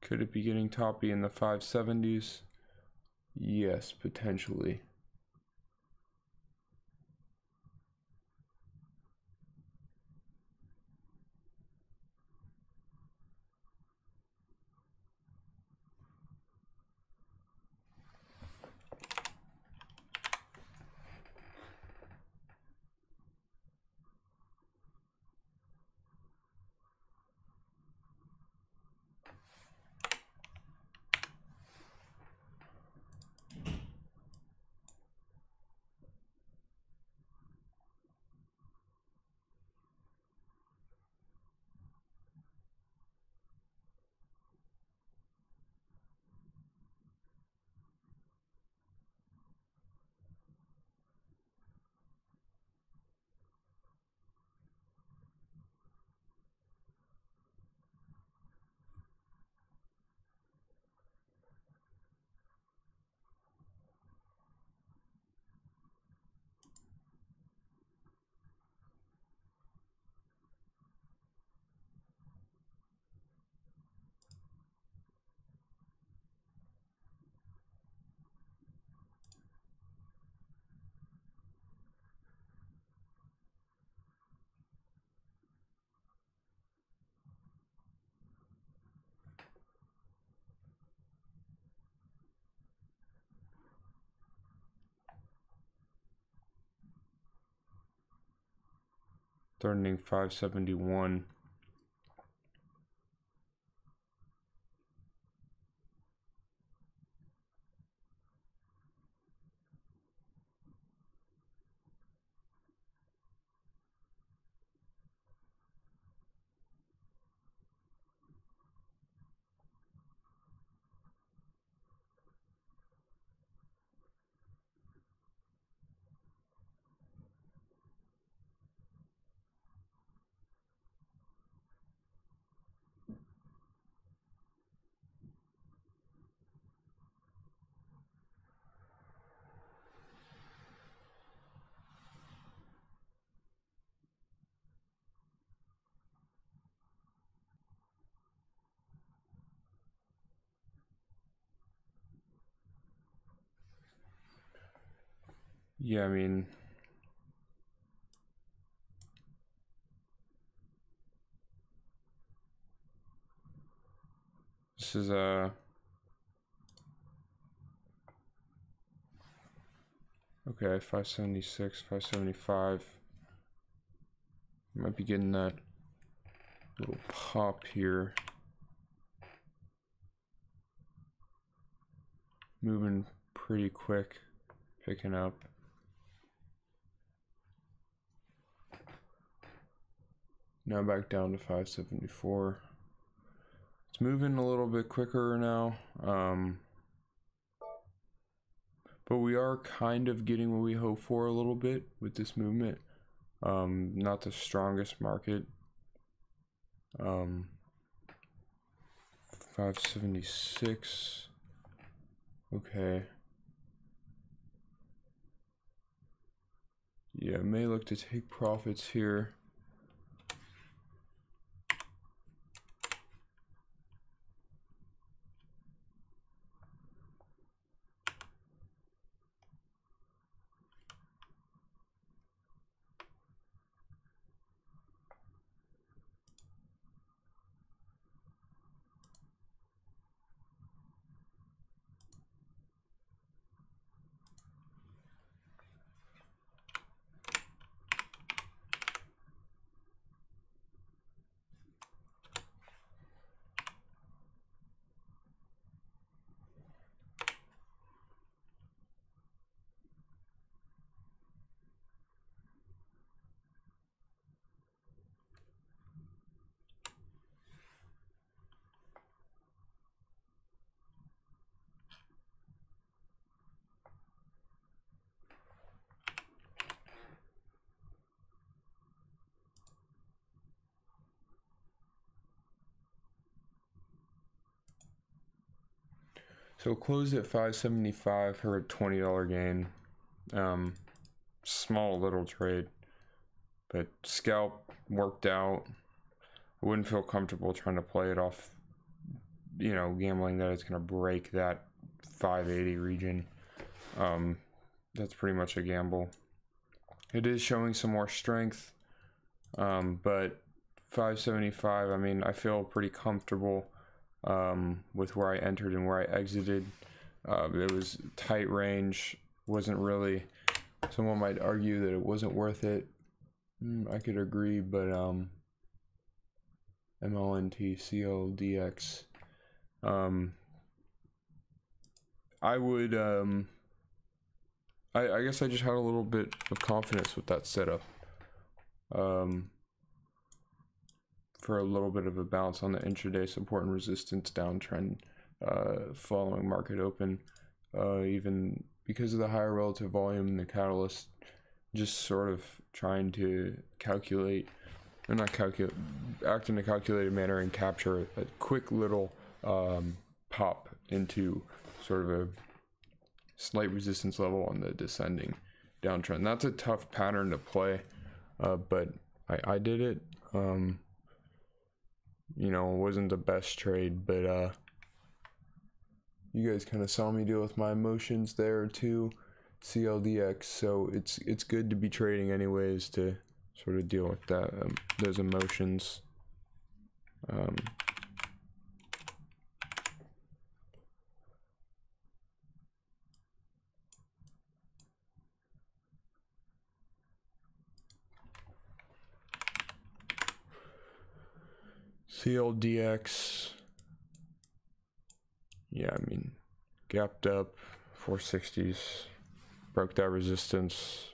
could it be getting toppy in the 570s? Yes, potentially. Threatening 571. Yeah, I mean, this is okay, 576, 575. Might be getting that little pop here. Moving pretty quick, picking up. Now back down to 574. It's moving a little bit quicker now. But we are kind of getting what we hope for a little bit with this movement. Not the strongest market. 576. Okay. Yeah, may look to take profits here. So closed at 575 for a $20 gain. Small little trade, but scalp worked out. I wouldn't feel comfortable trying to play it off, you know, gambling that it's gonna break that 580 region. That's pretty much a gamble. It is showing some more strength, but 575, I mean, I feel pretty comfortable with where I entered and where I exited. It was tight range, wasn't really, someone might argue that it wasn't worth it. I could agree, but MLNT, CLDX, I would, I guess I just had a little bit of confidence with that setup. For a little bit of a bounce on the intraday support and resistance downtrend following market open, even because of the higher relative volume and the catalyst, just sort of trying to calculate, or not calculate, act in a calculated manner and capture a quick little pop into sort of a slight resistance level on the descending downtrend. That's a tough pattern to play, but I did it. You know, it wasn't the best trade, but you guys kind of saw me deal with my emotions there too, CLDX. So it's good to be trading anyways to sort of deal with that, those emotions. CLDX, yeah, I mean, gapped up 460s, broke that resistance.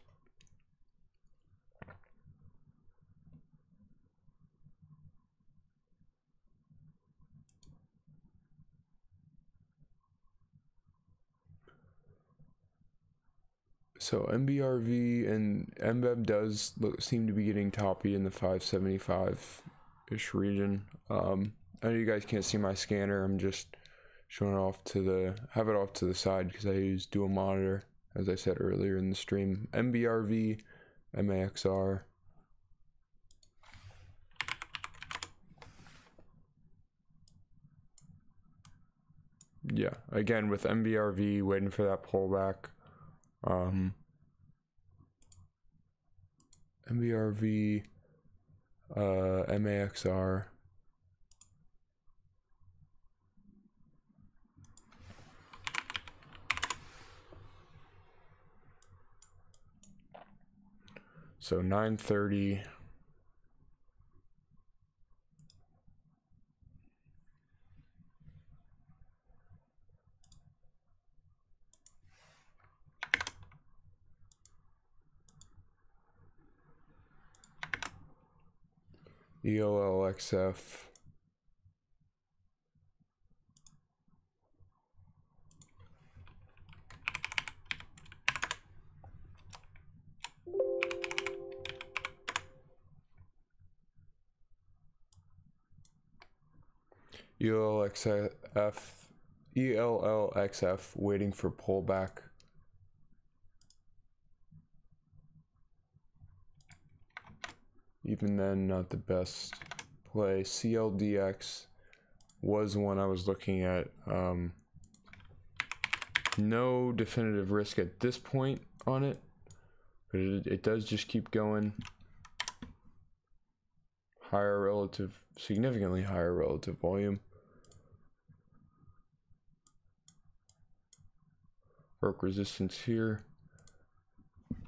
So NBRV and NBEV does seem to be getting toppy in the 575-ish region. I know you guys can't see my scanner. I'm just showing it off to the, have it off to the side because I use dual monitor, as I said earlier in the stream. NBRV, MAXR. Yeah, again with NBRV waiting for that pullback. NBRV, MAXR. So 930. ELLXF. ELLXF waiting for pullback. Even then, not the best play. CLDX was one I was looking at. No definitive risk at this point on it, but it does just keep going. Higher relative, significantly higher relative volume. Broke resistance here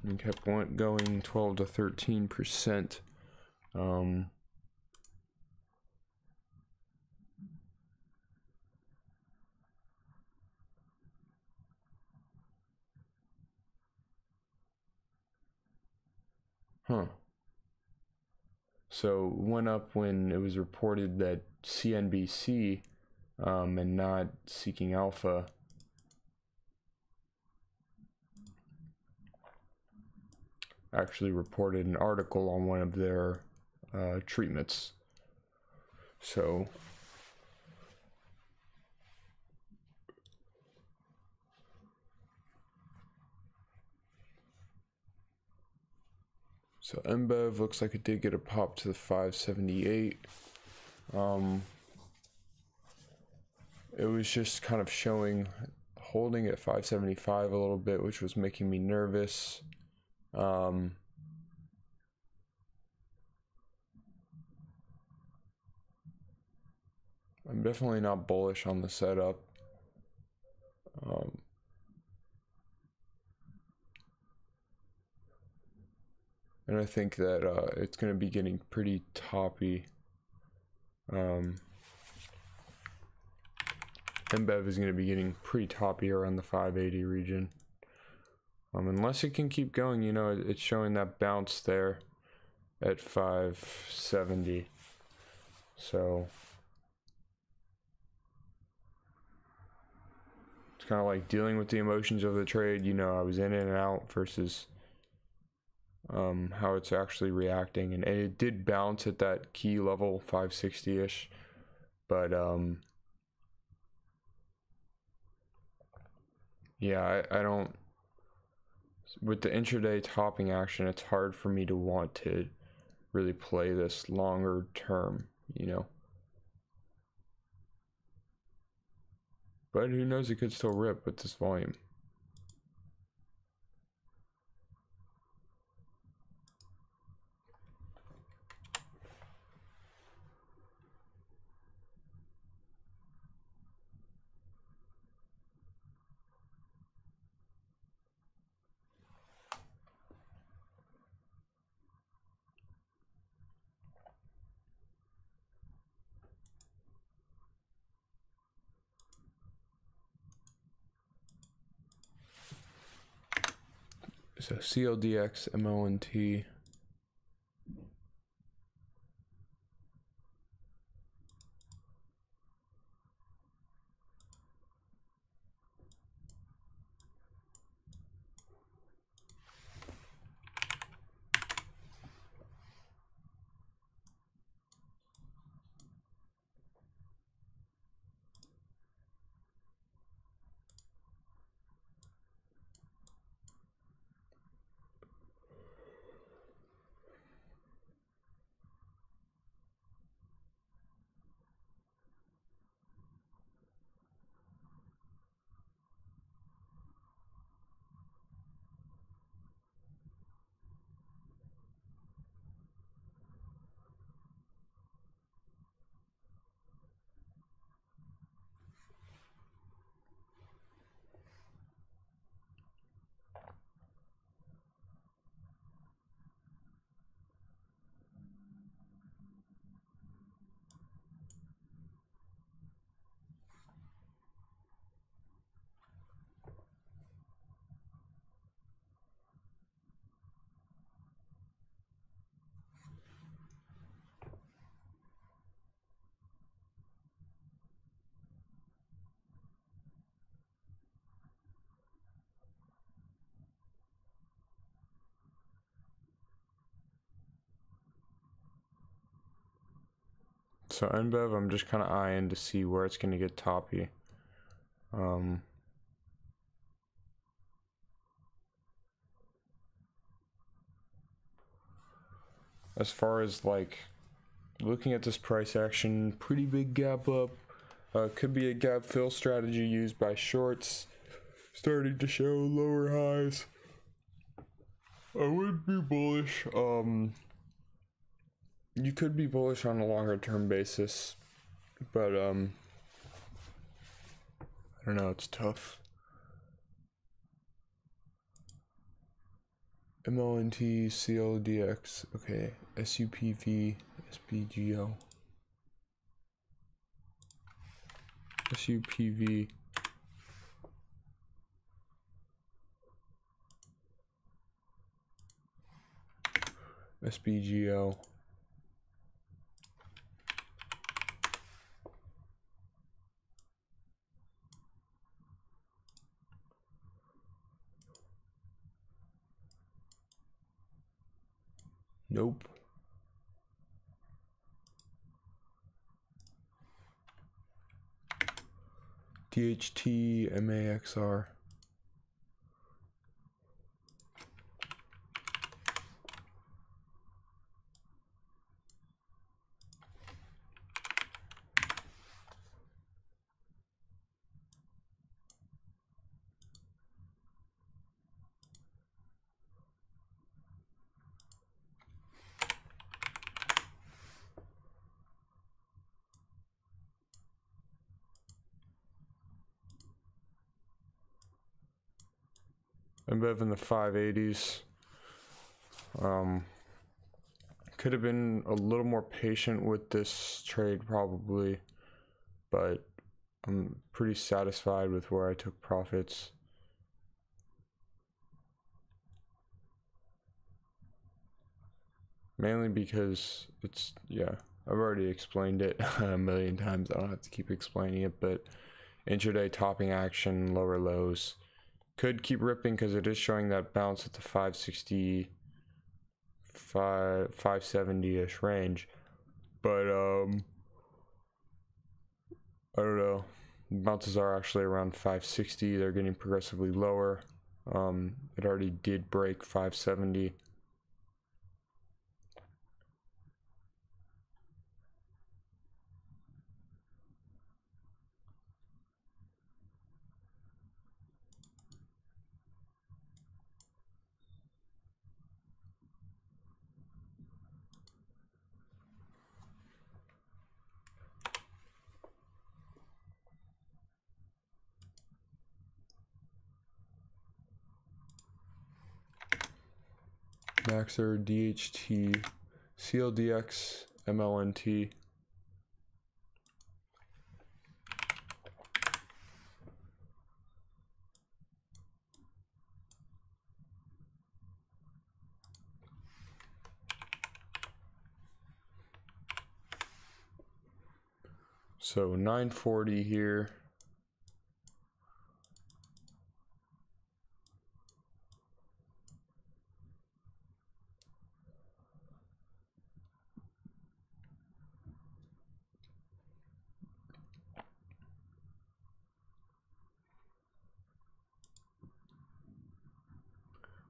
and kept going 12 to 13%. So went up when it was reported that CNBC and not Seeking Alpha actually reported an article on one of their treatments. So So NBEV looks like it did get a pop to the 578. It was just kind of showing, holding at 575 a little bit, which was making me nervous. I'm definitely not bullish on the setup. And I think that it's going to be getting pretty toppy. NBEV is going to be getting pretty toppy around the 580 region. Unless it can keep going, you know, it's showing that bounce there at 570. So it's kind of like dealing with the emotions of the trade. You know, I was in and out versus how it's actually reacting, and it did bounce at that key level 560-ish, but yeah, I don't, with the intraday topping action, it's hard for me to want to really play this longer term, you know. But who knows, it could still rip with this volume. So CLDX, MLNT. So NBEV, I'm just kind of eyeing to see where it's going to get toppy. As far as like looking at this price action, pretty big gap up. Could be a gap fill strategy used by shorts, starting to show lower highs. I would be bullish. You could be bullish on a longer term basis, but I don't know, it's tough. MLNT, CLDX, okay, SUPV, SPGO, SUPV, SPGO. Nope. DHT, MAXR. NBEV in the 580s. Could have been a little more patient with this trade probably, but I'm pretty satisfied with where I took profits. Mainly because it's, yeah, I've already explained it a million times. I don't have to keep explaining it, but intraday topping action, lower lows. Could keep ripping because it is showing that bounce at the 560, 570-ish range. But, I don't know. Bounces are actually around 560. They're getting progressively lower. It already did break 570. Maxer, DHT, CLDX, MLNT. So 940 here.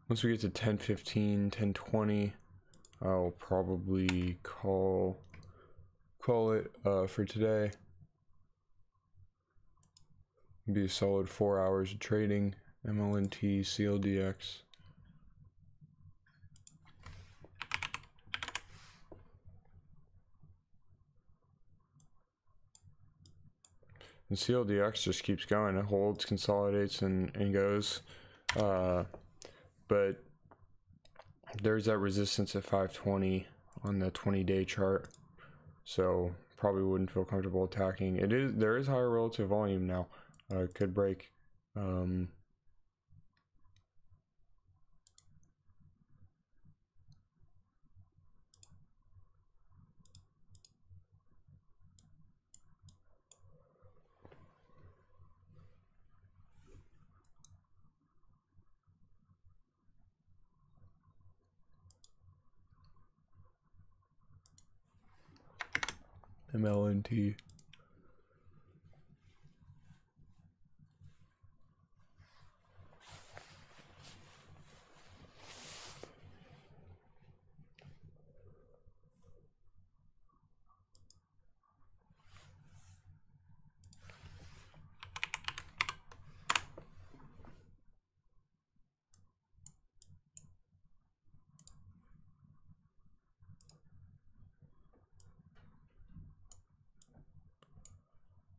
Once we get to 1015, 1020, I'll probably call it for today. Be a solid 4 hours of trading. MLNT, CLDX. And CLDX just keeps going. It holds, consolidates, and goes. But there's that resistance at 520 on the 20-day chart. So probably wouldn't feel comfortable attacking. There is higher relative volume now. It could break. MLNT.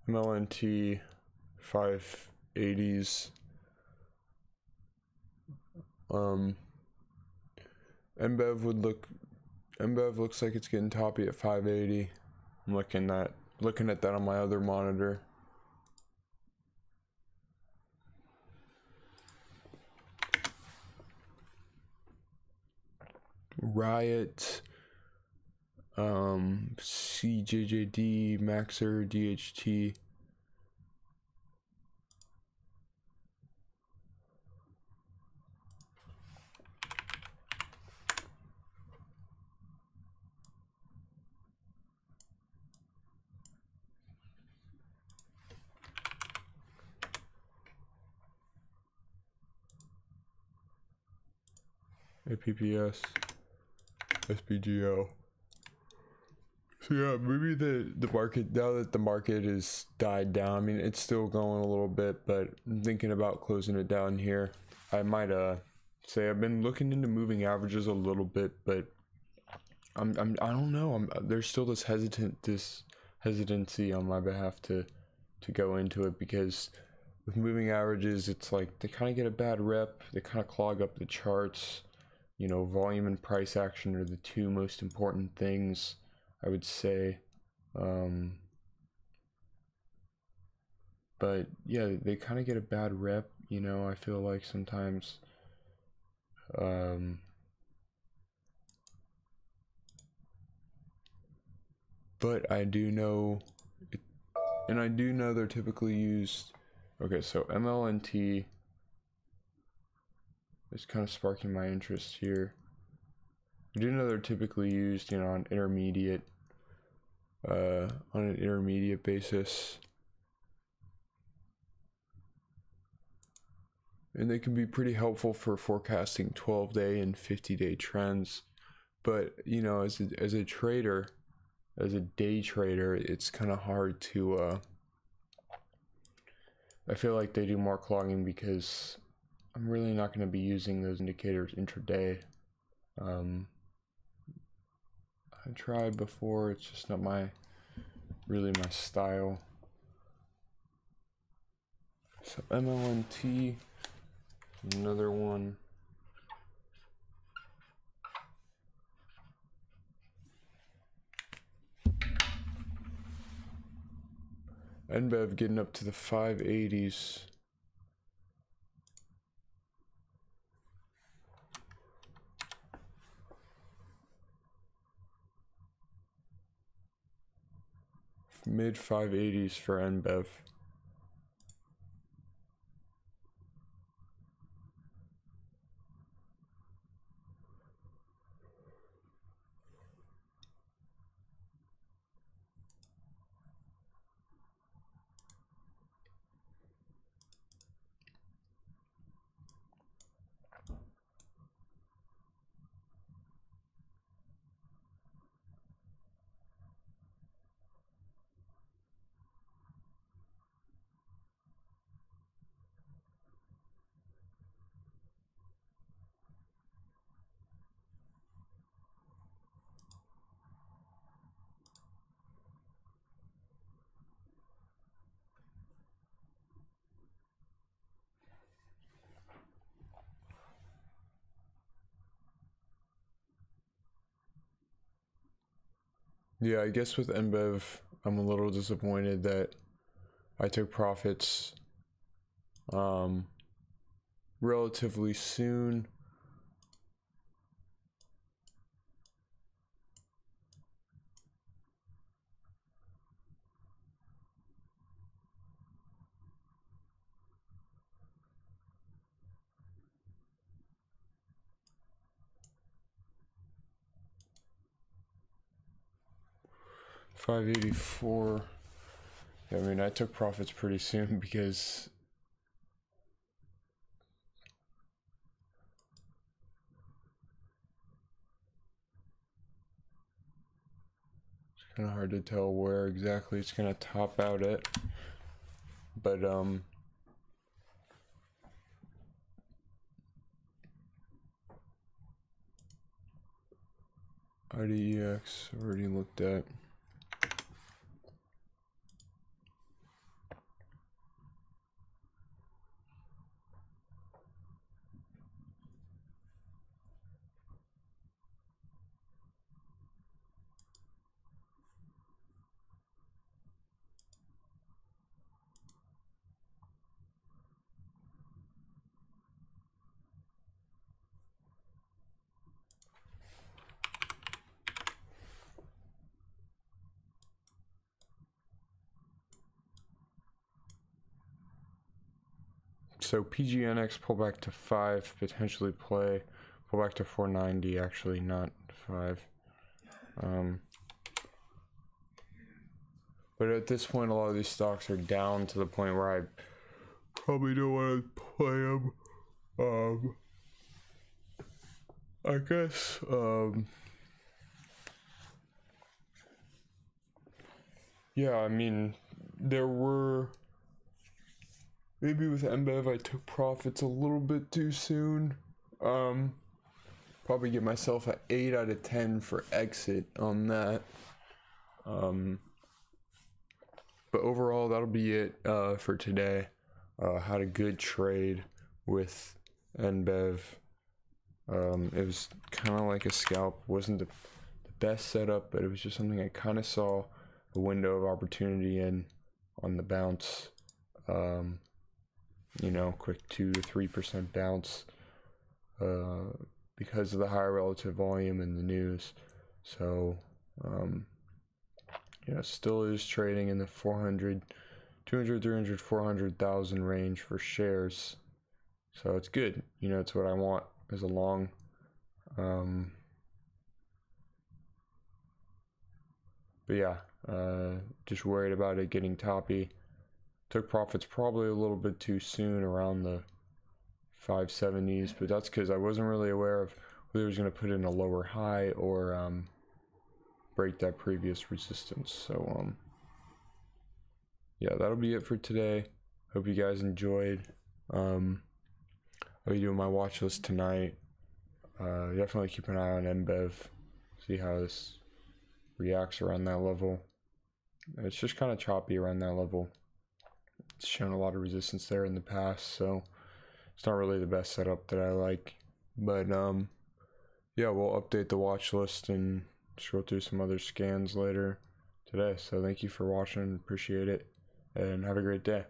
MLNT 580s. NBEV looks like it's getting toppy at 580. I'm looking at that on my other monitor. Riot, CJJD, Maxer, DHT. APPS, SPGO. So yeah, maybe the market, now that the market is died down, I mean it's still going a little bit, but I'm thinking about closing it down here. I might say I've been looking into moving averages a little bit, but I don't know. There's still this hesitancy on my behalf to go into it, because with moving averages, it's like they kind of get a bad rep. They kind of clog up the charts. You know, volume and price action are the two most important things, I would say. But yeah, they kind of get a bad rep. You know, I feel like sometimes. But I do know, and I do know they're typically used. Okay, so MLNT is kind of sparking my interest here. I do know they're typically used, you know, on an intermediate basis. And they can be pretty helpful for forecasting 12-day and 50-day trends. But, you know, as a trader, as a day trader, it's kind of hard to, I feel like they do more clogging because I'm really not going to be using those indicators intraday. I tried before, it's just not really my style. So MLNT, another one. NBEV getting up to the 580s. Mid 580s for NBEV. Yeah, I guess with NBEV, I'm a little disappointed that I took profits relatively soon. $584. I mean, I took profits pretty soon because it's kind of hard to tell where exactly it's gonna top out at. But IDEX already looked at. So PGNX pull back to 5, potentially pull back to 490, actually not 5. But at this point, a lot of these stocks are down to the point where I probably don't want to play them. I guess, yeah, I mean, there were, maybe with NBEV I took profits a little bit too soon. Probably give myself an 8 out of 10 for exit on that. But overall, that'll be it for today. had a good trade with NBEV. It was kind of like a scalp. Wasn't the best setup, but it was just something I kind of saw a window of opportunity in on the bounce. You know, quick 2 to 3% bounce because of the higher relative volume in the news. So yeah, still is trading in the 200, 300, 400,000 range for shares. So it's good. You know, it's what I want as a long. But yeah, just worried about it getting toppy. Took profits probably a little bit too soon around the 570s, but that's because I wasn't really aware of whether it was going to put in a lower high or break that previous resistance. So yeah, that'll be it for today. Hope you guys enjoyed. I'll be doing my watch list tonight. Definitely keep an eye on NBEV, see how this reacts around that level. It's just kind of choppy around that level. It's shown a lot of resistance there in the past, so it's not really the best setup that I like. But yeah, we'll update the watch list and just go through some other scans later today. So thank you for watching, appreciate it, and have a great day.